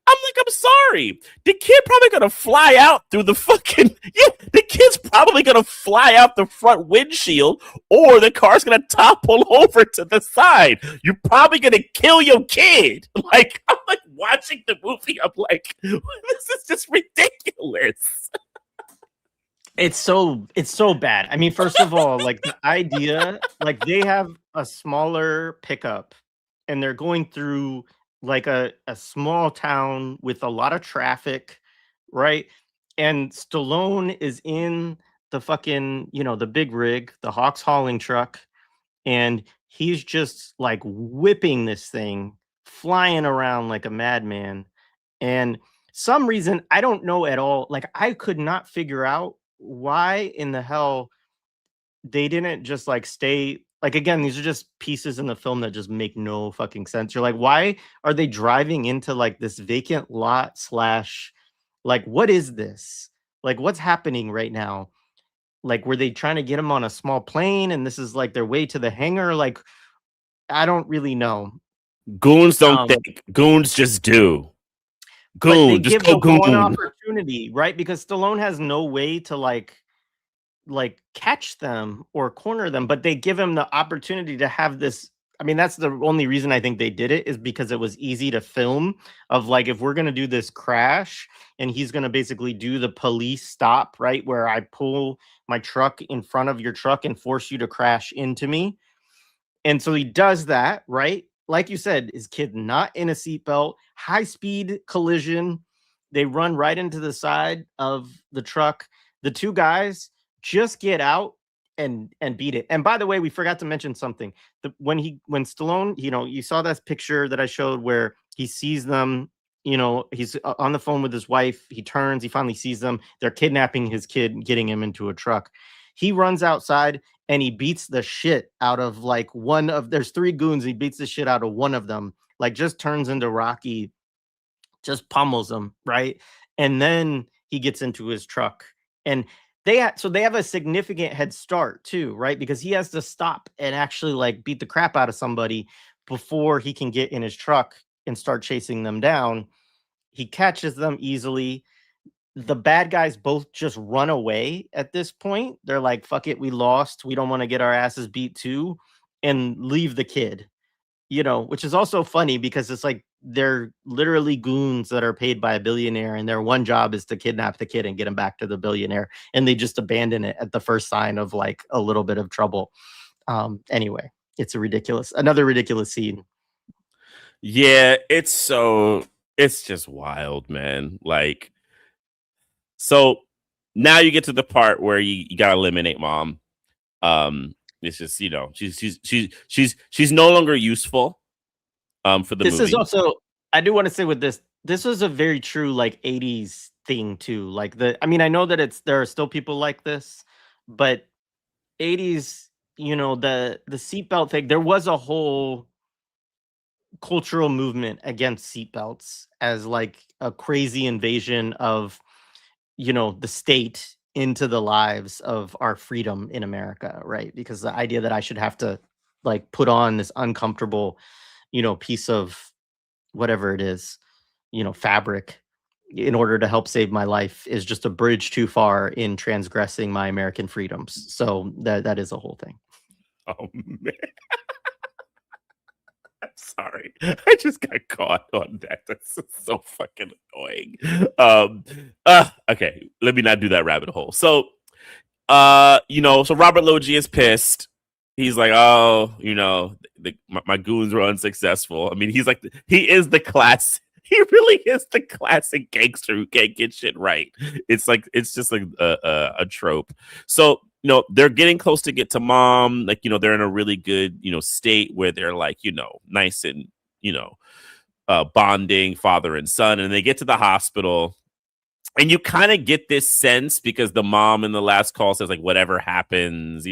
B: I'm like, I'm sorry. The kid probably gonna fly out through the fucking the kid's probably gonna fly out the front windshield, or the car's gonna topple over to the side. You're probably gonna kill your kid. Like, I'm like watching the movie. I'm like, this is just ridiculous.
A: It's so bad. I mean, first of all, like the idea, like they have a smaller pickup and they're going through like a small town with a lot of traffic, right? And Stallone is in the fucking, the big rig, the Hawks hauling truck, and he's just like whipping this thing, flying around like a madman. And some reason I don't know at all, like I could not figure out why in the hell they didn't just like stay, like, again, these are just pieces in the film that just make no fucking sense. You're like, why are they driving into like this vacant lot slash, like, what is this? Like, what's happening right now? Like, were they trying to get him on a small plane and this is like their way to the hangar? Like, I don't really know.
B: Goons don't
A: Um,
B: think. Goons just do.
A: but they
B: Goon, just
A: give
B: go
A: the one
B: goon.
A: opportunity, right? Because Stallone has no way to like catch them or corner them, but they give him the opportunity to have this. I mean, that's the only reason I think they did it, is because it was easy to film, of like, if we're going to do this crash and he's going to basically do the police stop, right, where I pull my truck in front of your truck and force you to crash into me. And so he does that, right? Like you said, his kid not in a seatbelt, high speed collision. They run right into the side of the truck. The two guys just get out and beat it. And by the way, we forgot to mention something. When Stallone, you saw that picture that I showed where he sees them, he's on the phone with his wife. He turns, he finally sees them. They're kidnapping his kid, getting him into a truck. He runs outside and he beats the shit out of like there's three goons. He beats the shit out of one of them, like just turns into Rocky, just pummels him, right? And then he gets into his truck, and they have a significant head start too, right? Because he has to stop and actually like beat the crap out of somebody before he can get in his truck and start chasing them down. He catches them easily. The bad guys both just run away at this point. They're like, fuck it, we lost. We don't want to get our asses beat too, and leave the kid, which is also funny because it's like they're literally goons that are paid by a billionaire, and their one job is to kidnap the kid and get him back to the billionaire. And they just abandon it at the first sign of like a little bit of trouble. Anyway, it's another ridiculous scene.
B: Yeah, it's just wild, man. Like, so now you get to the part where you gotta eliminate mom. It's just, she's no longer useful for the
A: This is
B: movie.
A: also, I do want to say with this was a very true like 80s thing too. Like I mean, I know that there are still people like this, but 80s, the seatbelt thing, there was a whole cultural movement against seatbelts as like a crazy invasion of, the state into the lives of our freedom in America, right? Because the idea that I should have to like put on this uncomfortable, piece of whatever it is, fabric, in order to help save my life is just a bridge too far in transgressing my American freedoms. So that is a whole thing.
B: Oh man. I'm sorry. I just got caught on that. That's so fucking annoying. Okay, let me not do that rabbit hole. So so Robert Loggia is pissed. He's like, oh, my goons were unsuccessful. I mean, he is the class. He really is the classic gangster who can't get shit right. It's just like a trope. So they're getting close to get to mom. Like they're in a really good state where they're like nice and bonding father and son, and they get to the hospital. And you kind of get this sense because the mom in the last call says like, whatever happens,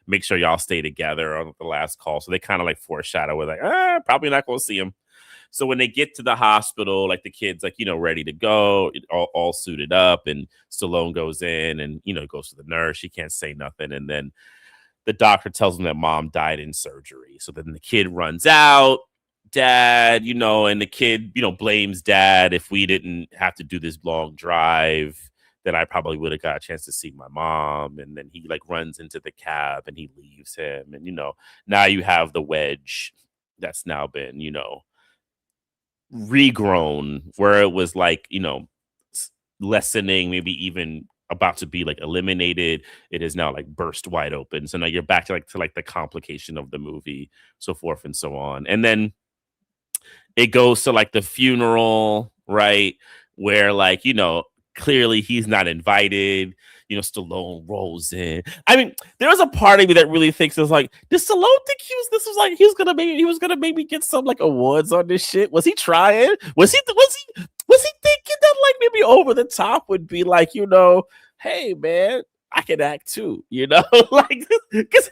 B: make sure y'all stay together on the last call. So they kind of like foreshadow with like, probably not going to see him. So when they get to the hospital, like the kid's like, ready to go, all suited up, and Stallone goes in and, goes to the nurse. She can't say nothing. And then the doctor tells him that mom died in surgery. So then the kid runs out. Dad, and the kid, blames dad. If we didn't have to do this long drive, then I probably would have got a chance to see my mom. And then he like runs into the cab and he leaves him. And, now you have the wedge that's now been, regrown, where it was like, lessening, maybe even about to be like eliminated. It is now like burst wide open. So now you're back to the complication of the movie, so forth and so on. And then it goes to like the funeral, right? Where like, clearly he's not invited. Stallone rolls in. I mean, there was a part of me that really thinks it's like, did Stallone think he was gonna maybe get some like awards on this shit? Was he trying? Was he thinking that like maybe over the top would be like, hey man, I can act too, like, because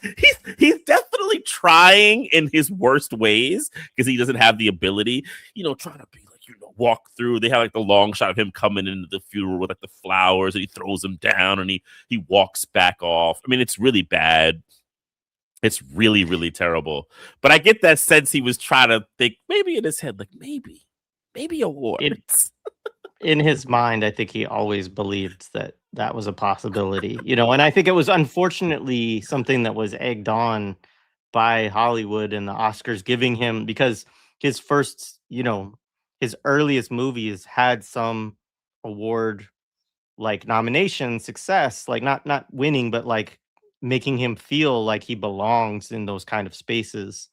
B: he's definitely trying in his worst ways because he doesn't have the ability, trying to be like, walk through. They have like the long shot of him coming into the funeral with like the flowers, and he throws them down and he walks back off. I mean, it's really bad. It's really, really terrible. But I get that sense he was trying to think maybe in his head, like maybe awards.
A: In his mind, I think he always believed that was a possibility, and I think it was unfortunately something that was egged on by Hollywood and the Oscars giving him, because his first, his earliest movies had some award like nomination success, like not winning, but like making him feel like he belongs in those kind of spaces.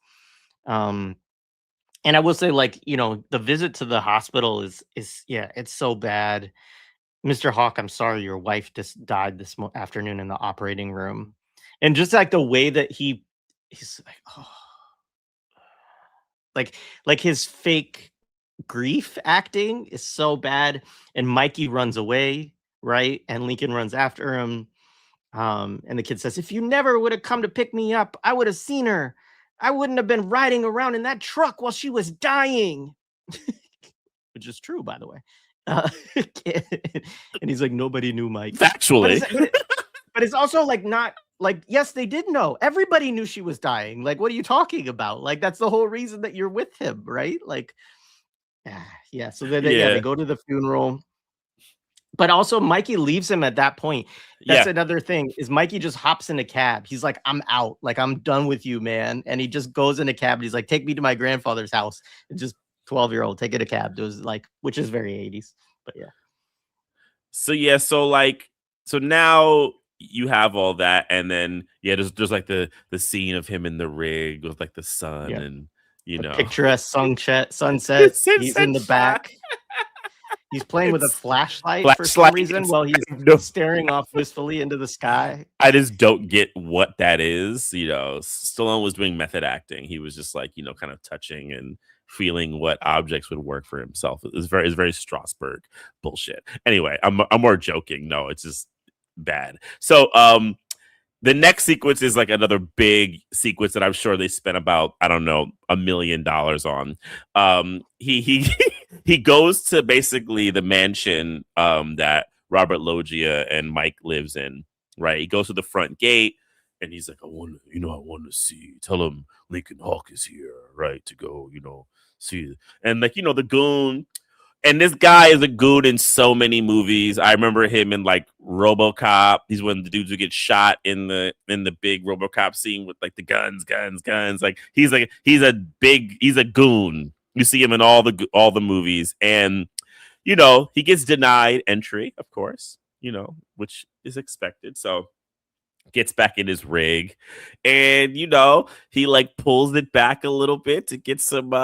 A: And I will say, like, the visit to the hospital is yeah, it's so bad. Mr. Hawk, I'm sorry your wife just died this afternoon in the operating room. And just like the way that he's like, oh, like his fake grief acting is so bad. And Mikey runs away, right? And Lincoln runs after him. And the kid says, if you never would have come to pick me up, I would have seen her. I wouldn't have been riding around in that truck while she was dying. Which is true, by the way. And he's like, nobody knew Mike.
B: Factually.
A: But it's also like not like, yes, they did know. Everybody knew she was dying. Like, what are you talking about? Like, that's the whole reason that you're with him, right? Like, yeah. So they go to the funeral. But also Mikey leaves him at that point. That's another thing, is Mikey just hops in a cab. He's like, I'm out. Like, I'm done with you, man. And he just goes in a cab and he's like, take me to my grandfather's house. And just 12-year-old, take it a cab. It was like, which is very 80s. But yeah.
B: So now you have all that, and then there's like the scene of him in the rig with like the sun and
A: the picturesque sunset. He's in the back. He's playing with a flashlight for some reason while he's staring off wistfully into the sky.
B: I just don't get what that is. Stallone was doing method acting. He was just like, kind of touching and feeling what objects would work for himself. It's very Strasbourg bullshit. Anyway, I'm more joking. No, it's just bad. So the next sequence is like another big sequence that I'm sure they spent about, I don't know, $1 million on. He goes to basically the mansion that Robert Loggia and Mike lives in, right? He goes to the front gate and he's like, I want to see, tell him Lincoln Hawk is here, right? To go, see. And like, the goon, And this guy is a goon in so many movies. I remember him in like RoboCop. He's one of the dudes who gets shot in the big RoboCop scene with like the guns. Like he's a goon. You see him in all the movies, and you know he gets denied entry, of course. You know, which is expected. So gets back in his rig, and you know he like pulls it back a little bit to get some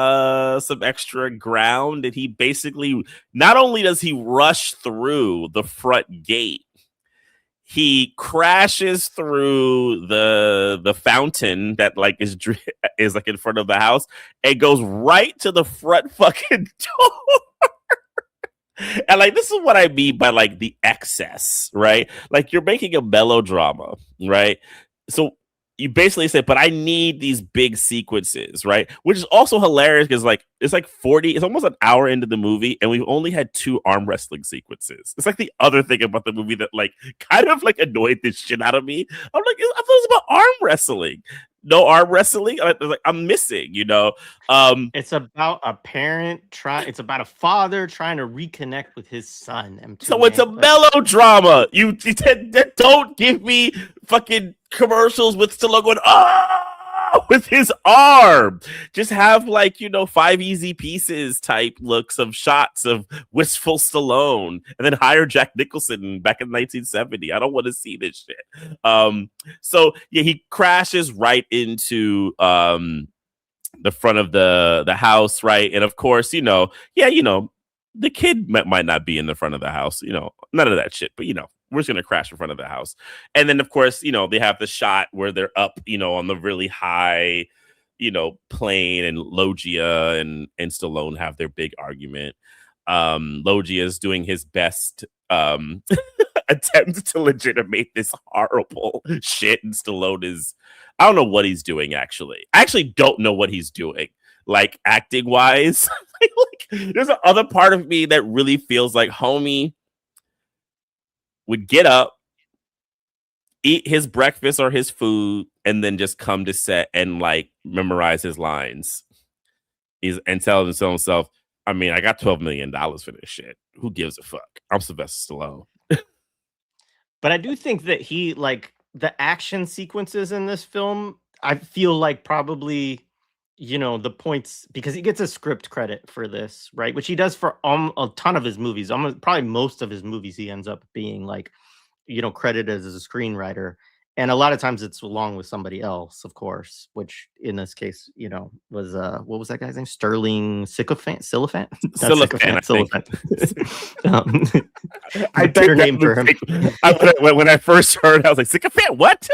B: extra ground, and he basically, not only does he rush through the front gate, he crashes through the fountain that like is like in front of the house, and goes right to the front fucking door. And like, this is what I mean by like the excess, right? Like, you're making a melodrama, right? So you basically say, but I need these big sequences, right? Which is also hilarious because like it's like 40, it's almost an hour into the movie, and we've only had 2 arm wrestling sequences. It's like the other thing about the movie that like kind of like annoyed the shit out of me. I'm like, I thought it was about arm wrestling. No arm wrestling. I'm missing, you know.
A: It's about a parent it's about a father trying to reconnect with his son.
B: So it's a melodrama. You don't give me fucking commercials with Stallone going, oh, with his arm. Just have like, you know, 5 Easy Pieces type looks of shots of wistful Stallone, and then hire Jack Nicholson back in 1970. I don't want to see this shit. So yeah, he crashes right into the front of the house, right? And of course, you know, the kid might not be in the front of the house, you know, none of that shit, but you know, we're just gonna crash in front of the house. And then of course, you know, they have the shot where they're up, you know, on the really high, you know, plane, and Logia and Stallone have their big argument. Logia is doing his best attempt to legitimate this horrible shit, and Stallone is, I don't know what he's doing, actually. I actually don't know what he's doing, like acting wise. Like, there's another part of me that really feels like homie would get up, eat his breakfast or his food, and then just come to set and like memorize his lines. And tell himself, I mean, I got $12 million for this shit. Who gives a fuck? I'm Sylvester Stallone.
A: But I do think that he, like, the action sequences in this film, I feel like probably, you know, the points, because he gets a script credit for this, right? Which he does for a ton of his movies. Almost probably most of his movies, he ends up being like, you know, credited as a screenwriter. And a lot of times it's along with somebody else, of course, which in this case, you know, was what was that guy's name? Sterling Sycophant? Sycophant?
B: Sycophant.
A: I better name for him.
B: When I first heard, I was like, Sycophant, what?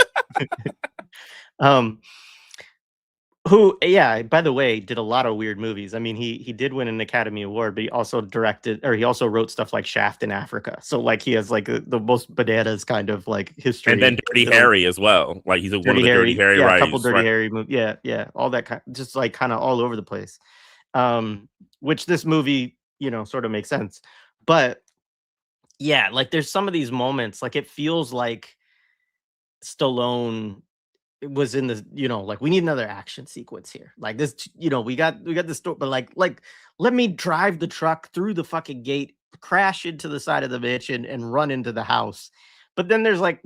A: Who, yeah, by the way, did a lot of weird movies. I mean, he did win an Academy Award, but he also he also wrote stuff like Shaft in Africa. So like he has like the most bananas kind of like history.
B: And then Dirty Harry as well. Like he's one of the Dirty Harry
A: writers.
B: A
A: couple Dirty Harry movies. Yeah. All that kind, just like kind of all over the place. Which this movie, you know, sort of makes sense. But yeah, like there's some of these moments, like it feels like Stallone was in the, you know, like we need another action sequence here. Like this, you know, we got this story, but like let me drive the truck through the fucking gate, crash into the side of the bitch, and run into the house. But then there's like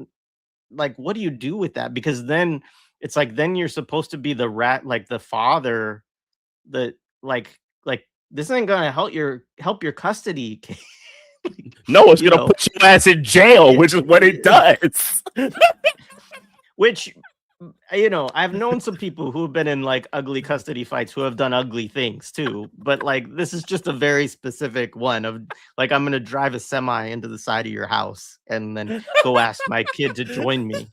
A: what do you do with that? Because then it's like then you're supposed to be the like the father that like this ain't gonna help your custody.
B: No, it's gonna put your ass in jail, which is what it does.
A: Which, you know, I've known some people who have been in like ugly custody fights who have done ugly things too. But like, this is just a very specific one of like, I'm going to drive a semi into the side of your house and then go ask my kid to join me.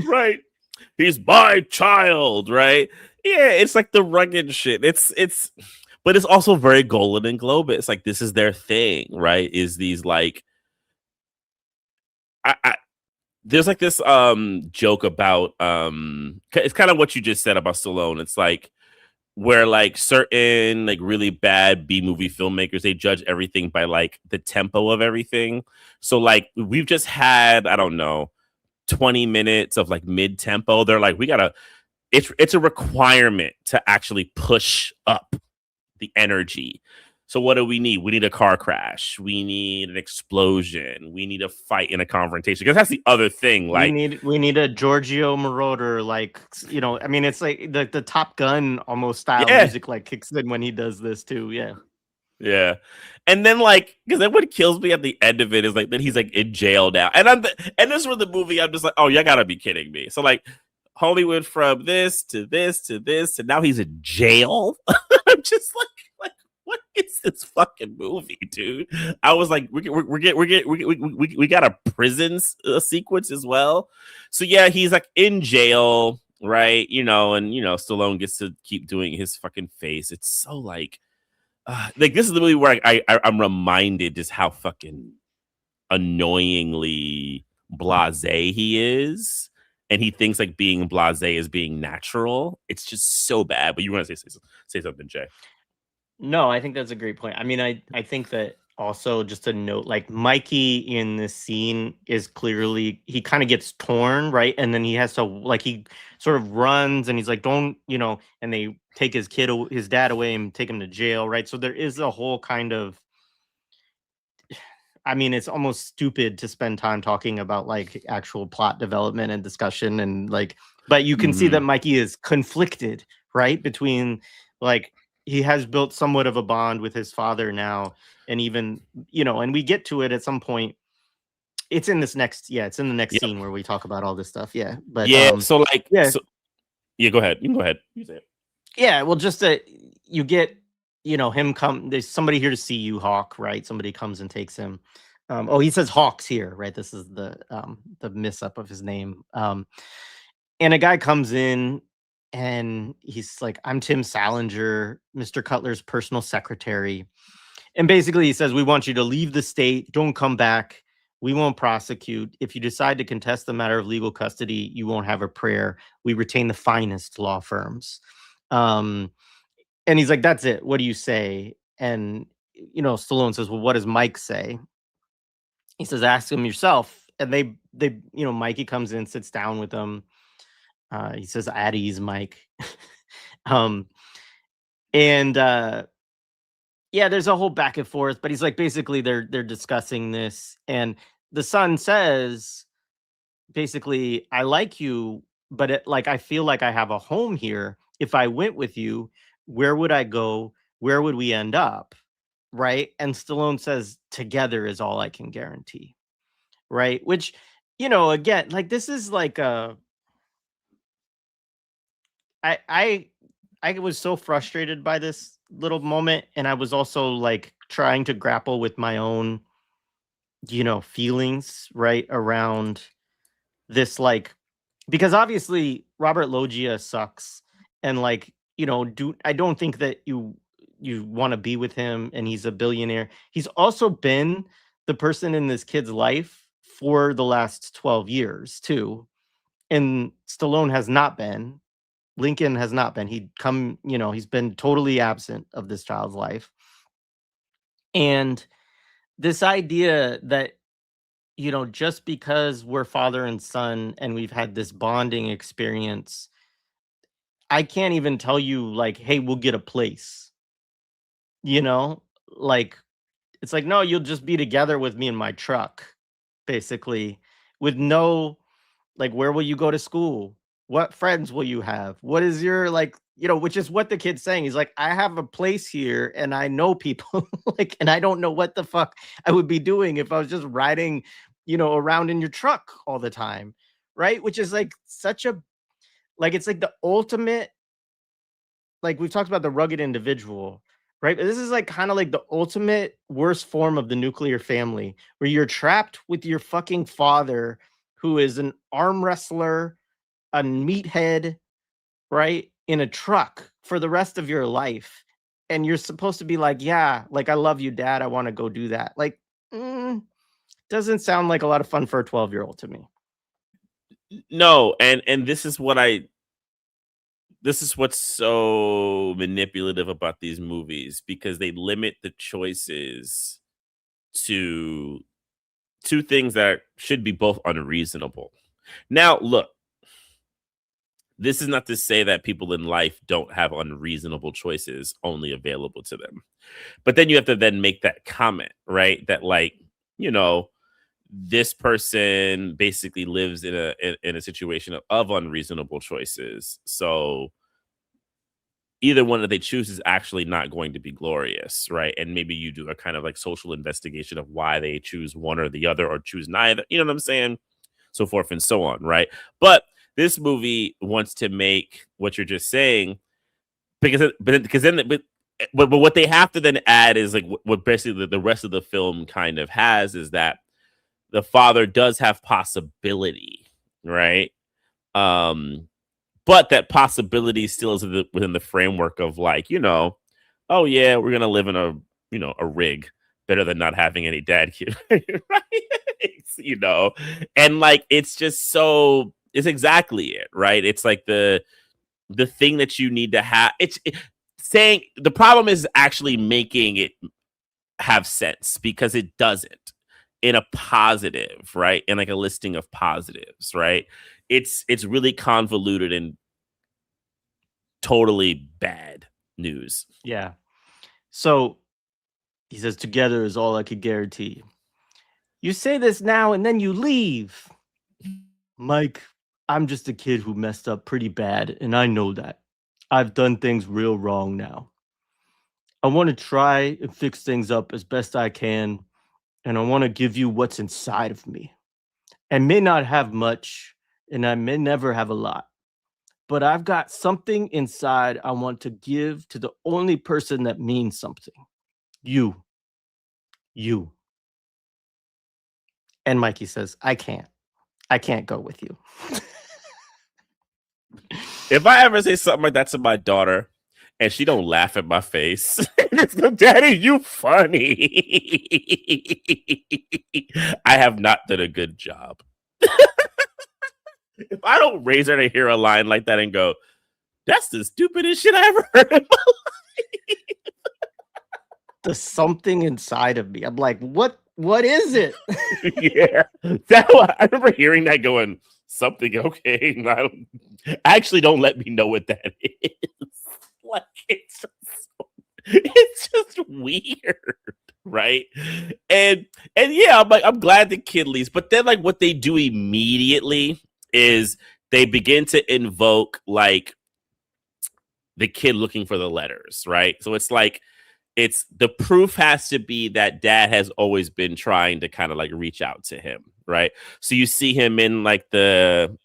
B: Right. He's my child. Right. Yeah. It's like the rugged shit. But it's also very Golan-Globus. It's like, this is their thing, right? Is these like, there's like this joke about it's kind of what you just said about Stallone. It's like where like certain like really bad B-movie filmmakers, they judge everything by like the tempo of everything. So like we've just had, I don't know, 20 minutes of like mid-tempo. They're like, it's a requirement to actually push up the energy. So what do we need? We need a car crash. We need an explosion. We need a fight in a confrontation. Because that's the other thing. Like
A: we need a Giorgio Moroder, like, I mean, it's like the Top Gun almost style
B: yeah,
A: music like kicks in when he does this too. Yeah.
B: yeah. And then like, because then what kills me at the end of it is like then he's like in jail now. And this was the movie, I'm just like, oh, you gotta be kidding me. So like Hollywood from this to this to this, and now he's in jail. I'm just like, what is this fucking movie, dude? I was like, we got a prison sequence as well. So yeah, he's like in jail, right? And Stallone gets to keep doing his fucking face. It's so like this is the movie where I'm reminded just how fucking annoyingly blasé he is, and he thinks like being blasé is being natural. It's just so bad. But you want to say something, Jay?
A: No, I think that's a great point. I mean, I think that also just a note, like Mikey in this scene is clearly he kind of gets torn, right? And then he has to like he sort of runs and he's like, don't, and they take his dad away and take him to jail, right? So there is a whole kind of I mean, it's almost stupid to spend time talking about like actual plot development and discussion and like, but you can see that Mikey is conflicted, right? Between like he has built somewhat of a bond with his father now, and even and we get to it at some point. It's in this next, it's in the next
B: Yep.
A: scene where we talk about all this stuff. Yeah, but
B: Yeah. So like,
A: yeah,
B: yeah. Go ahead. You can go ahead. You say it.
A: yeah. Well, just that you get him come. There's somebody here to see you, Hawk. Right? Somebody comes and takes him. Oh, he says Hawks here, right? This is the miss up of his name. And a guy comes in and he's like, "I'm Tim Salinger, Mr. Cutler's personal secretary." And basically he says, "We want you to leave the state, don't come back. We won't prosecute. If you decide to contest the matter of legal custody, you won't have a prayer. We retain the finest law firms." Um, and he's like, "That's it. What do you say?" And Stallone says, "Well, what does Mike say?" He says, "Ask him yourself." And Mikey comes in, sits down with him. He says, "At ease, Mike." um, and yeah, there's a whole back and forth, but he's like, basically, they're discussing this, and the son says, basically, "I like you, but I feel like I have a home here. If I went with you, where would I go? Where would we end up?" Right? And Stallone says, "Together is all I can guarantee." Right? Which, again, like this is like a I I was so frustrated by this little moment, and I was also like trying to grapple with my own, feelings, right, around this, like, because obviously Robert Loggia sucks, and like, I don't think that you want to be with him, and he's a billionaire. He's also been the person in this kid's life for the last 12 years too, and Stallone has not been. Lincoln has not been. He's been totally absent of this child's life. And this idea that, just because we're father and son and we've had this bonding experience, I can't even tell you, like, "Hey, we'll get a place." You know? Like, it's like, "No, you'll just be together with me in my truck," basically, with no, like, "Where will you go to school? What friends will you have? What is your, like," which is what the kid's saying. He's like, "I have a place here and I know people," like, "and I don't know what the fuck I would be doing if I was just riding, around in your truck all the time." Right? Which is like such a, like, it's like the ultimate, like we've talked about the rugged individual, right? But this is like kind of like the ultimate worst form of the nuclear family, where you're trapped with your fucking father, who is an arm wrestler, a meathead, right? In a truck for the rest of your life. And you're supposed to be like, "Yeah, like, I love you, dad. I want to go do that." Like, doesn't sound like a lot of fun for a 12-year-old to me.
B: No, and this is what's so manipulative about these movies, because they limit the choices to two things that should be both unreasonable. Now, look, this is not to say that people in life don't have unreasonable choices only available to them. But then you have to then make that comment, right? That like, you know, this person basically lives in a situation of unreasonable choices. So either one that they choose is actually not going to be glorious, right? And maybe you do a kind of like social investigation of why they choose one or the other or choose neither. You know what I'm saying? So forth and so on, right? But this movie wants to make what you're just saying but what they have to then add is like what basically the rest of the film kind of has is that the father does have possibility, right? But that possibility still is within the framework of like, you know, oh yeah, we're gonna live in a rig, better than not having any dad here, right? You know, and like it's just so it's exactly it, right? It's like the thing that you need to have. Saying the problem is actually making it have sense because it doesn't in a positive, right? In like a listing of positives, right? It's really convoluted and totally bad news.
A: Yeah. So he says, together is all I could guarantee. You say this now and then you leave. Mike, I'm just a kid who messed up pretty bad, and I know that. I've done things real wrong now. I want to try and fix things up as best I can, and I want to give you what's inside of me. I may not have much, and I may never have a lot, but I've got something inside I want to give to the only person that means something. You. You. And Mikey says, I can't go with you.
B: If I ever say something like that to my daughter and she don't laugh at my face, it's like, Daddy, you funny. I have not done a good job. If I don't raise her to hear a line like that and go, that's the stupidest shit I ever heard in my life.
A: There's something inside of me. I'm like, what is it?
B: Yeah. I remember hearing that going, something okay. Actually don't let me know what that is. Like it's just weird. Right. And yeah, I'm glad the kid leaves. But then like what they do immediately is they begin to invoke like the kid looking for the letters, right? So it's like it's the proof has to be that dad has always been trying to kind of like reach out to him, right? So you see him in like the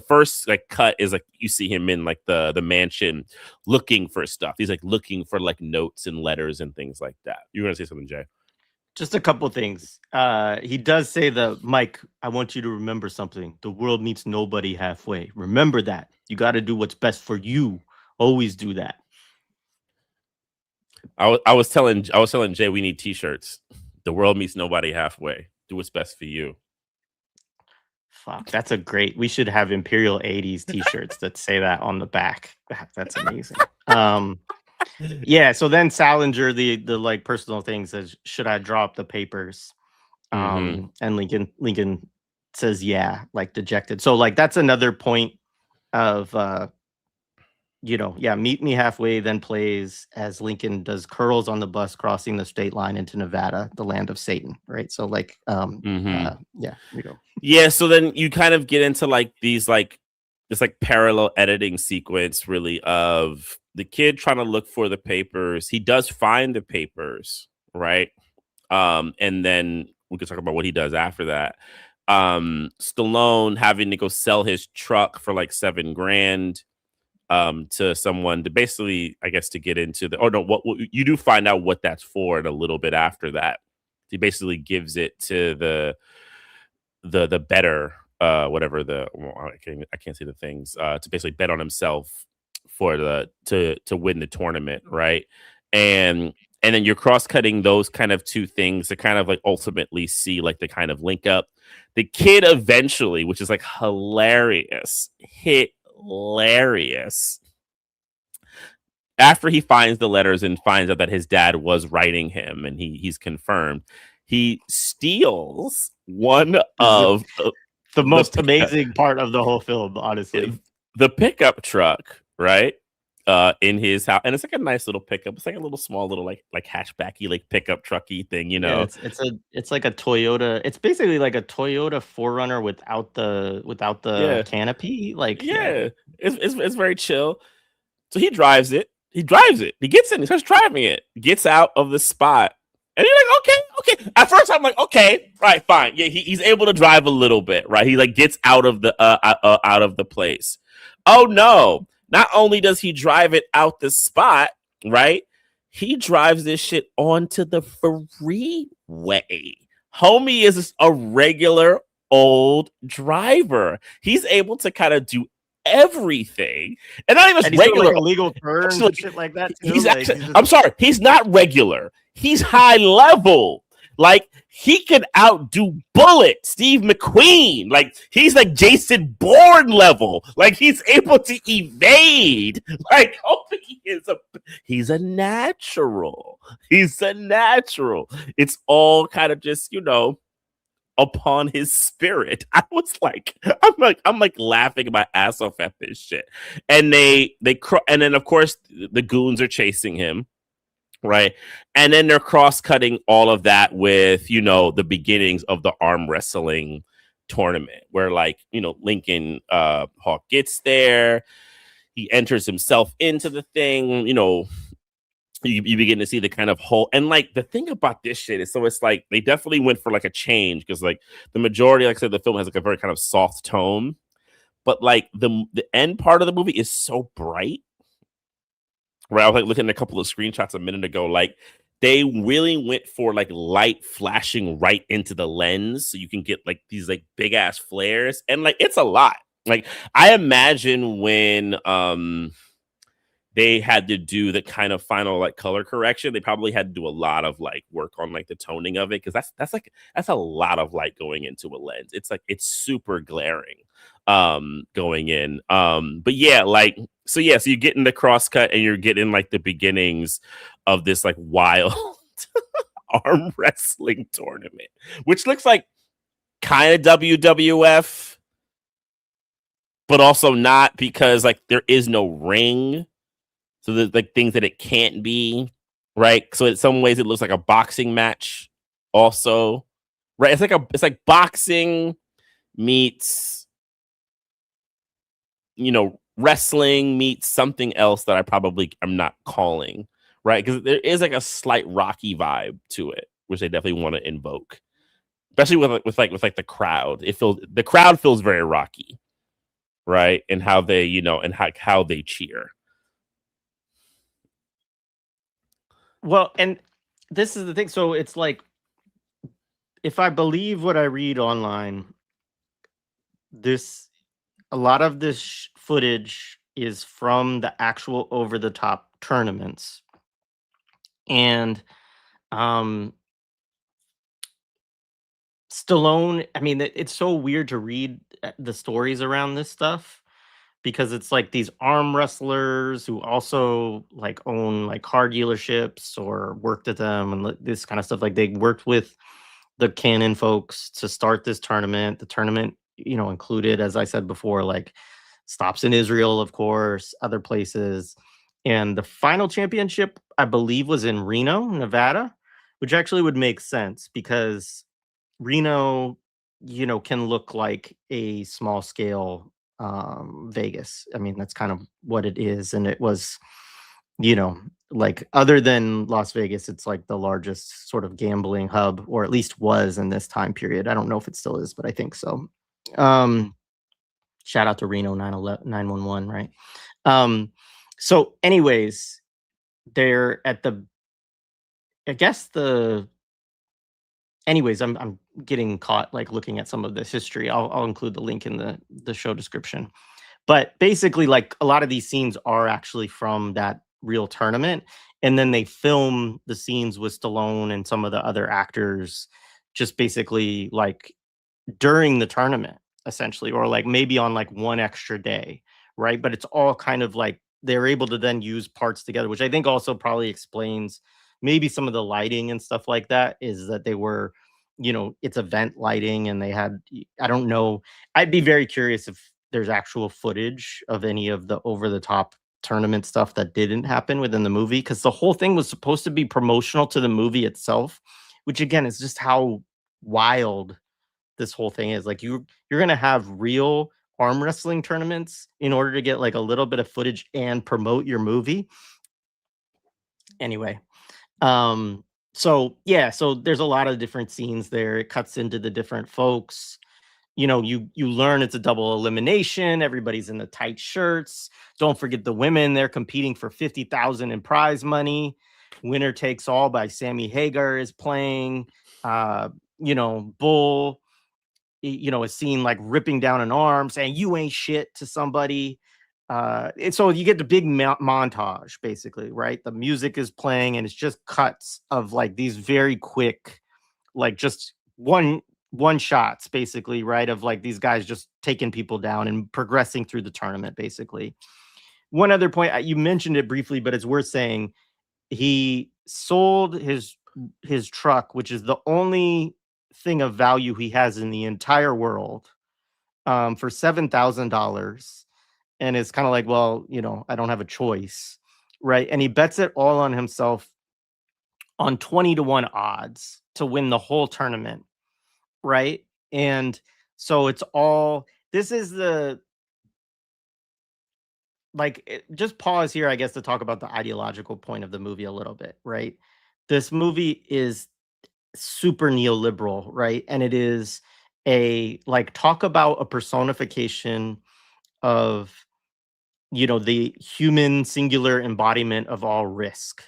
B: first like cut is like you see him in like the mansion looking for stuff. He's like looking for like notes and letters and things like that. You're gonna say something, Jay?
A: Just a couple things. He does say Mike, I want you to remember something. The world meets nobody halfway. Remember that. You got to do what's best for you. Always do that.
B: I was telling Jay we need t-shirts. The world meets nobody halfway. Do what's best for you.
A: Fuck, that's a great. We should have Imperial 80s t-shirts that say that on the back. That's amazing. Yeah, so then Salinger, the like personal thing says, should I drop the papers? And Lincoln says, yeah, like dejected. So like that's another point of meet me halfway, then plays as Lincoln does curls on the bus crossing the state line into Nevada, the land of Satan, right? So like yeah, we go.
B: Yeah, so then you kind of get into like these like this like parallel editing sequence really of the kid trying to look for the papers. He does find the papers, right? And then we could talk about what he does after that. Stallone having to go sell his truck for like $7,000 to someone to basically, I guess, to get into what you do find out what that's for and a little bit after that. He basically gives it to the better whatever I can't say the things to basically bet on himself for to win the tournament, right? And then you're cross-cutting those kind of two things to kind of like ultimately see like the kind of link up. The kid eventually, which is like hilarious, after he finds the letters and finds out that his dad was writing him and he's confirmed, he steals one of
A: The most amazing part of the whole film, honestly.
B: The pickup truck, right? In his house, and it's like a nice little pickup. It's like a little small little like hatchbacky like pickup trucky thing, you know.
A: Yeah, it's like a Toyota. It's basically like a Toyota 4Runner without the canopy. Like
B: It's very chill. So he drives it. He drives it. He gets in. He starts driving it. Gets out of the spot. And you're like, okay. At first, I'm like, okay, right, fine. Yeah, he's able to drive a little bit, right? He like gets out of the place. Oh no! Not only does he drive it out the spot, right? He drives this shit onto the freeway. Homie is a regular old driver. He's able to kind of do everything, and not even regular
A: like illegal turns and shit like that. Too.
B: I'm sorry, he's not regular. He's high level. Like he can outdo Bullet, Steve McQueen. Like he's like Jason Bourne level. Like he's able to evade. Like he's a natural. He's a natural. It's all kind of just upon his spirit. I'm like laughing my ass off at this shit. And and then of course the goons are chasing him. Right. And then they're cross-cutting all of that with, the beginnings of the arm wrestling tournament where Lincoln Hawk gets there. He enters himself into the thing, you begin to see the kind of whole. And the thing about this shit is, so it's like they definitely went for a change because the majority, like I said, the film has a very kind of soft tone. But the end part of the movie is so bright. Right, I was looking at a couple of screenshots a minute ago. They really went for light flashing right into the lens, so you can get these big ass flares, and it's a lot. I imagine when they had to do the kind of final color correction, they probably had to do a lot of work on the toning of it because that's a lot of light going into a lens. It's super glaring going in. But yeah, so you get in the crosscut and you're getting the beginnings of this wild arm wrestling tournament, which looks like kind of WWF, but also not because there is no ring. So there's things that it can't be, right? So in some ways it looks like a boxing match also, right? It's like boxing meets wrestling meets something else that I probably am not calling, right? Because there is a slight Rocky vibe to it, which they definitely want to invoke, especially with the crowd. The crowd feels very Rocky, right? And how they and how they cheer.
A: Well, and this is the thing. So it's if I believe what I read online, a lot of this footage is from the actual over-the-top tournaments. And Stallone, I mean, it's so weird to read the stories around this stuff because it's these arm wrestlers who also own car dealerships or worked at them and this kind of stuff. They worked with the Cannon folks to start this tournament. The tournament, included, as I said before, stops in Israel, of course, other places. And the final championship, I believe, was in Reno, Nevada, which actually would make sense because Reno, can look like a small scale Vegas. I mean, that's kind of what it is. And it was, other than Las Vegas, it's the largest sort of gambling hub, or at least was in this time period. I don't know if it still is, but I think so. Shout out to Reno 911, right? So anyways, they're at anyways, I'm getting caught looking at some of this history. I'll include the link in the show description. But basically, a lot of these scenes are actually from that real tournament. And then they film the scenes with Stallone and some of the other actors just basically during the tournament, essentially, or maybe on one extra day, right? But it's all kind of they're able to then use parts together, which I think also probably explains maybe some of the lighting and stuff like that, is that they were it's event lighting, and they had, I don't know. I'd be very curious if there's actual footage of any of the over the top tournament stuff that didn't happen within the movie, because the whole thing was supposed to be promotional to the movie itself, which again is just how wild this whole thing is. Like you're gonna have real arm wrestling tournaments in order to get like a little bit of footage and promote your movie. Anyway, so yeah, so there's a lot of different scenes there. It cuts into the different folks. You learn it's a double elimination. Everybody's in the tight shirts. Don't forget the women. They're competing for 50,000 in prize money. Winner Takes All by Sammy Hagar is playing. Bull, is seen like ripping down an arm, saying you ain't shit to somebody. And so you get the big montage, basically, right? The music is playing, and it's just cuts of like these very quick, like just one shots, basically, right? Of like these guys just taking people down and progressing through the tournament, basically. One other point, you mentioned it briefly, but it's worth saying. He sold his truck, which is the only thing of value he has in the entire world, for $7,000. And it's kind of like, well, I don't have a choice, right? And he bets it all on himself on 20-1 odds to win the whole tournament, right? And so this is just pause here, I guess, to talk about the ideological point of the movie a little bit, right? This movie is super neoliberal, right? And it is talk about a personification of the human singular embodiment of all risk,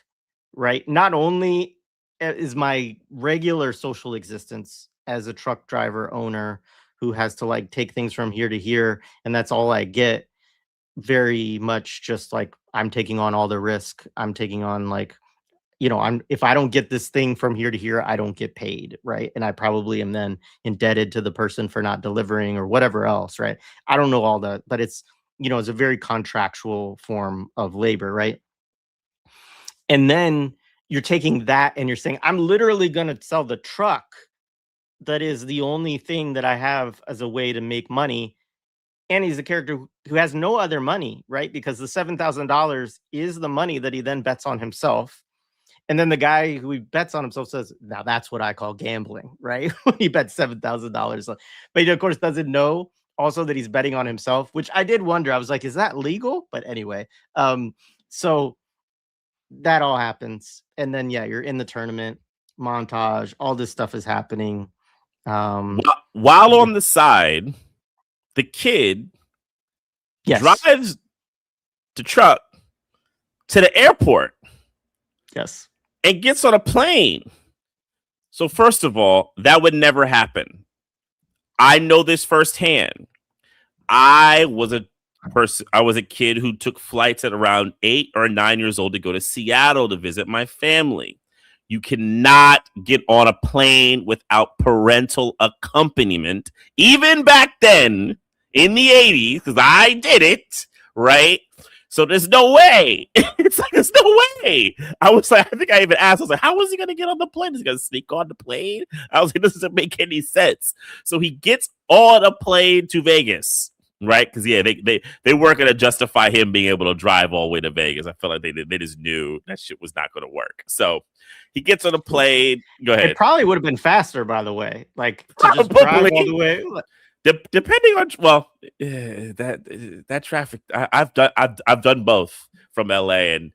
A: right? Not only is my regular social existence as a truck driver owner who has to take things from here to here, and that's all I get, very much just I'm taking on all the risk. I'm taking on if I don't get this thing from here to here, I don't get paid, right? And I probably am then indebted to the person for not delivering or whatever else, right? I don't know all that, but it's a very contractual form of labor, right? And then you're taking that and you're saying, I'm literally going to sell the truck that is the only thing that I have as a way to make money. And he's a character who has no other money, right? Because the $7,000 is the money that he then bets on himself. And then the guy who he bets on himself says, now that's what I call gambling, right? When he bets $7,000. But he, of course, doesn't know also that he's betting on himself, which I did wonder. I was like, is that legal? But anyway, so that all happens. And then, yeah, you're in the tournament montage. All this stuff is happening.
B: While on the side, the kid drives the truck to the airport.
A: Yes.
B: And gets on a plane. So first of all, that would never happen. I know this firsthand. I was a kid who took flights at around 8 or 9 years old to go to Seattle to visit my family. You cannot get on a plane without parental accompaniment, even back then in the 80s, because I did it, right? So there's no way. It's like, there's no way. I was like, I think I even asked, I was like, how is he going to get on the plane? Is he going to sneak on the plane? I was like, this doesn't make any sense. So he gets on a plane to Vegas, right? Because, yeah, they weren't going to justify him being able to drive all the way to Vegas. I felt like they just knew that shit was not going to work. So he gets on a plane. Go ahead.
A: It probably would have been faster, by the way. To just drive all the way.
B: Depending on that traffic, I've done both from LA, and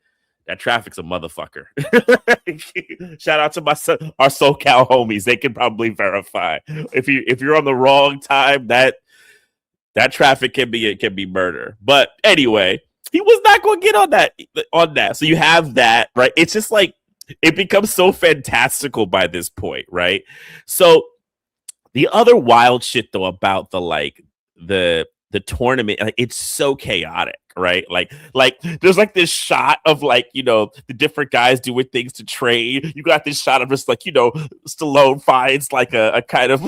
B: that traffic's a motherfucker. Shout out to our SoCal homies; they can probably verify. If you're on the wrong time, that traffic can be murder. But anyway, he was not going to get on that. So you have that, right? It's just like it becomes so fantastical by this point, right? So. The other wild shit though about the tournament, it's so chaotic, right? Like there's this shot of the different guys doing things to train. You got this shot of just Stallone finds a kind of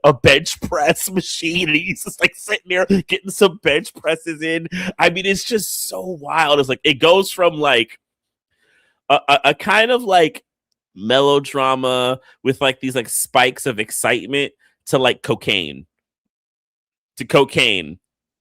B: a bench press machine, and he's just sitting there getting some bench presses in. I mean, it's just so wild. It's it goes from a kind of melodrama with like these like spikes of excitement to like cocaine.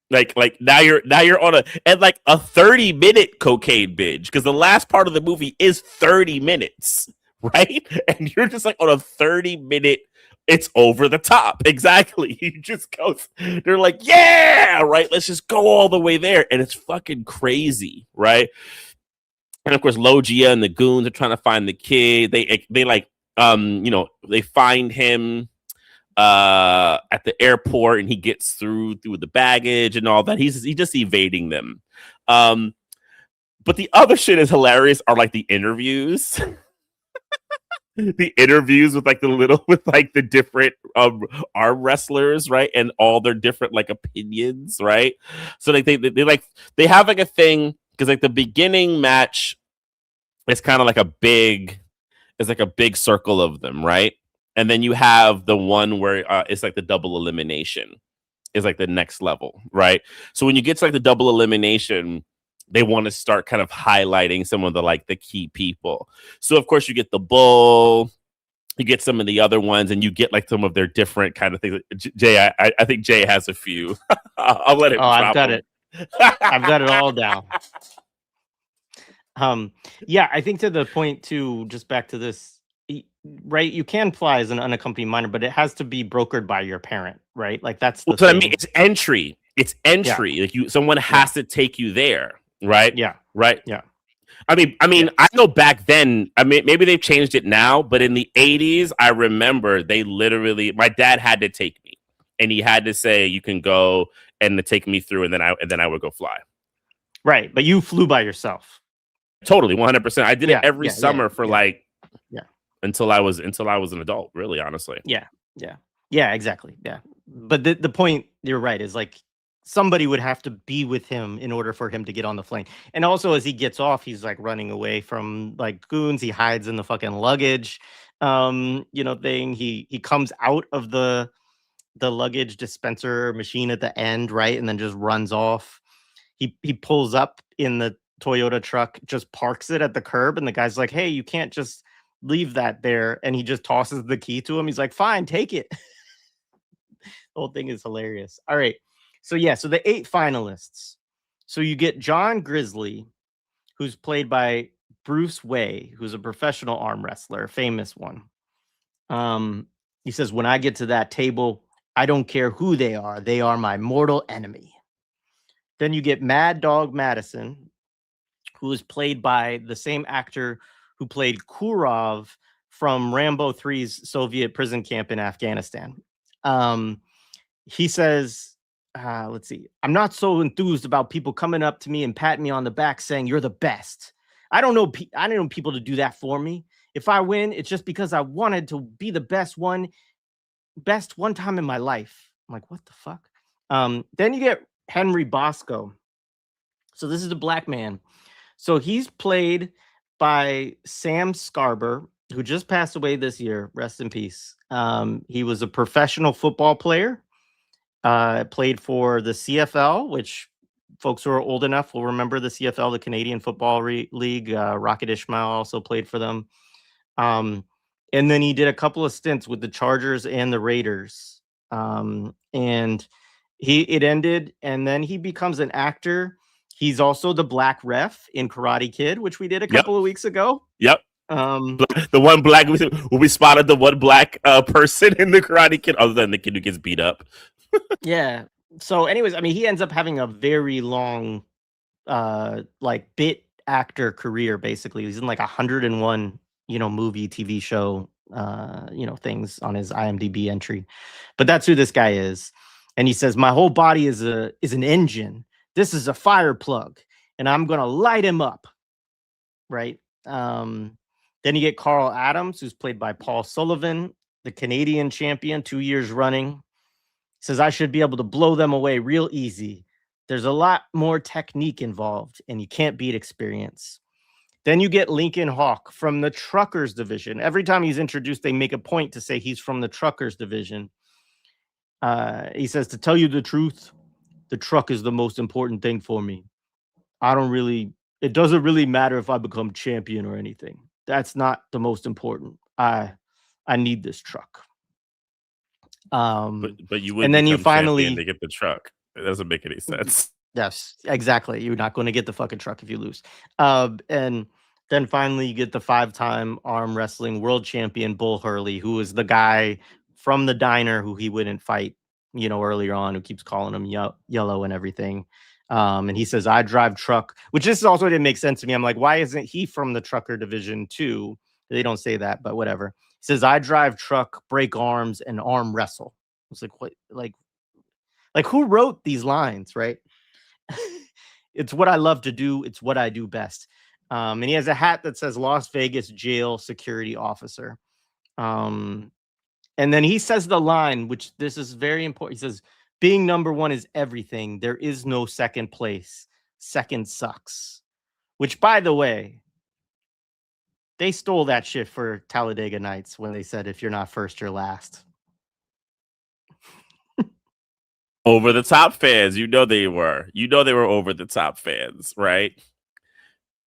B: Like now you're on a 30-minute cocaine binge because the last part of the movie is 30 minutes, right? And you're just like on a 30-minute, it's over the top. Exactly. You just go, they're like, yeah, right. Let's just go all the way there. And it's fucking crazy, right? And of course, Logia and the goons are trying to find the kid. They like they find him at the airport, and he gets through the baggage and all that. He's just evading them. But the other shit is hilarious are like the interviews. The interviews with like the different arm wrestlers, right? And all their different like opinions, right? So like they have like a thing because like the beginning match is kind of like it's like a big circle of them, right? And then you have the one where it's like the double elimination is like the next level, right? So when you get to like the double elimination, they want to start kind of highlighting some of the key people. So of course you get the Bull, you get some of the other ones, and you get like some of their different kind of things. Jay, I think Jay has a few. I'll let it.
A: Oh, I've got it. I've got it all down. Yeah, I think to the point too, just back to this, right? You can fly as an unaccompanied minor, but it has to be brokered by your parent, right? Like that's the
B: thing. I
A: mean,
B: it's entry. It's entry. Yeah. Like someone has to take you there, right?
A: Yeah.
B: Right.
A: Yeah.
B: I mean, I know back then, I mean, maybe they've changed it now, but in the 80s, I remember my dad had to take me, and he had to say, you can go and to take me through. And then I would go fly.
A: Right. But you flew by yourself.
B: Totally. 100%. I did it every summer for until I was an adult, really, honestly.
A: Yeah, exactly. Yeah. But the point, you're right, is like somebody would have to be with him in order for him to get on the plane. And also as he gets off, he's like running away from like goons. He hides in the fucking luggage thing. He comes out of the luggage dispenser machine at the end, right? And then just runs off. He pulls up in the Toyota truck, just parks it at the curb, and the guy's like, hey, you can't just leave that there. And he just tosses the key to him. He's like, fine, take it. The whole thing is hilarious. All right. So the 8 finalists. So you get John Grizzly, who's played by Bruce Way, who's a professional arm wrestler, a famous one. He says, when I get to that table, I don't care who they are my mortal enemy. Then you get Mad Dog Madison, who is played by the same actor who played Kurov from Rambo 3's Soviet prison camp in Afghanistan. He says, let's see, I'm not so enthused about people coming up to me and patting me on the back saying you're the best. I don't know people to do that for me. If I win, it's just because I wanted to be the best one time in my life. I'm like, what the fuck? Then you get Henry Bosco. So this is a black man. So he's played by Sam Scarber, who just passed away this year. Rest in peace. He was a professional football player. Played for the CFL, which folks who are old enough will remember the CFL, the Canadian Football League. Rocket Ismail also played for them. And then he did a couple of stints with the Chargers and the Raiders. And it ended, and then he becomes an actor. He's also the black ref in Karate Kid, which we did a couple of weeks ago.
B: Yep. The one black, we spotted the one black person in the Karate Kid, other than the kid who gets beat up.
A: Yeah. So anyways, I mean, he ends up having a very long, bit actor career, basically. He's in like 101, movie, TV show, things on his IMDb entry. But that's who this guy is. And he says, my whole body is an engine. This is a fire plug, and I'm going to light him up. Right. Then you get Carl Adams, who's played by Paul Sullivan, the Canadian champion, 2 years running. Says, I should be able to blow them away real easy. There's a lot more technique involved, and you can't beat experience. Then you get Lincoln Hawk from the Truckers division. Every time he's introduced, they make a point to say he's from the Truckers division. He says, to tell you the truth, the truck is the most important thing for me. It doesn't really matter if I become champion or anything. That's not the most important. I need this truck.
B: But you would
A: and then you
B: become champion
A: finally
B: to get the truck. It doesn't make any sense.
A: Yes, exactly. You're not going to get the fucking truck if you lose. And then finally you get the 5-time arm wrestling world champion Bull Hurley, who is the guy from the diner who he wouldn't fight, earlier on, who keeps calling him yellow and everything. And he says, I drive truck, which this also didn't make sense to me. I'm like, why isn't he from the trucker division too? They don't say that, but whatever. He says, I drive truck, break arms, and arm wrestle. I was like, what? Like who wrote these lines, right? It's what I love to do. It's what I do best. And he has a hat that says Las Vegas jail security officer. And then he says the line, which this is very important. He says, being number one is everything. There is no second place. Second sucks. Which, by the way, they stole that shit for Talladega Nights when they said, if you're not first, you're last.
B: Over the top fans, they were. They were over the top fans, right?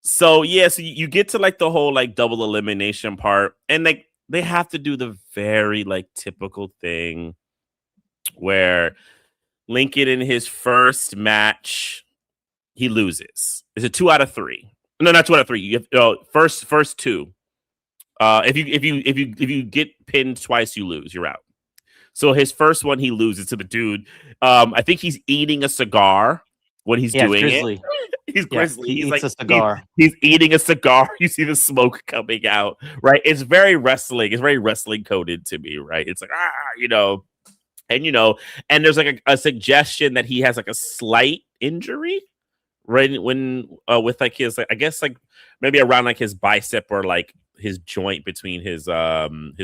B: So yeah, so you get to like the whole like double elimination part, and like they have to do the very like typical thing where Lincoln in his first match he loses. It's a 2 out of 3. No, not 2 out of 3. You have first 2. If you get pinned twice, you lose. You're out. So his first one, he loses to the dude. I think he's eating a cigar when he's doing it. He's grizzly.
A: He
B: he's
A: eats
B: like
A: a cigar.
B: He's eating a cigar. You see the smoke coming out, right? It's very wrestling. It's very wrestling coded to me, right? It's like and there's like a suggestion that he has like a slight injury, right? When with like his, I guess like maybe around like his bicep or like his joint between his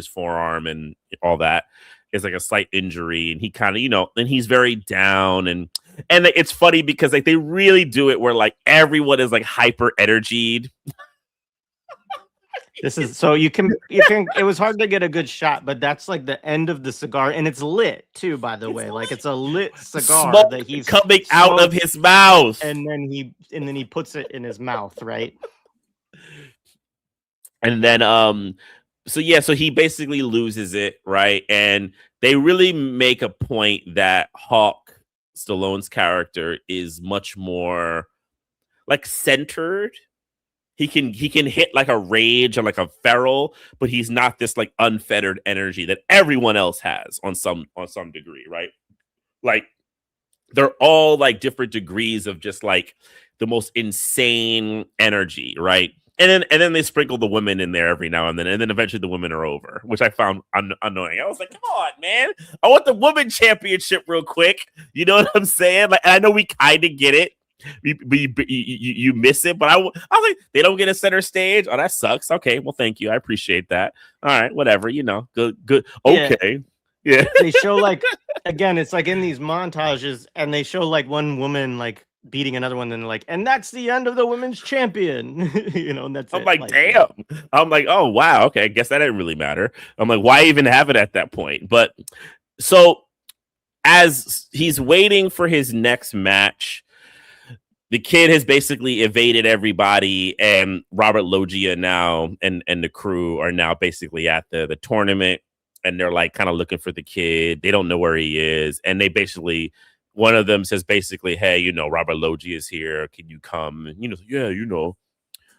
B: forearm and all that. Is like a slight injury, and he kind of, and he's very down, and it's funny because like they really do it where like everyone is like hyper energied.
A: This is so you can it was hard to get a good shot, but that's like the end of the cigar, and it's lit too, by the way. Like it's a lit cigar
B: Smoke
A: that he's
B: coming out of his mouth,
A: and then he puts it in his mouth, right?
B: And then so he basically loses it, right? And they really make a point that Hawk, Stallone's character, is much more like centered. He can hit like a rage or like a feral, but he's not this like unfettered energy that everyone else has on some degree, right? Like they're all like different degrees of just like the most insane energy, right? And then they sprinkle the women in there every now and then eventually the women are over, which I found annoying. I was like, come on, man. I want the women championship real quick. You know what I'm saying? Like, I know we kind of get it. You miss it, but I was like, they don't get a center stage. Oh, that sucks. Okay, well, thank you. I appreciate that. All right, whatever. Good. Okay. Yeah.
A: They show like, again, it's like in these montages, and they show like one woman like beating another one, and like, and that's the end of the women's champion. And that's
B: I'm like, damn. I'm like, oh wow, okay, I guess that didn't really matter. I'm like, why even have it at that point? But so as he's waiting for his next match, the kid has basically evaded everybody, and Robert Loggia now and the crew are now basically at the tournament, and they're like kind of looking for the kid. They don't know where he is, and they basically, one of them says basically, hey, Robert Loggia is here. Can you come? And yeah,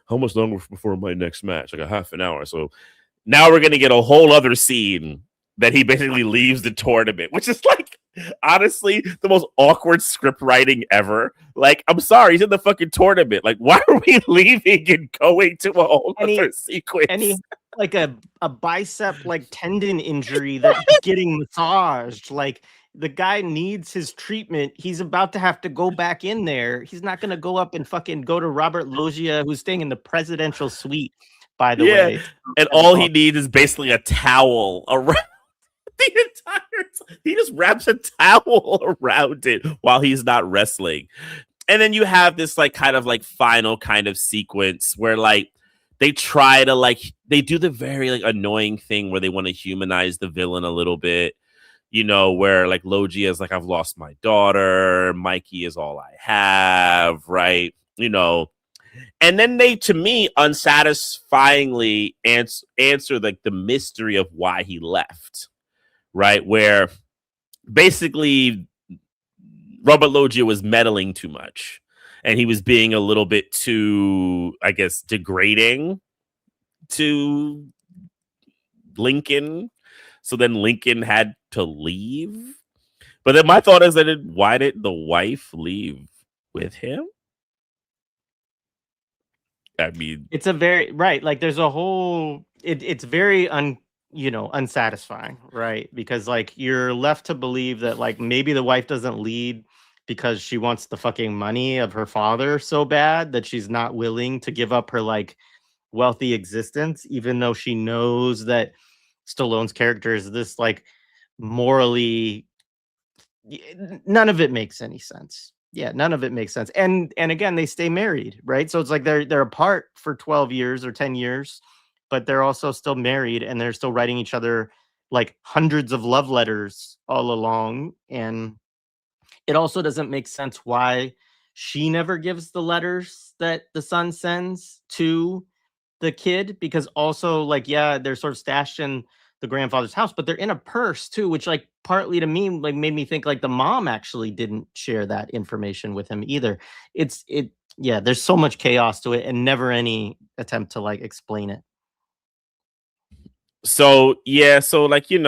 B: how much longer before my next match? Like a half an hour. So now we're going to get a whole other scene that he basically leaves the tournament, which is like, honestly, the most awkward script writing ever. Like, I'm sorry, he's in the fucking tournament. Like, why are we leaving and going to a whole other sequence?
A: And he like a bicep like tendon injury that's getting massaged. Like, the guy needs his treatment. He's about to have to go back in there. He's not going to go up and fucking go to Robert Loggia, who's staying in the presidential suite, by the way.
B: And all he needs is basically a towel around the entire. He just wraps a towel around it while he's not wrestling. And then you have this like kind of like final kind of sequence where like they try to like, they do the very like annoying thing where they want to humanize the villain a little bit. Where like Loggia is like, I've lost my daughter. Mikey is all I have, right? And then they, to me, unsatisfyingly answer like the mystery of why he left, right? Where basically Robert Loggia was meddling too much, and he was being a little bit too, I guess, degrading to Lincoln. So then Lincoln had to leave. But then my thought is that why did the wife leave with him? I mean,
A: It's a very right. Like there's a whole. It's very unsatisfying, right? Because like you're left to believe that like maybe the wife doesn't lead because she wants the fucking money of her father so bad that she's not willing to give up her like wealthy existence, even though she knows that Stallone's character is this like morally. None of it makes any sense. Yeah, none of it makes sense. And again, they stay married, right? So it's like they're apart for 12 years or 10 years, but they're also still married and they're still writing each other like hundreds of love letters all along. And it also doesn't make sense why she never gives the letters that the son sends to the kid, because also like yeah, they're sort of stashed in the grandfather's house, but they're in a purse too, which like partly to me like made me think like the mom actually didn't share that information with him either. It yeah, there's so much chaos to it and never any attempt to like explain it.
B: so yeah, so like he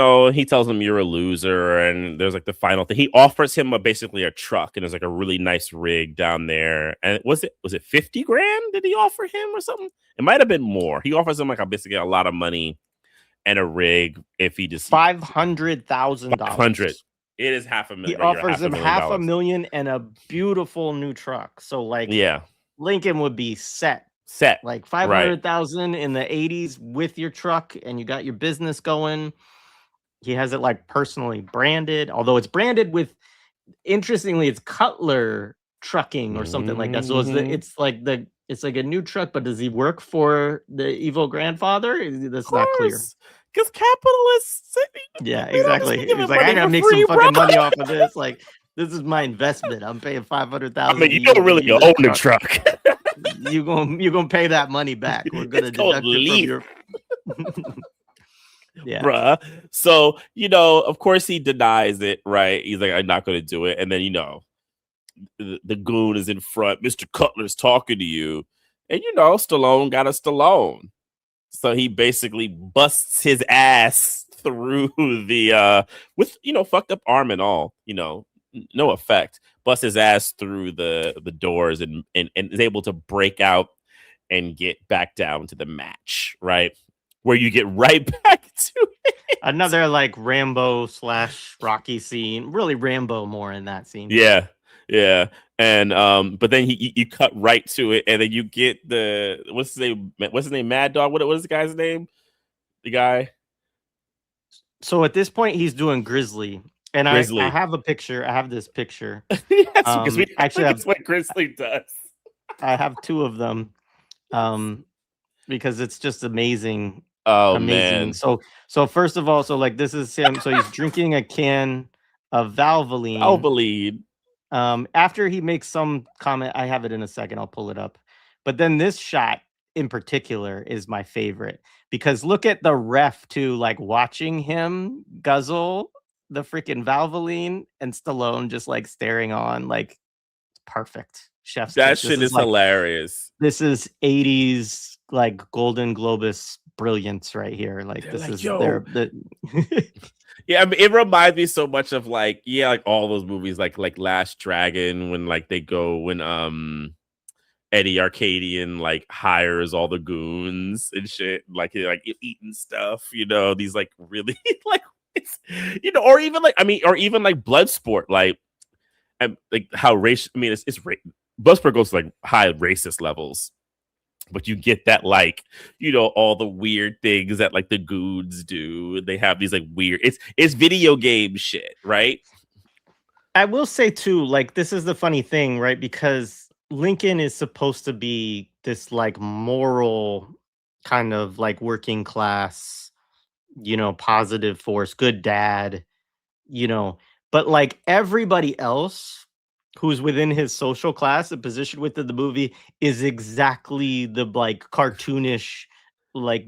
B: tells him you're a loser, and there's like the final thing. He offers him basically a truck, and there's like a really nice rig down there. And was it 50 grand? Did he offer him or something? It might have been more. He offers him like basically a lot of money and a rig if he just
A: $500,000.
B: It is half a
A: He
B: million.
A: offers him half a million and a beautiful new truck. So like
B: Yeah,
A: Lincoln would be set. Like
B: right.
A: 500,000 in the 80s with your truck and you got your business going. He has it like personally branded, although it's branded with, interestingly, it's Cutler Trucking or something like that. So it's like a new truck, but does he work for the evil grandfather? That's
B: Of
A: not clear.
B: course, because capitalists.
A: Yeah,
B: They don't just
A: exactly.
B: give
A: He's
B: him
A: like, I
B: money
A: gotta
B: for
A: make
B: free,
A: some
B: bro.
A: fucking money off of this. Like, this is my investment. I'm paying
B: I
A: 500,000
B: mean,
A: to
B: you
A: you
B: don't
A: to
B: really
A: use
B: own
A: a
B: the
A: truck.
B: truck.
A: You're gonna pay that money back. We're gonna
B: It's called
A: deduct it from
B: leaf.
A: your yeah.
B: Bruh. So, of course he denies it, right? He's like, I'm not going to do it. And then, the goon is in front. Mr. Cutler's talking to you. And, Stallone got a Stallone. So he basically busts his ass through the, with, fucked up arm and all, no effect. Busts his ass through the doors and is able to break out and get back down to the match, right? Where you get right back to it.
A: Another like Rambo / Rocky scene. Really Rambo more in that scene.
B: Yeah. And but then you cut right to it, and then you get the what's his name? Mad Dog. What was the guy's name? The guy.
A: So at this point he's doing Grizzly. And I
B: Grizzly.
A: have a picture. I have this picture.
B: Yes, because we
A: actually
B: that's what Grizzly does.
A: I have two of them. Because it's just amazing.
B: Oh
A: Amazing.
B: man.
A: So first of all, so like this is him. So he's drinking a can of Valvoline.
B: Valvoline.
A: After he makes some comment, I have it in a second. I'll pull it up. But then this shot in particular is my favorite because look at the ref too, like watching him guzzle the freaking Valvoline and Stallone just like staring on, like perfect. Chef's
B: That
A: kiss.
B: shit is like, hilarious.
A: This is 80s like Golan-Globus brilliance right here. Like
B: they're
A: this
B: like,
A: is
B: yo. Yeah, I mean, it reminds me so much of like all those movies like Last Dragon when Eddie Arcadian like hires all the goons and shit, like eating stuff, these like really like it's or even like Bloodsport, like how race. I mean, it's Bloodsport goes to like high racist levels. But you get that, like, all the weird things that like the goons do. They have these like weird. It's video game shit, right?
A: I will say too, like this is the funny thing, right? Because Lincoln is supposed to be this like moral kind of like working class, positive force, good dad, but like everybody else who's within his social class, the position within the movie is exactly the like cartoonish, like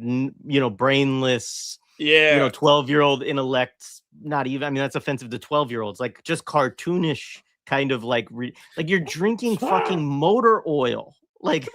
A: brainless,
B: Yeah.
A: 12-year-old intellect. Not even. I mean, that's offensive to 12-year-olds. Like just cartoonish kind of like like you're drinking fucking motor oil. Like,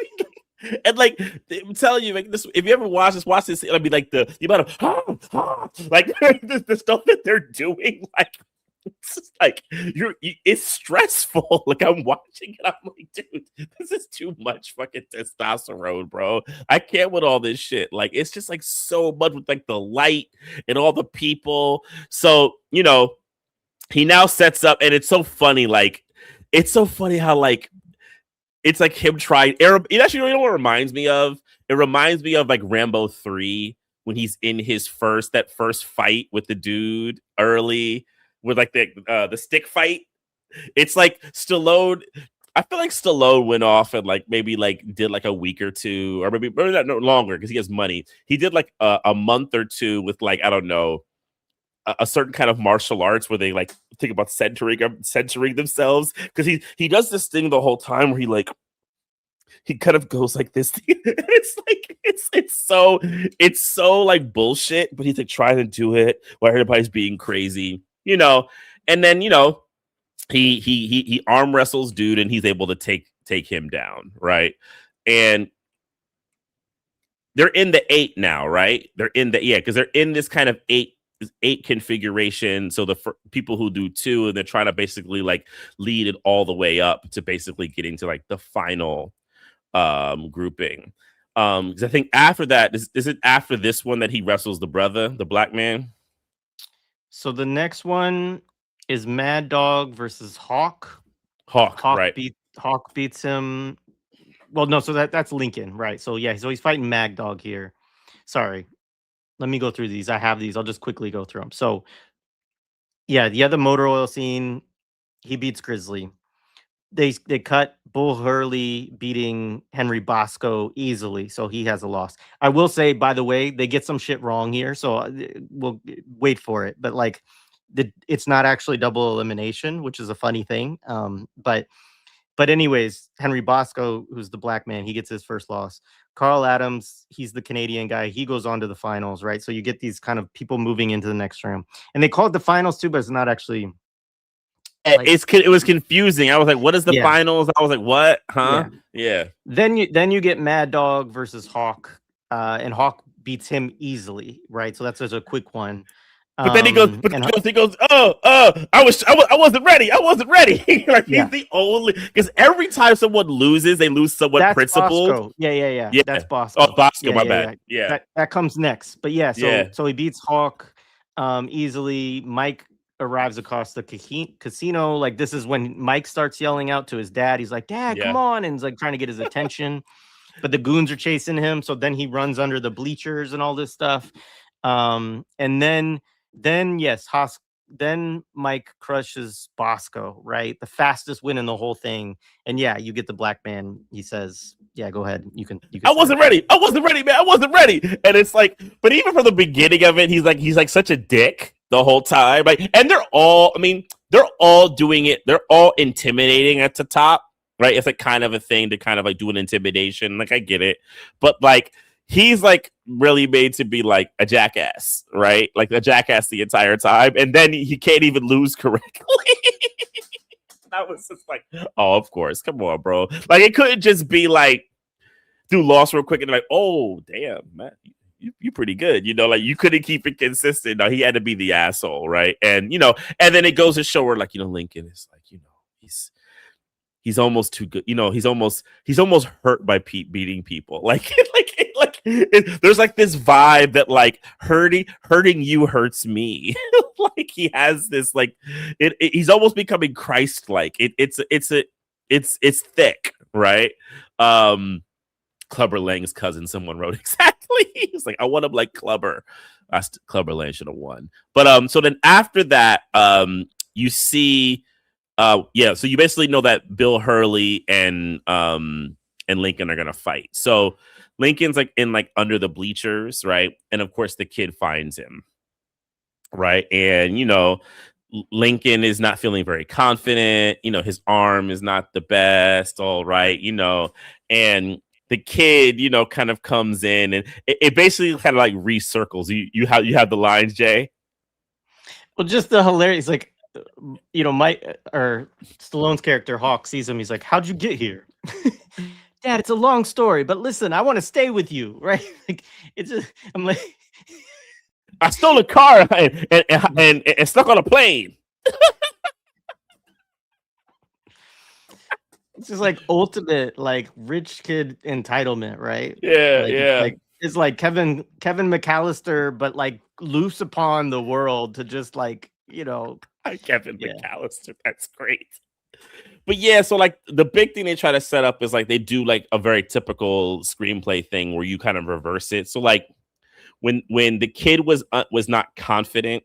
B: and like I'm telling you, like this. If you ever watch this, it'll be like the amount of like the stuff that they're doing. Like it's just like it's stressful. Like I'm watching it, I'm like, dude, this is too much fucking testosterone, bro. I can't with all this shit. Like it's just like so much with like the light and all the people. So he now sets up, and it's so funny. Like it's so funny how like it's like him trying. It actually, you know what it reminds me of? It reminds me of like Rambo 3 when he's in his first fight with the dude early with like the stick fight. It's like Stallone. I feel like Stallone went off and like maybe like did like a week or two, or maybe not no longer because he has money. He did like a month or two with like I don't know a certain kind of martial arts where they like think about censoring themselves because he does this thing the whole time where he kind of goes like this. It's like it's so like bullshit, but he's like trying to do it while everybody's being crazy, and then he arm wrestles dude and he's able to take him down, right? And they're in the 8 now, right? Because they're in this kind of 8 configuration. So the people who do 2, and they're trying to basically like lead it all the way up to basically getting to like the final grouping. Because I think after that, is it after this one that he wrestles the brother, the black man?
A: So the next one is Mad Dog versus Hawk.
B: Hawk, right?
A: Hawk beats him. Well, no, so that's Lincoln, right? So yeah, so he's fighting Mad Dog here. Sorry, let me go through these. I have these. I'll just quickly go through them. So yeah, the other motor oil scene, he beats Grizzly. They cut Bull Hurley beating Henry Bosco easily, so he has a loss. I will say, by the way, they get some shit wrong here, so we'll wait for it. But like, it's not actually double elimination, which is a funny thing. But anyways, Henry Bosco, who's the black man, he gets his first loss. Carl Adams, he's the Canadian guy. He goes on to the finals, right? So you get these kind of people moving into the next round, and they call it the finals too, but it's not actually.
B: Like, it was confusing. I was like, "What is the finals?" I was like, "What? Huh?" Yeah.
A: Then you get Mad Dog versus Hawk, and Hawk beats him easily, right? So that's just a quick one.
B: But then he goes, "Oh, I wasn't ready. I wasn't ready." Like he's the only, because every time someone loses, they lose somewhat principled.
A: Bosco. Yeah. That's Bosco.
B: Oh, Bosco, my bad. Yeah.
A: That comes next. But so he beats Hawk easily. Mike arrives across the casino. Like this is when Mike starts yelling out to his dad. He's like, "Dad, come on!" And he's like trying to get his attention. But the goons are chasing him. So then he runs under the bleachers and all this stuff. And then then Mike crushes Bosco, right? The fastest win in the whole thing. And yeah, you get the black man. He says, "Yeah, go ahead. You can."
B: I wasn't ready. I wasn't ready, man. I wasn't ready. And it's like, but even from the beginning of it, he's like such a dick the whole time. Like, and they're all doing it. They're all intimidating at the top, right? It's like kind of a thing to kind of like do an intimidation. Like I get it, but like he's like really made to be like a jackass, right? Like a jackass the entire time, and then he can't even lose correctly. That was just like, oh, of course, come on, bro. Like it couldn't just be like do loss real quick and like, oh, damn, man, you pretty good, like you couldn't keep it consistent. No, he had to be the asshole, right? And and then it goes to show where like Lincoln is like, he's almost too good. He's almost hurt by beating people. Like there's like this vibe that like hurting you hurts me. Like he has this like he's almost becoming Christ-like. It's thick, right? Clubber Lang's cousin, someone wrote exactly. He's like, I want him like Clubber. Clubber Lang should have won. But so then after that, you see. So you basically know that Bill Hurley and Lincoln are gonna fight. So Lincoln's like in like under the bleachers, right? And of course the kid finds him, right? And Lincoln is not feeling very confident. His arm is not the best. All right, and the kid, kind of comes in, and it basically kind of like recircles. You have the lines, Jay.
A: Well, just the hilarious, like, Mike or Stallone's character Hawk sees him. He's like, "How'd you get here?" Dad, it's a long story, but listen, I want to stay with you, right? Like, it's just, I'm like,
B: I stole a car and stuck on a plane.
A: it's just like ultimate like rich kid entitlement, right?
B: Yeah,
A: Like
B: yeah.
A: it's like Kevin McAllister, but like loose upon the world to just like
B: Kevin
A: yeah.
B: McAllister. That's great. But yeah, so like the big thing they try to set up is like they do like a very typical screenplay thing where you kind of reverse it. So like when the kid was not confident,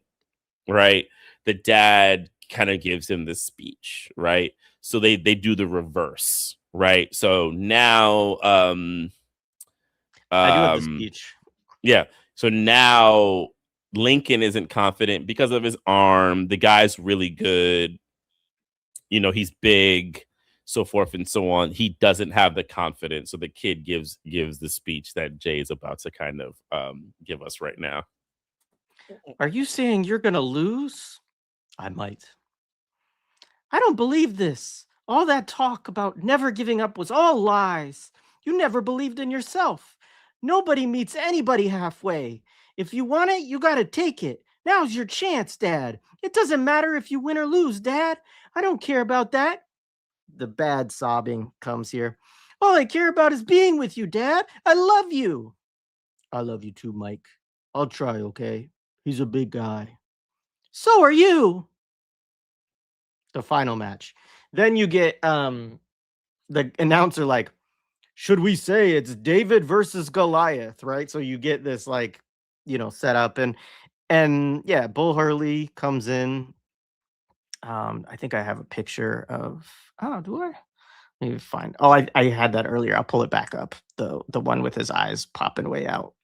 B: right? The dad kind of gives him this speech, right? So they do the reverse, right? So now
A: I do have the speech.
B: Yeah. So now Lincoln isn't confident because of his arm. The guy's really good. He's big, so forth and so on. He doesn't have the confidence. So the kid gives the speech that Jay is about to kind of give us right now.
A: Are you saying you're gonna lose? I might. I don't believe this. All that talk about never giving up was all lies. You never believed in yourself. Nobody meets anybody halfway. If you want it, you gotta take it. Now's your chance, Dad. It doesn't matter if you win or lose, Dad. I don't care about that. The bad sobbing comes here. All I care about is being with you, Dad. I love you. I love you too, Mike. I'll try, okay? He's a big guy. So are you. The final match. Then you get the announcer like, should we say it's David versus Goliath, right? So you get this like, set up and yeah, Bull Hurley comes in. I think I have a picture of do I? Maybe find I had that earlier. I'll pull it back up. The one with his eyes popping way out.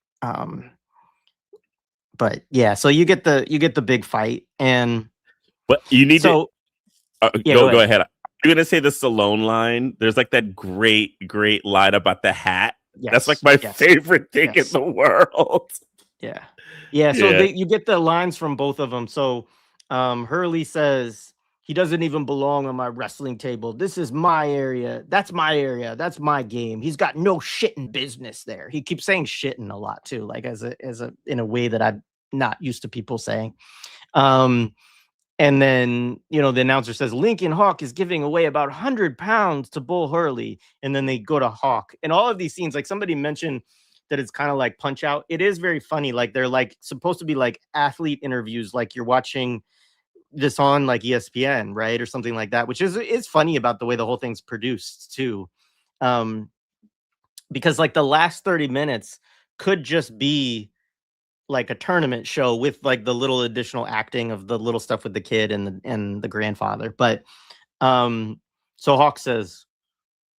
A: But yeah, so you get the big fight and
B: but you need
A: so
B: to
A: yeah,
B: go ahead. You're gonna say the Stallone line. There's like that great line about the hat.
A: Yes,
B: that's like my favorite thing in the world.
A: Yeah. So you get the lines from both of them. So Hurley says he doesn't even belong on my wrestling table. This is my area. That's my area. That's my game. He's got no shitting business there. He keeps saying shitting a lot too, like as a in a way that I'm not used to people saying. And then, the announcer says Lincoln Hawk is giving away about 100 pounds to Bull Hurley. And then they go to Hawk. And all of these scenes, like somebody mentioned that it's kind of like Punch Out. It is very funny. Like they're like supposed to be like athlete interviews, like you're watching this on like ESPN, right? Or something like that, which is funny about the way the whole thing's produced too. Because like the last 30 minutes could just be like a tournament show with like the little additional acting of the little stuff with the kid and the grandfather. But so Hawk says,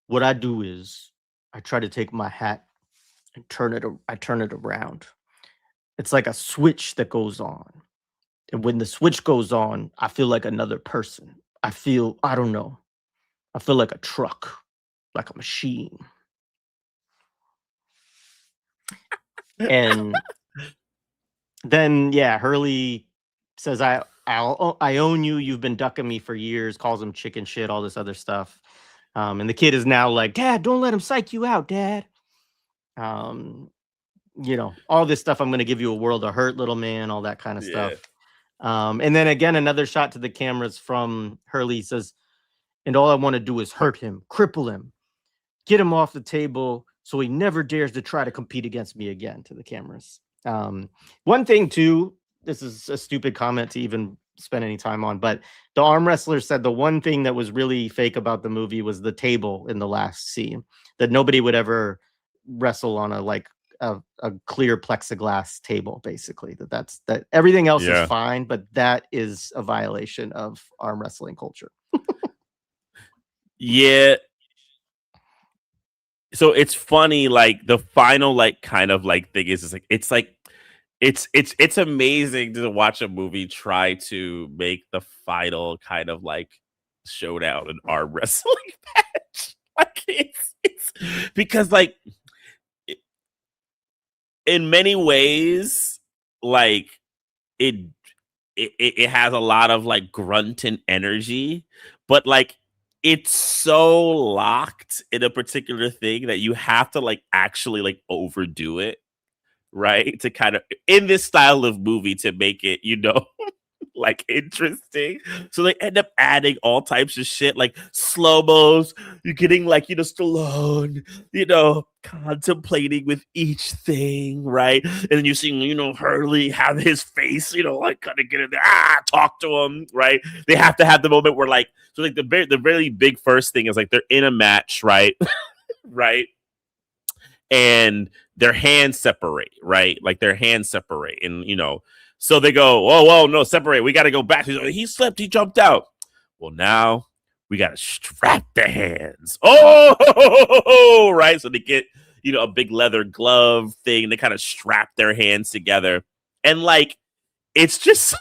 A: what I do is I try to take my hat and turn it around. It's like a switch that goes on. And when the switch goes on, I feel like another person. I don't know. I feel like a truck, like a machine. And then yeah, Hurley says I own you. You've been ducking me for years. Calls him chicken shit, all this other stuff. And the kid is now like, Dad, don't let him psych you out, Dad. All this stuff. I'm going to give you a world of hurt, little man. All that kind of stuff. And then again, another shot to the cameras from Hurley says, and all I want to do is hurt him, cripple him, get him off the table so he never dares to try to compete against me again, to the cameras. One thing too, this is a stupid comment to even spend any time on, but the arm wrestler said the one thing that was really fake about the movie was the table in the last scene, that nobody would ever wrestle on a clear plexiglass table, basically. That everything else is fine, but that is a violation of arm wrestling culture.
B: Yeah. So it's funny, like the final, like kind of like thing is like it's like it's amazing to watch a movie try to make the final kind of like showdown an arm wrestling match. Like it's because like in many ways, like it it has a lot of like grunt and energy, but like it's so locked in a particular thing that you have to like actually like overdo it, right? To kind of in this style of movie to make it, like interesting. So they end up adding all types of shit like slow-mos. You're getting like, Stallone, contemplating with each thing, right? And then you're seeing, Hurley have his face, like kind of get in there, talk to him, right? They have to have the moment where like, so like the really big first thing is like they're in a match, right? Right. And their hands separate, right? Like their hands separate. And, so they go, whoa, no, separate. We got to go back. He slipped. He jumped out. Well, now we got to strap the hands. Oh, right. So they get, a big leather glove thing. They kind of strap their hands together. And like, it's just,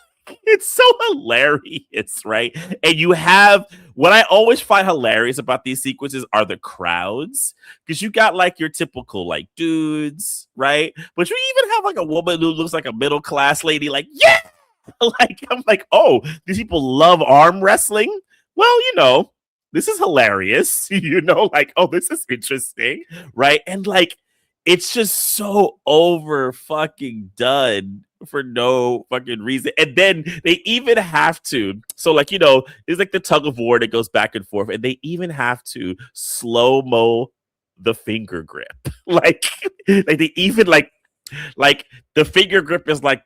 B: it's so hilarious, right? And you have what I always find hilarious about these sequences are the crowds, because you got like your typical like dudes, right? But you even have like a woman who looks like a middle class lady, like, yeah, like I'm like, oh, these people love arm wrestling. Well, this is hilarious, like, oh, this is interesting, right? And like, it's just so over fucking done for no fucking reason. And then they even have to, so like, it's like the tug of war that goes back and forth, and they even have to slow-mo the finger grip. like they even like the finger grip is like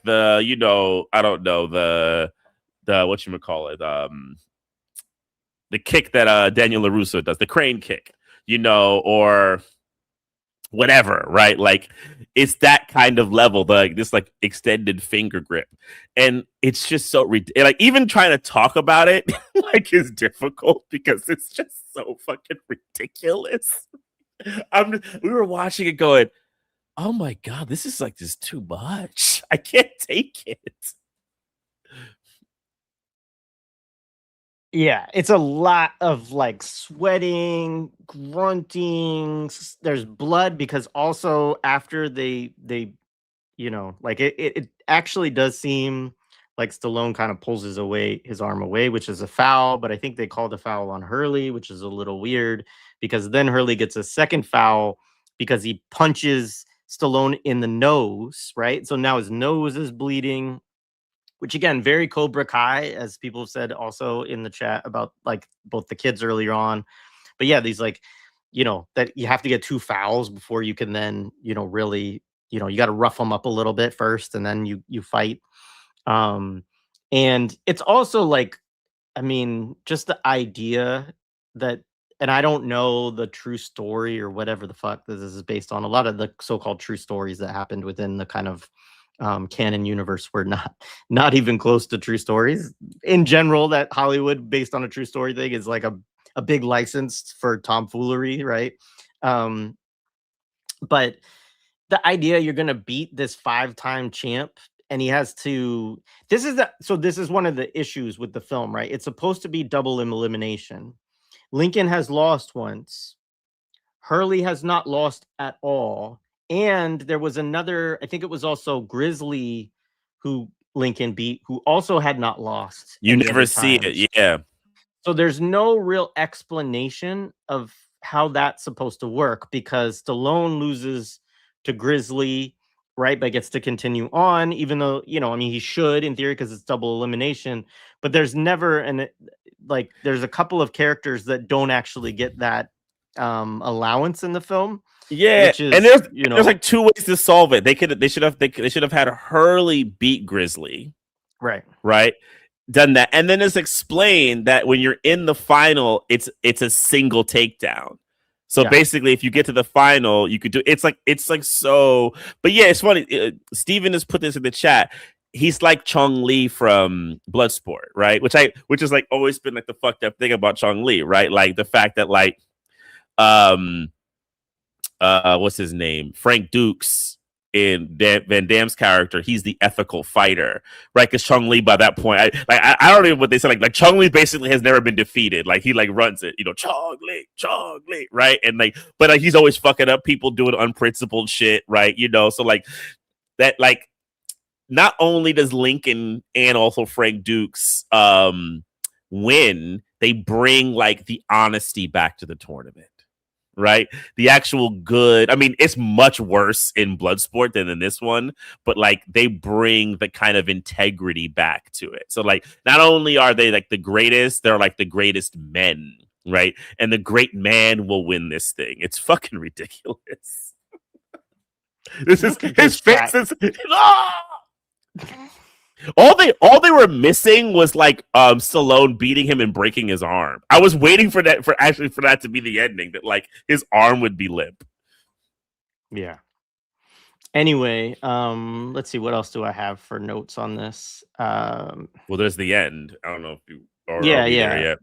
B: the, I don't know, the whatchamacallit, the kick that Daniel LaRusso does, the crane kick, or whatever, right? Like it's that kind of level, like this like extended finger grip. And it's just so like even trying to talk about it like is difficult because it's just so fucking ridiculous. We were watching it going, oh my God, this is like just too much. I can't take it.
A: Yeah, it's a lot of like sweating, grunting. There's blood because also after they like it actually does seem like Stallone kind of pulls his arm away, which is a foul, but I think they called a foul on Hurley, which is a little weird because then Hurley gets a second foul because he punches Stallone in the nose, right? So now his nose is bleeding, which again, very Cobra Kai, as people have said also in the chat about like both the kids earlier on. But yeah, these like, that you have to get 2 fouls before you can then, really, you got to rough them up a little bit first and then you fight. And it's also like, I mean, just the idea that, and I don't know the true story or whatever the fuck this is based on. A lot of the so-called true stories that happened within the kind of canon universe were not even close to true stories in general. That Hollywood based on a true story thing is like a big license for tomfoolery, right? But the idea you're gonna beat this 5-time champ and he has to, this is one of the issues with the film, right? It's supposed to be double elimination. Lincoln has lost once. Hurley has not lost at all. And there was another, I think it was also Grizzly who Lincoln beat, who also had not lost.
B: You never see it. Yeah.
A: So there's no real explanation of how that's supposed to work because Stallone loses to Grizzly, right? But gets to continue on, even though, I mean, he should in theory because it's double elimination. But there's never there's a couple of characters that don't actually get that allowance in the film.
B: Yeah,
A: which is,
B: and there's like 2 ways to solve it. They should have had Hurley beat Grizzly, right, done that, and then it's explained that when you're in the final, it's a single takedown. So basically, if you get to the final, you could do it's like so. But yeah, it's funny. Steven has put this in the chat. He's like Chong Li from Bloodsport, right? Which is like always been like the fucked up thing about Chong Li, right? Like the fact that like what's his name? Frank Dukes in Van Damme's character, he's the ethical fighter, right? Because Chung Li, by that point, I don't even what they said. Like Chung Li basically has never been defeated. Like he like runs it, Chung Li, right? And like, but like he's always fucking up people doing unprincipled shit, right? So like that, like not only does Lincoln and also Frank Dukes win, they bring like the honesty back to the tournament. Right, the actual good. I mean, it's much worse in Bloodsport than in this one, but like they bring the kind of integrity back to it. So like, not only are they like the greatest, they're like the greatest men, right? And the great man will win this thing. It's fucking ridiculous. This is his face. All they were missing was like Stallone beating him and breaking his arm. I was waiting for that to be the ending, that like his arm would be limp.
A: Yeah. Anyway, let's see, what else do I have for notes on this?
B: Well, there's the end. I don't know if you are
A: there
B: yet.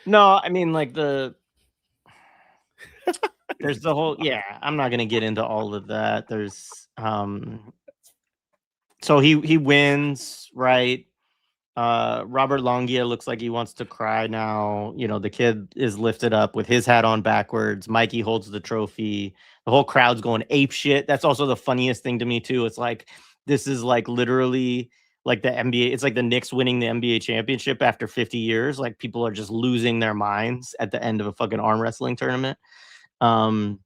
A: No, I mean like there's the whole I'm not gonna get into all of that. There's so he wins, right? Robert Longyear looks like he wants to cry now. The kid is lifted up with his hat on backwards. Mikey holds the trophy. The whole crowd's going ape shit. That's also the funniest thing to me too. It's like, this is like literally like the NBA. It's like the Knicks winning the NBA championship after 50 years. Like people are just losing their minds at the end of a fucking arm wrestling tournament. Mikey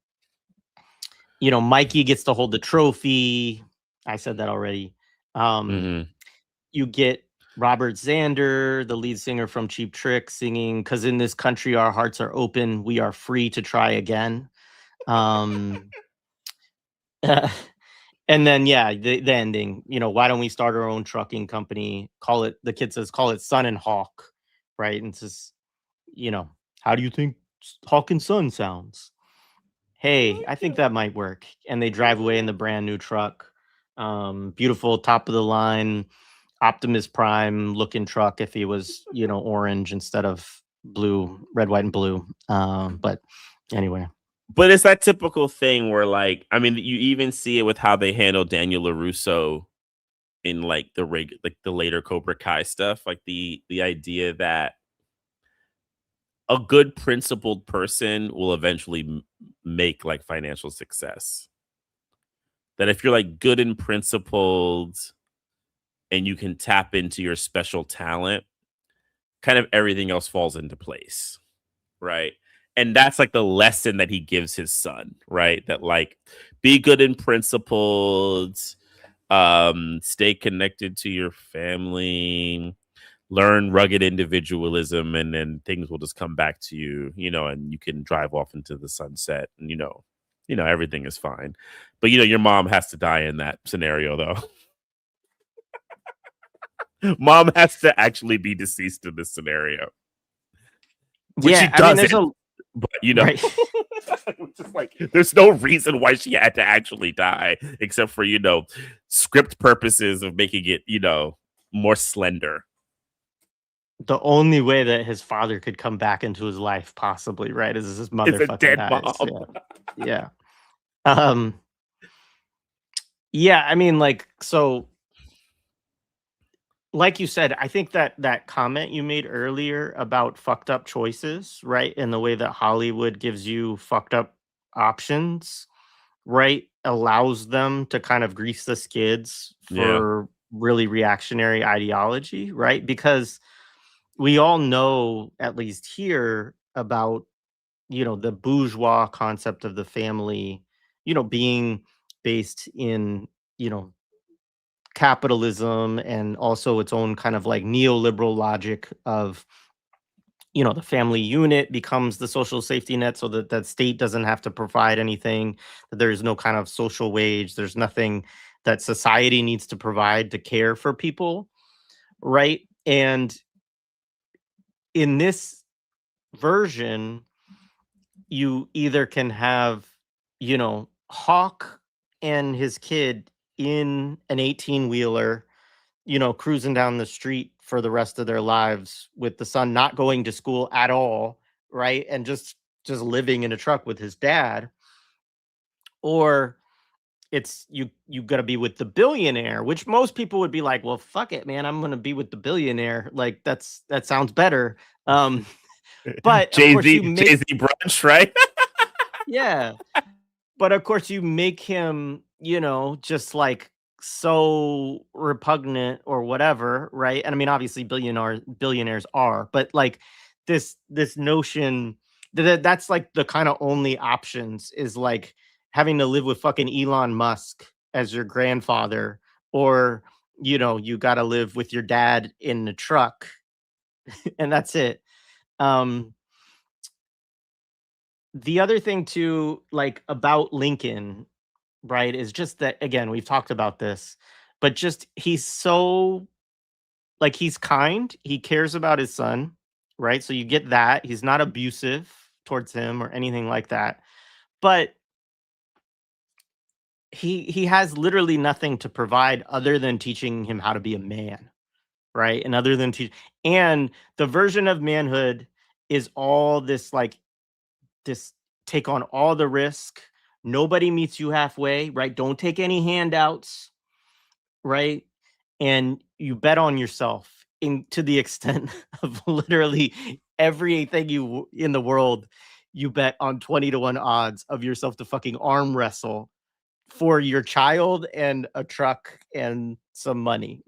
A: gets to hold the trophy. I said that already. You get Robert Zander, the lead singer from Cheap Trick, singing "'Cause in this country our hearts are open, we are free to try again." And then the ending. Why don't we start our own trucking company? The kid says, call it Sun and Hawk, right? And says, how do you think Hawk and Sun sounds? Hey, I think that might work. And they drive away in the brand new truck. Beautiful, top of the line, Optimus Prime looking truck if he was, orange instead of blue, red, white, and blue. But anyway.
B: But it's that typical thing where, like, I mean, you even see it with how they handle Daniel LaRusso in like the later Cobra Kai stuff. Like the idea that a good principled person will eventually make like financial success. That if you're like good and principled and you can tap into your special talent, kind of everything else falls into place. Right. And that's like the lesson that he gives his son, right? That like, be good and principled, stay connected to your family, learn rugged individualism, and then things will just come back to you, and you can drive off into the sunset, and everything is fine. But your mom has to die in that scenario, though. Mom has to actually be deceased in this scenario, which she doesn't. But right. Just like, there's no reason why she had to actually die, except for script purposes of making it more slender.
A: The only way that his father could come back into his life, possibly, right, is his mother
B: fucking dead
A: dies.
B: Mom.
A: Yeah. I mean, like, so, like you said, I think that comment you made earlier about fucked up choices, right, and the way that Hollywood gives you fucked up options, right, allows them to kind of grease the skids for really reactionary ideology, right? Because we all know, at least here, about the bourgeois concept of the family, being based in capitalism, and also its own kind of like neoliberal logic of the family unit becomes the social safety net, so that that state doesn't have to provide anything, that there's no kind of social wage, there's nothing that society needs to provide to care for people, right? And in this version, you either can have Hawk and his kid in an 18-wheeler, cruising down the street for the rest of their lives, with the son not going to school at all, right? And just living in a truck with his dad. Or it's you got to be with the billionaire, which most people would be like, well, fuck it, man, I'm gonna be with the billionaire. Like that sounds better. Um, but of course you
B: Jay
A: make
B: Z brunch, right?
A: yeah, but of course you make him, just like so repugnant or whatever, right? And I mean, obviously billionaires are, but like this notion that's like the kind of only options is like having to live with fucking Elon Musk as your grandfather, or you got to live with your dad in the truck, and that's it. Um, the other thing too, like about Lincoln, right, is just that again, we've talked about this, but just he's so like he's kind, he cares about his son, right? So you get that. He's not abusive towards him or anything like that. But he has literally nothing to provide other than teaching him how to be a man, right? And other than teach and the version of manhood is all this like this take on all the risk. Nobody meets you halfway, right? Don't take any handouts, right? And you bet on yourself in to the extent of literally everything you in the world, you bet on 20 to 1 odds of yourself to fucking arm wrestle for your child and a truck and some money.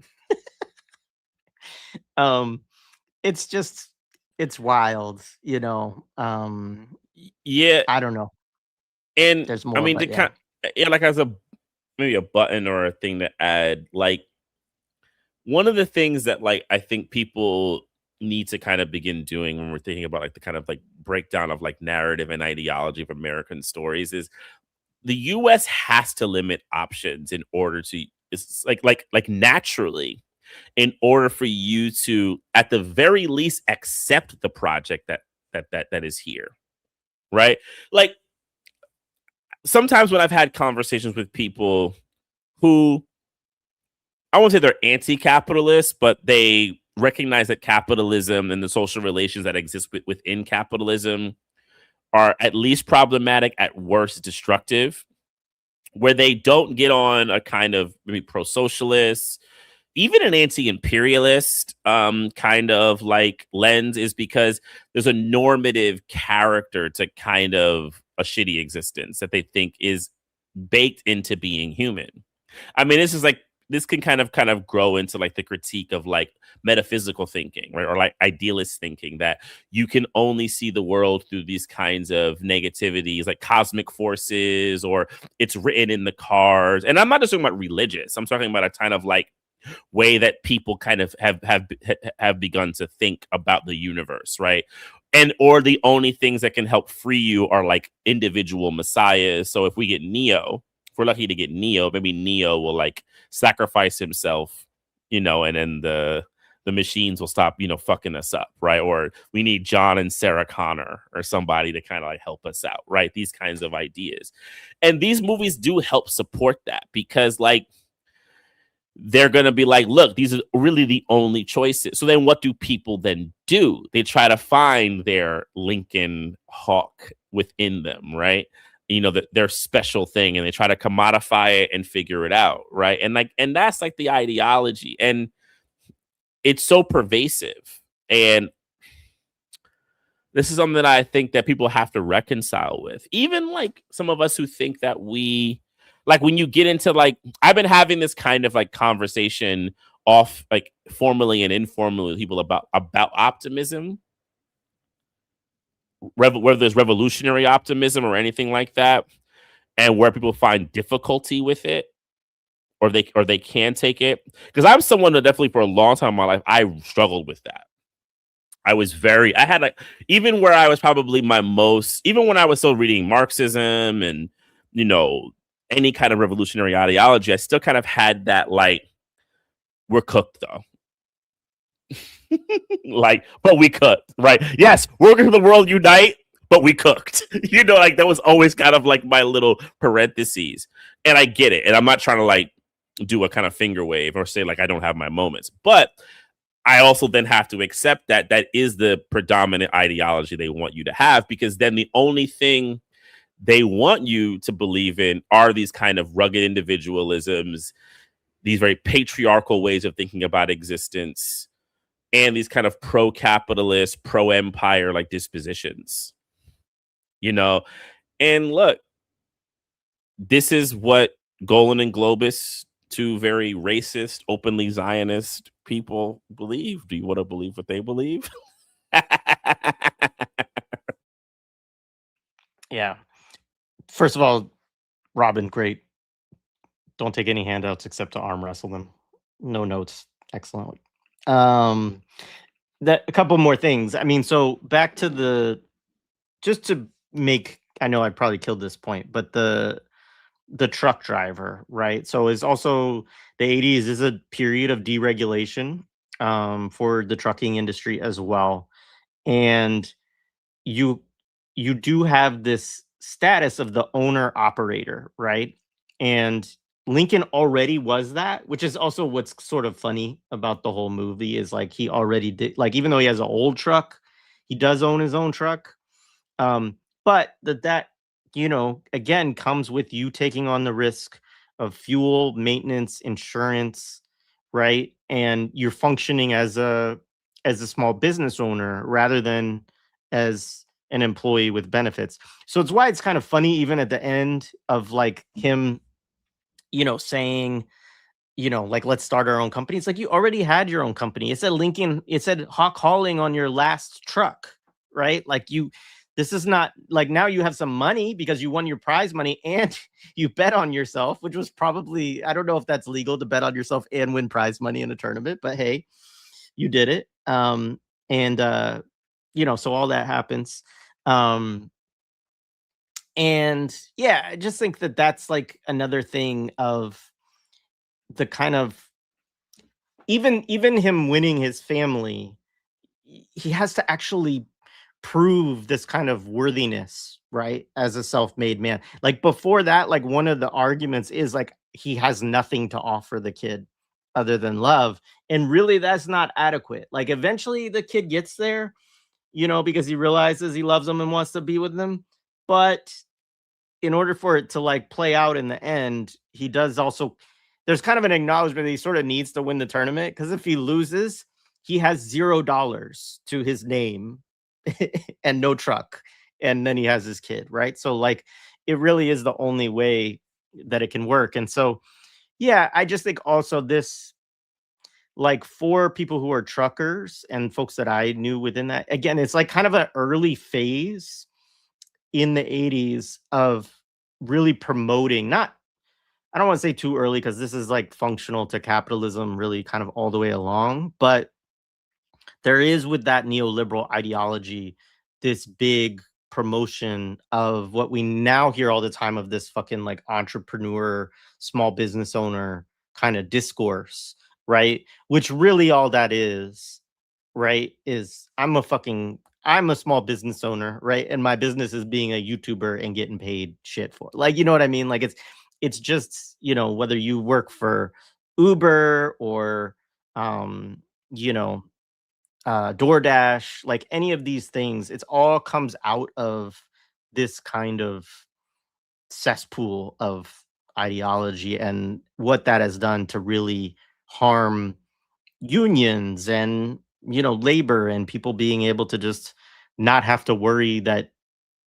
A: Um, it's just it's wild,
B: Yeah,
A: I don't know.
B: and
A: There's
B: I
A: more,
B: mean, the
A: but yeah.
B: kind, yeah, like as a maybe a button or a thing to add, like one of the things that like I think people need to kind of begin doing when we're thinking about like the kind of like breakdown of like narrative and ideology of American stories is the US has to limit options in order to it's like naturally in order for you to at the very least accept the project that is here, right? Like sometimes when I've had conversations with people who I won't say they're anti-capitalist, but they recognize that capitalism and the social relations that exist within capitalism are at least problematic, at worst destructive, where they don't get on a kind of maybe pro-socialist, even an anti-imperialist kind of like lens is because there's a normative character to kind of a shitty existence that they think is baked into being human. I mean, this can kind of grow into like the critique of like metaphysical thinking, right? Or like idealist thinking that you can only see the world through these kinds of negativities, like cosmic forces, or it's written in the cars. And I'm not just talking about religious. I'm talking about a kind of like way that people kind of have begun to think about the universe, right? And or the only things that can help free you are like individual messiahs. So if we get Neo, if we're lucky to get Neo, maybe Neo will like sacrifice himself, and then the machines will stop, fucking us up, right? Or we need John and Sarah Connor or somebody to kind of like help us out, right? These kinds of ideas. And these movies do help support that because like they're going to be like, look, these are really the only choices. So then what do people then do? They try to find their Lincoln Hawk within them, right? Their special thing, and they try to commodify it and figure it out, right? And that's like the ideology, and it's so pervasive. And this is something that I think that people have to reconcile with. Even like some of us who think that we like when you get into like I've been having this kind of like conversation off like formally and informally with people about optimism, whether there's revolutionary optimism or anything like that, and where people find difficulty with it or they can take it. Because I'm someone that definitely for a long time in my life I struggled with that. I had like, even where I was probably even when I was still reading Marxism and, any kind of revolutionary ideology, I still kind of had that, like, we're cooked though. Like, but we cooked, right? Yes, working for the world unite, but we cooked. Like that was always kind of like my little parentheses. And I get it. And I'm not trying to like do a kind of finger wave or say like I don't have my moments. But I also then have to accept that is the predominant ideology they want you to have, because then the only thing they want you to believe in are these kind of rugged individualisms, these very patriarchal ways of thinking about existence, and these kind of pro-capitalist, pro-empire like dispositions. And look, this is what Golan and Globus, two very racist, openly Zionist people, believe. Do you want to believe what they believe?
A: Yeah. First of all, Robin, great. Don't take any handouts except to arm wrestle them. No notes. Excellent. That a couple more things. I mean, so back to just to make, I know I probably killed this point, but the truck driver, right? So is also the 80s is a period of deregulation for the trucking industry as well. And you do have this status of the owner operator, right? And Lincoln already was that, which is also what's sort of funny about the whole movie is like he already did, like even though he has an old truck, he does own his own truck. But that again comes with you taking on the risk of fuel, maintenance, insurance, right? And you're functioning as a small business owner rather than as an employee with benefits. So it's why it's kind of funny even at the end of like him saying like let's start our own company. It's like you already had your own company. It said Lincoln, it said Hawk Hauling on your last truck, right? Like this is not like now you have some money because you won your prize money and you bet on yourself, which was probably, I don't know if that's legal to bet on yourself and win prize money in a tournament, but hey, you did it. And so all that happens. And yeah, I just think that that's like another thing of the kind of even him winning his family, he has to actually prove this kind of worthiness, right? As a self-made man. Like before that, like one of the arguments is like he has nothing to offer the kid other than love. And really that's not adequate. Like eventually the kid gets there, because he realizes he loves them and wants to be with them. But in order for it to like play out in the end, he does also, there's kind of an acknowledgement that he sort of needs to win the tournament because if he loses, he has $0 to his name and no truck. And then he has his kid, right? So like it really is the only way that it can work. And so, yeah, I just think also this, like for people who are truckers and folks that I knew within that, again, it's like kind of an early phase in the 80s of really promoting, not, I don't want to say too early because this is like functional to capitalism really kind of all the way along, but there is with that neoliberal ideology this big promotion of what we now hear all the time of this fucking like entrepreneur, small business owner kind of discourse, right? Which really all that is, right, is I'm a small business owner, right? And my business is being a YouTuber and getting paid shit for it. Like, you know what I mean? Like it's just, whether you work for Uber or DoorDash, like any of these things, it's all comes out of this kind of cesspool of ideology and what that has done to really harm unions and labor and people being able to just not have to worry that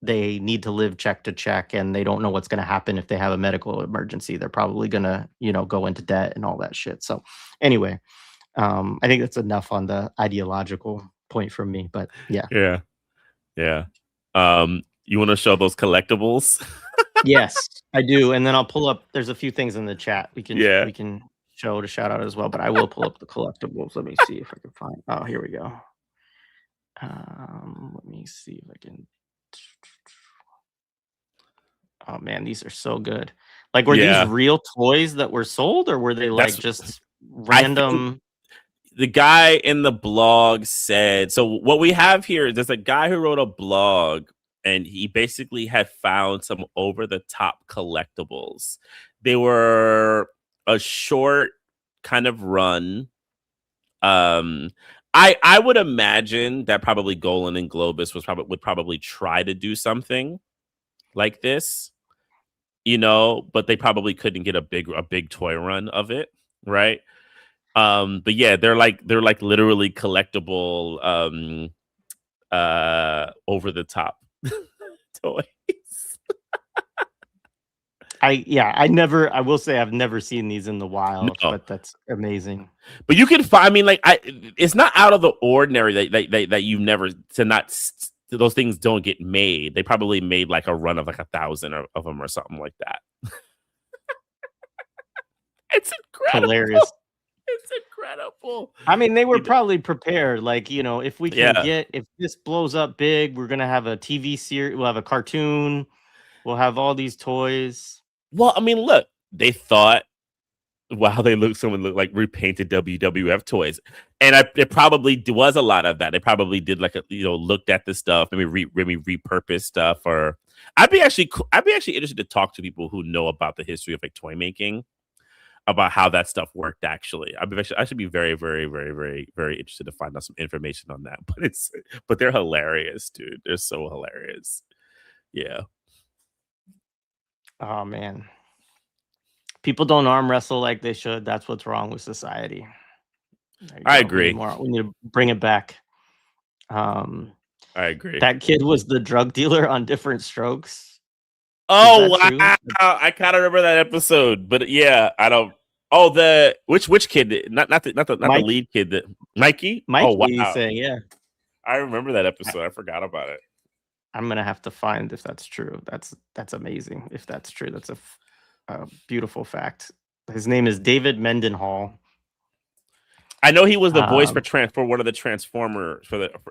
A: they need to live check to check and they don't know what's going to happen if they have a medical emergency. They're probably going to go into debt and all that shit. So anyway, I think that's enough on the ideological point from me, but yeah.
B: Yeah. You want to show those collectibles?
A: Yes, I do. And then I'll pull up, there's a few things in the chat we can show to shout out as well, but I will pull up the collectibles. Let me see if I can find, oh, here we go. Let me see if I can. Oh man, these are so good. Like, were these real toys that were sold or were they like just random?
B: The guy in the blog said, so what we have here, there's a guy who wrote a blog and he basically had found some over the top collectibles. They were a short kind of run. I would imagine that probably Golan and Globus would probably try to do something. like this, you know, but they probably couldn't get a big toy run of it, right? But yeah, they're like literally collectible over the top toys.
A: I will say I've never seen these in the wild,
B: No.
A: but that's amazing.
B: But you can find, I mean, like, it's not out of the ordinary that you've never, those things don't get made. They probably made like a run of like 1,000 of them or something like that. It's incredible.
A: Hilarious.
B: It's incredible.
A: I mean, they were probably prepared. Like, you know, if we can
B: Yeah.
A: if this blows up big, we're gonna have a TV series, we'll have a cartoon, we'll have all these toys.
B: Well, I mean, look, they thought, wow, someone looked like repainted WWF toys. And it probably was a lot of that. They probably did like looked at the stuff, maybe repurposed stuff. Or I'd be actually interested to talk to people who know about the history of like toy making, about how that stuff worked. Actually, I should be very, very, very, very, very interested to find out some information on that. But they're hilarious, dude. They're so hilarious. Yeah.
A: Oh man. People don't arm wrestle like they should. That's what's wrong with society.
B: I agree.
A: We need to bring it back.
B: I agree.
A: That kid was the drug dealer on Different Strokes.
B: Oh wow! I kind of remember that episode, but yeah, I don't. Oh, the which kid? Not the lead kid. That Mikey. Oh wow!
A: Saying, yeah,
B: I remember that episode. I forgot about it.
A: I'm gonna have to find if that's true. That's amazing. If that's true, that's a beautiful fact. His name is David Mendenhall.
B: I know he was the voice for one of the Transformers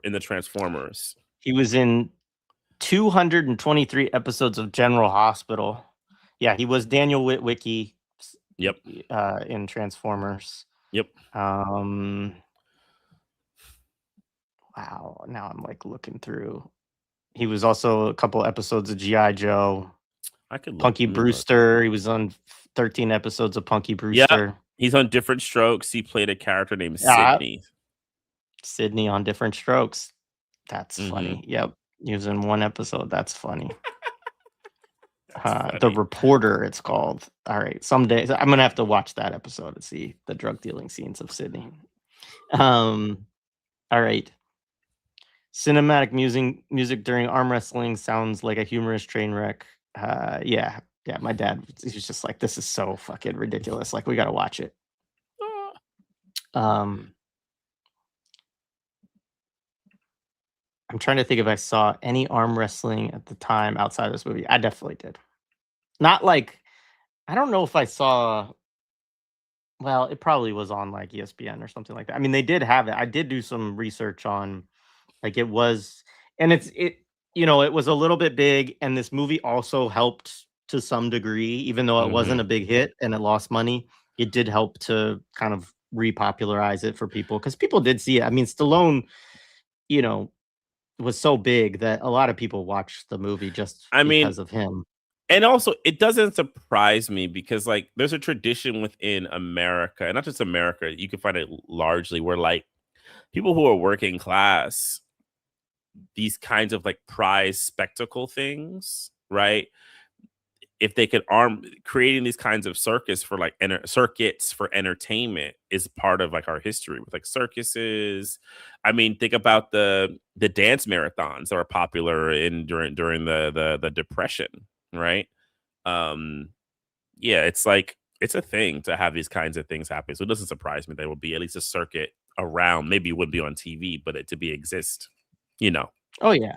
B: in the Transformers.
A: He was in 223 episodes of General Hospital. Yeah, he was Daniel Witwicky.
B: Yep.
A: In Transformers.
B: Yep.
A: Wow. Now I'm like looking through. He was also a couple episodes of G.I. Joe. Punky Brewster. He was on 13 episodes of Punky Brewster.
B: Yeah, he's on Different Strokes. He played a character named Sydney.
A: Sydney on Different Strokes. That's funny. Yep. He was in one episode. That's funny. The Reporter, it's called. All right. Someday I'm going to have to watch that episode to see the drug dealing scenes of Sydney. All right. Cinematic music during arm wrestling sounds like a humorous train wreck. Yeah, my dad, he's just like, this is so fucking ridiculous. Like, we got to watch it. I'm trying to think if I saw any arm wrestling at the time outside of this movie. I definitely did. Not like, I don't know if I saw, well, it probably was on like ESPN or something like that. I mean, they did have it. I did do some research on, like, it was, and it was a little bit big, and this movie also helped to some degree, even though it wasn't a big hit and it lost money. It did help to kind of repopularize it for people, because people did see it. I mean, Stallone, was so big that a lot of people watched the movie just because of him.
B: And also, it doesn't surprise me because, like, there's a tradition within America, and not just America, you can find it largely where, like, people who are working class, these kinds of like prize spectacle things, right? If they could creating these kinds of circuits for like circuits for entertainment is part of like our history with like circuses. I mean, think about the dance marathons that were popular during the Depression, right? Yeah, it's like it's a thing to have these kinds of things happen. So it doesn't surprise me there will be at least a circuit around. Maybe it wouldn't be on TV, but it to be exist,
A: Oh yeah.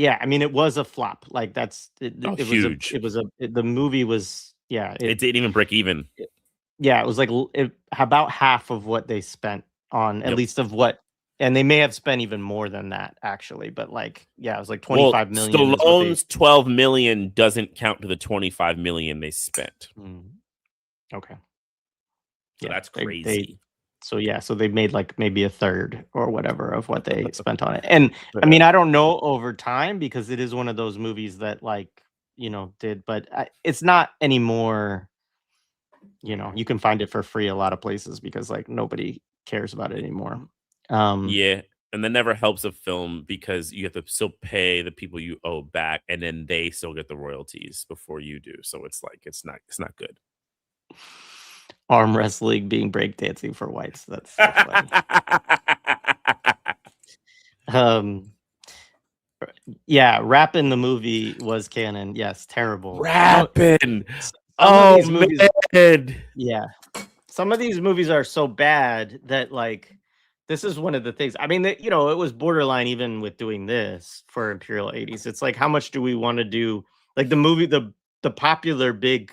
A: Yeah, I mean, it was a flop. Like, that's it
B: huge.
A: The movie was, yeah,
B: it didn't even break even.
A: Yeah, it was like about half of what they spent on, at least of what, and they may have spent even more than that actually, but like, yeah, it was like 25 million.
B: Stallone's 12 million doesn't count to the 25 million they spent.
A: Okay.
B: So that's crazy.
A: So they made like maybe a third or whatever of what they spent on it. And I mean, I don't know over time, because it is one of those movies that, like, did, but it's not anymore. You can find it for free a lot of places because like nobody cares about it anymore.
B: Yeah. And that never helps a film because you have to still pay the people you owe back, and then they still get the royalties before you do. So it's like it's not good.
A: Arm wrestling being breakdancing for whites. That's so funny. Yeah, rap in the movie was canon. Yes, terrible.
B: Rapping.
A: Some of
B: Oh
A: these movies,
B: man.
A: yeah, some of these movies are so bad that like this is one of the things. I mean, you know, it was borderline even with doing this for Imperial 80s. It's like, how much do we want to do? Like the popular big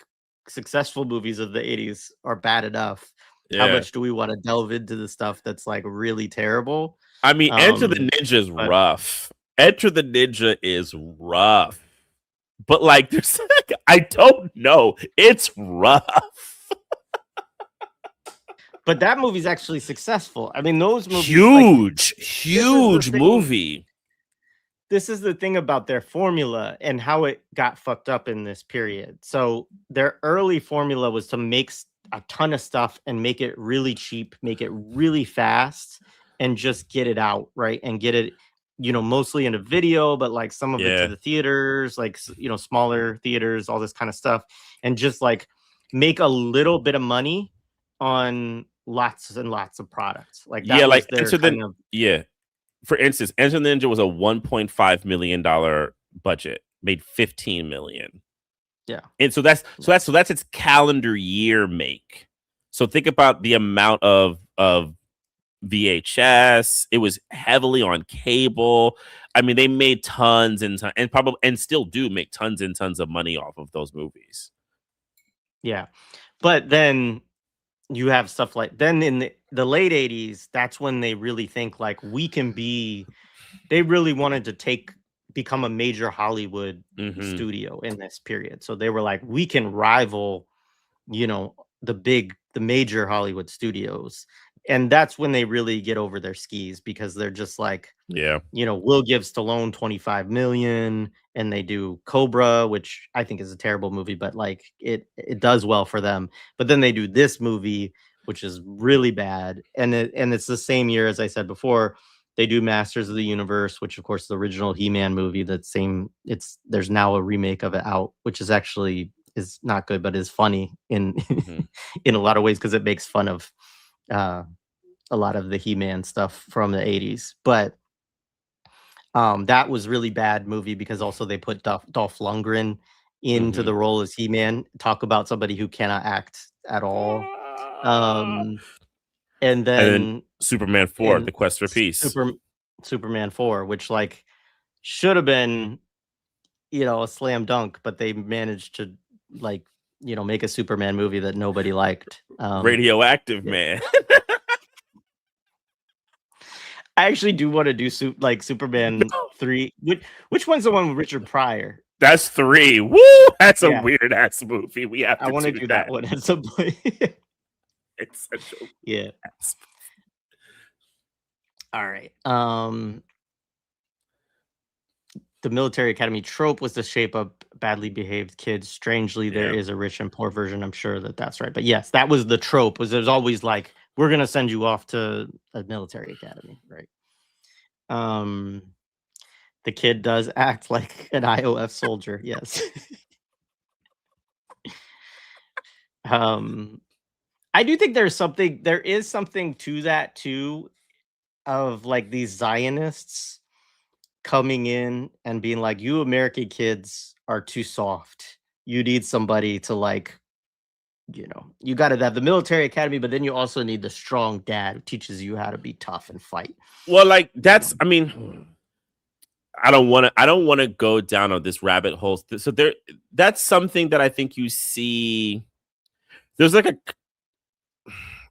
A: successful movies of the 80s are bad enough. How
B: Yeah.
A: much do we want to delve into the stuff that's like really terrible?
B: I mean, Enter the Ninja is
A: But
B: rough. Enter the Ninja is rough. But like there's I don't know. It's rough.
A: but that movie's actually successful. I mean, those movies
B: huge movie.
A: This is the thing about their formula and how it got fucked up in this period. So their early formula was to make a ton of stuff and make it really cheap, make it really fast, and just get it out, right? And get it, you know, mostly in a video, but like some of it to the theaters, like, you know, smaller theaters, all this kind of stuff, and just like make a little bit of money on lots and lots of products. Like that was their kind of
B: For instance, Enter the Ninja was a $1.5 million budget, made $15 million.
A: Yeah.
B: And so that's its calendar year make. So think about the amount of VHS. It was heavily on cable. I mean, they made tons and still do make tons and tons of money off of those movies.
A: Yeah. But then you have stuff like then in the late 80s, that's when they really think like we can be, they really wanted to become a major Hollywood studio in this period. So they were like, we can rival, you know, the major Hollywood studios. And that's when they really get over their skis because they're just like,
B: yeah,
A: you know, we'll give Stallone 25 million, and they do Cobra, which I think is a terrible movie, but like it does well for them. But then they do this movie, which is really bad. And it's the same year, as I said before, they do Masters of the Universe, which of course is the original He-Man movie. There's now a remake of it out, which is actually is not good, but is funny in in a lot of ways because it makes fun of a lot of the He-Man stuff from the 80s. But that was really bad movie because also they put Dolph Lundgren into the role as He-Man. Talk about somebody who cannot act at all. And then
B: Superman 4, The Quest for Peace.
A: Superman 4, which like should have been, you know, a slam dunk, but they managed to like, you know, make a Superman movie that nobody liked.
B: Radioactive Man.
A: I actually do want to do Superman 3. Which one's the one with Richard Pryor?
B: That's 3. Woo! That's a weird ass movie. I
A: want to do that one at some point.
B: It's such a
A: ass. All right. The military academy trope was to shape up badly behaved kids. Strangely, there is a rich and poor version. I'm sure that's right. But yes, that was the trope. There's always like, we're going to send you off to a military academy, right? The kid does act like an IOF soldier. Yes. I do think there is something to that too, of like these Zionists coming in and being like, you American kids are too soft. You need somebody to like, you know, you got to have the military academy, but then you also need the strong dad who teaches you how to be tough and fight.
B: Well, like that's, I mean, I don't want to go down on this rabbit hole. So that's something that I think you see. There's like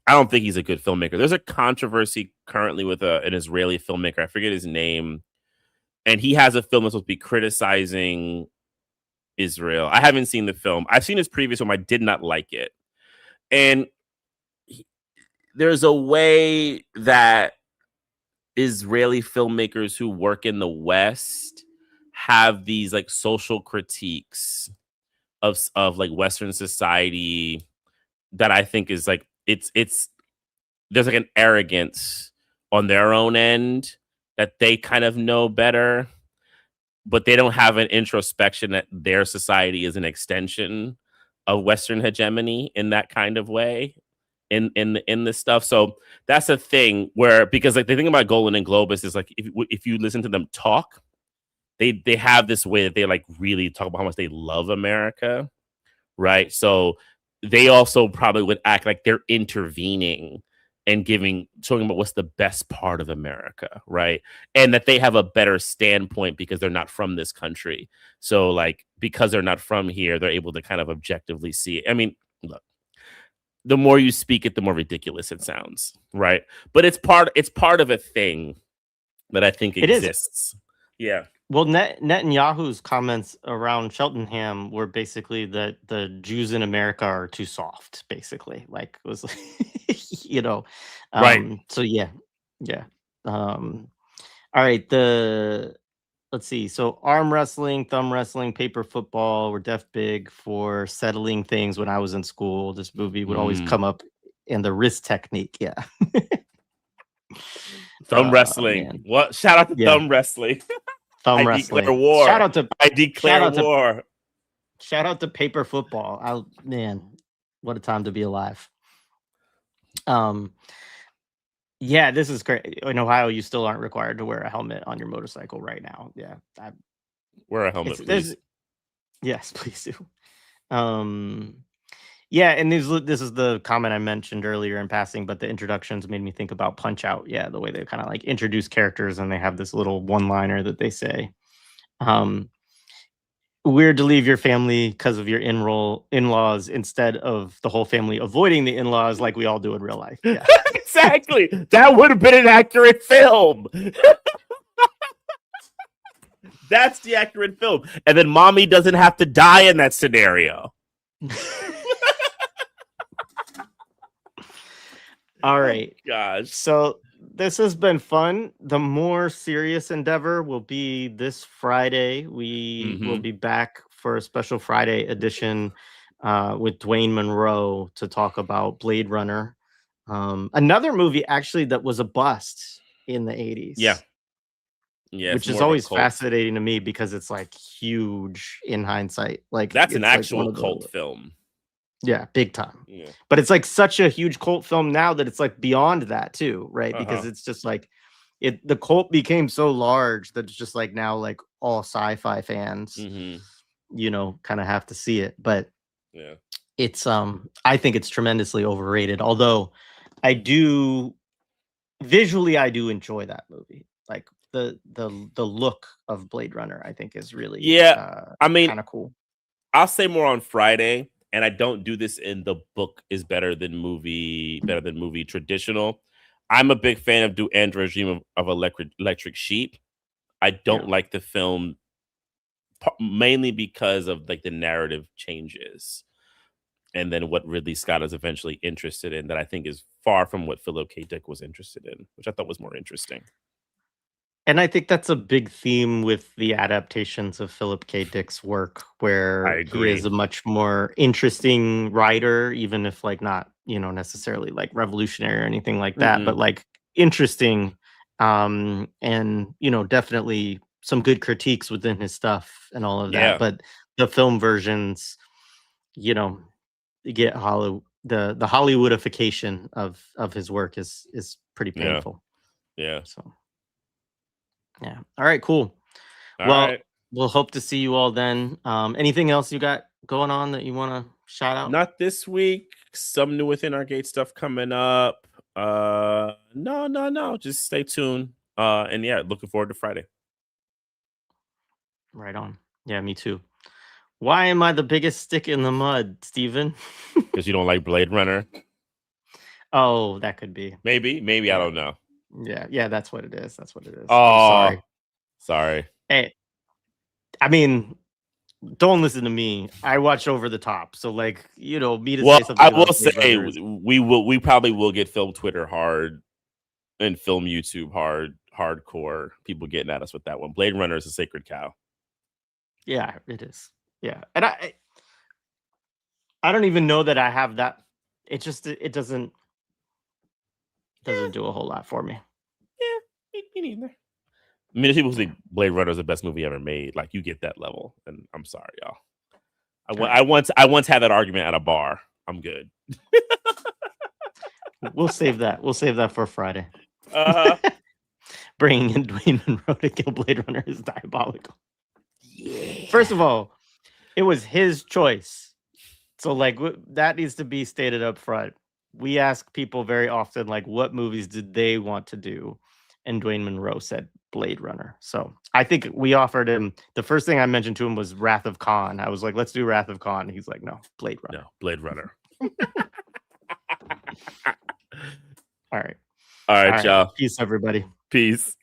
B: I don't think he's a good filmmaker. There's a controversy currently with an Israeli filmmaker. I forget his name. And he has a film that's supposed to be criticizing Israel. I haven't seen the film. I've seen his previous one. I did not like it. And there's a way that Israeli filmmakers who work in the West have these like social critiques of like Western society that I think is like, it's there's like an arrogance on their own end that they kind of know better, but they don't have an introspection that their society is an extension of Western hegemony in that kind of way in this stuff. So that's a thing where, because like the thing about Golan and Globus is like if you listen to them talk, they have this way that they like really talk about how much they love America, right? So they also probably would act like they're intervening and talking about what's the best part of America, right? And that they have a better standpoint because they're not from this country. So like because they're not from here, they're able to kind of objectively see it. I mean, look, the more you speak it, the more ridiculous it sounds, right? But it's part of a thing that I think
A: It is.
B: exists. Yeah.
A: Well, Netanyahu's comments around Cheltenham were basically that the Jews in America are too soft, basically. Like it was, you know,
B: Right.
A: So yeah. All right. Let's see. So arm wrestling, thumb wrestling, paper football were def big for settling things when I was in school. This movie would always come up in the wrist technique. Yeah.
B: Thumb wrestling.
A: Man.
B: What? Shout out to
A: Yeah.
B: thumb wrestling.
A: Thumb
B: I
A: wrestling.
B: declare war.
A: Shout out to
B: I declare war.
A: Shout out to paper football. Man, what a time to be alive. Yeah, this is great. In Ohio, you still aren't required to wear a helmet on your motorcycle right now. Yeah.
B: Wear a helmet, please.
A: Yes, please do. Yeah, and this is the comment I mentioned earlier in passing, but the introductions made me think about Punch Out. Yeah, the way they kind of like introduce characters and they have this little one-liner that they say. Weird to leave your family because of your in-laws instead of the whole family avoiding the in-laws like we all do in real life. Yeah.
B: Exactly. That would have been an accurate film. That's the accurate film. And then mommy doesn't have to die in that scenario.
A: All right.
B: Oh, gosh.
A: So this has been fun. The more serious endeavor will be this Friday. We will be back for a special Friday edition with Dwayne Monroe to talk about Blade Runner. Another movie actually that was a bust in the 80s.
B: Yeah. Yeah,
A: which is always fascinating to me because it's like huge in hindsight. Like
B: that's an actual cult film.
A: Yeah, big time. Yeah. But it's like such a huge cult film now that it's like beyond that too, right? Because it's just like the cult became so large that it's just like now like all sci-fi fans, you know, kind of have to see it. But
B: yeah,
A: it's I think it's tremendously overrated. Although I do enjoy that movie. Like the look of Blade Runner, I think is really
B: I mean,
A: kind of cool.
B: I'll say more on Friday. And I don't do this in the book is better than movie traditional. I'm a big fan of Do Androids Dream of Electric Sheep. I don't like the film mainly because of like the narrative changes. And then what Ridley Scott is eventually interested in that I think is far from what Philip K. Dick was interested in, which I thought was more interesting.
A: And I think that's a big theme with the adaptations of Philip K. Dick's work, where he is a much more interesting writer, even if like not, you know, necessarily like revolutionary or anything like that, but like interesting. And, you know, definitely some good critiques within his stuff and all of that. But the film versions, you know, get the Hollywoodification of his work is pretty painful.
B: Yeah.
A: So. Yeah. All right, cool. We'll hope to see you all then. Anything else you got going on that you want to shout out?
B: Not this week. Some new Within Our Gate stuff coming up. No. Just stay tuned. And yeah, looking forward to Friday.
A: Right on. Yeah, me too. Why am I the biggest stick in the mud, Steven?
B: Because you don't like Blade Runner.
A: Oh, that could be.
B: Maybe. I don't know.
A: Yeah, that's what it is.
B: Oh,
A: I'm sorry. Hey, I mean, don't listen to me. I watch Over the Top, so like, you know, me to say something.
B: I will say we probably will get film Twitter hard and film YouTube hardcore. People getting at us with that one. Blade Runner is a sacred cow.
A: Yeah, it is. Yeah, and I don't even know that I have that. It doesn't do a whole lot for me.
B: Yeah, me neither. I mean, if people think Blade Runner is the best movie ever made, like you get that level, and I'm sorry, y'all. I once had that argument at a bar. I'm good.
A: We'll save that. We'll save that for Friday.
B: Uh-huh.
A: Bringing in Dwayne Monroe to kill Blade Runner is diabolical.
B: Yeah.
A: First of all, it was his choice. So like that needs to be stated up front. We ask people very often, like, what movies did they want to do? And Dwayne Monroe said Blade Runner. So I think we offered him, the first thing I mentioned to him was Wrath of Khan. I was like, let's do Wrath of Khan. He's like, no, Blade Runner.
B: No, Blade Runner.
A: All right.
B: All right, y'all.
A: Peace, everybody.
B: Peace.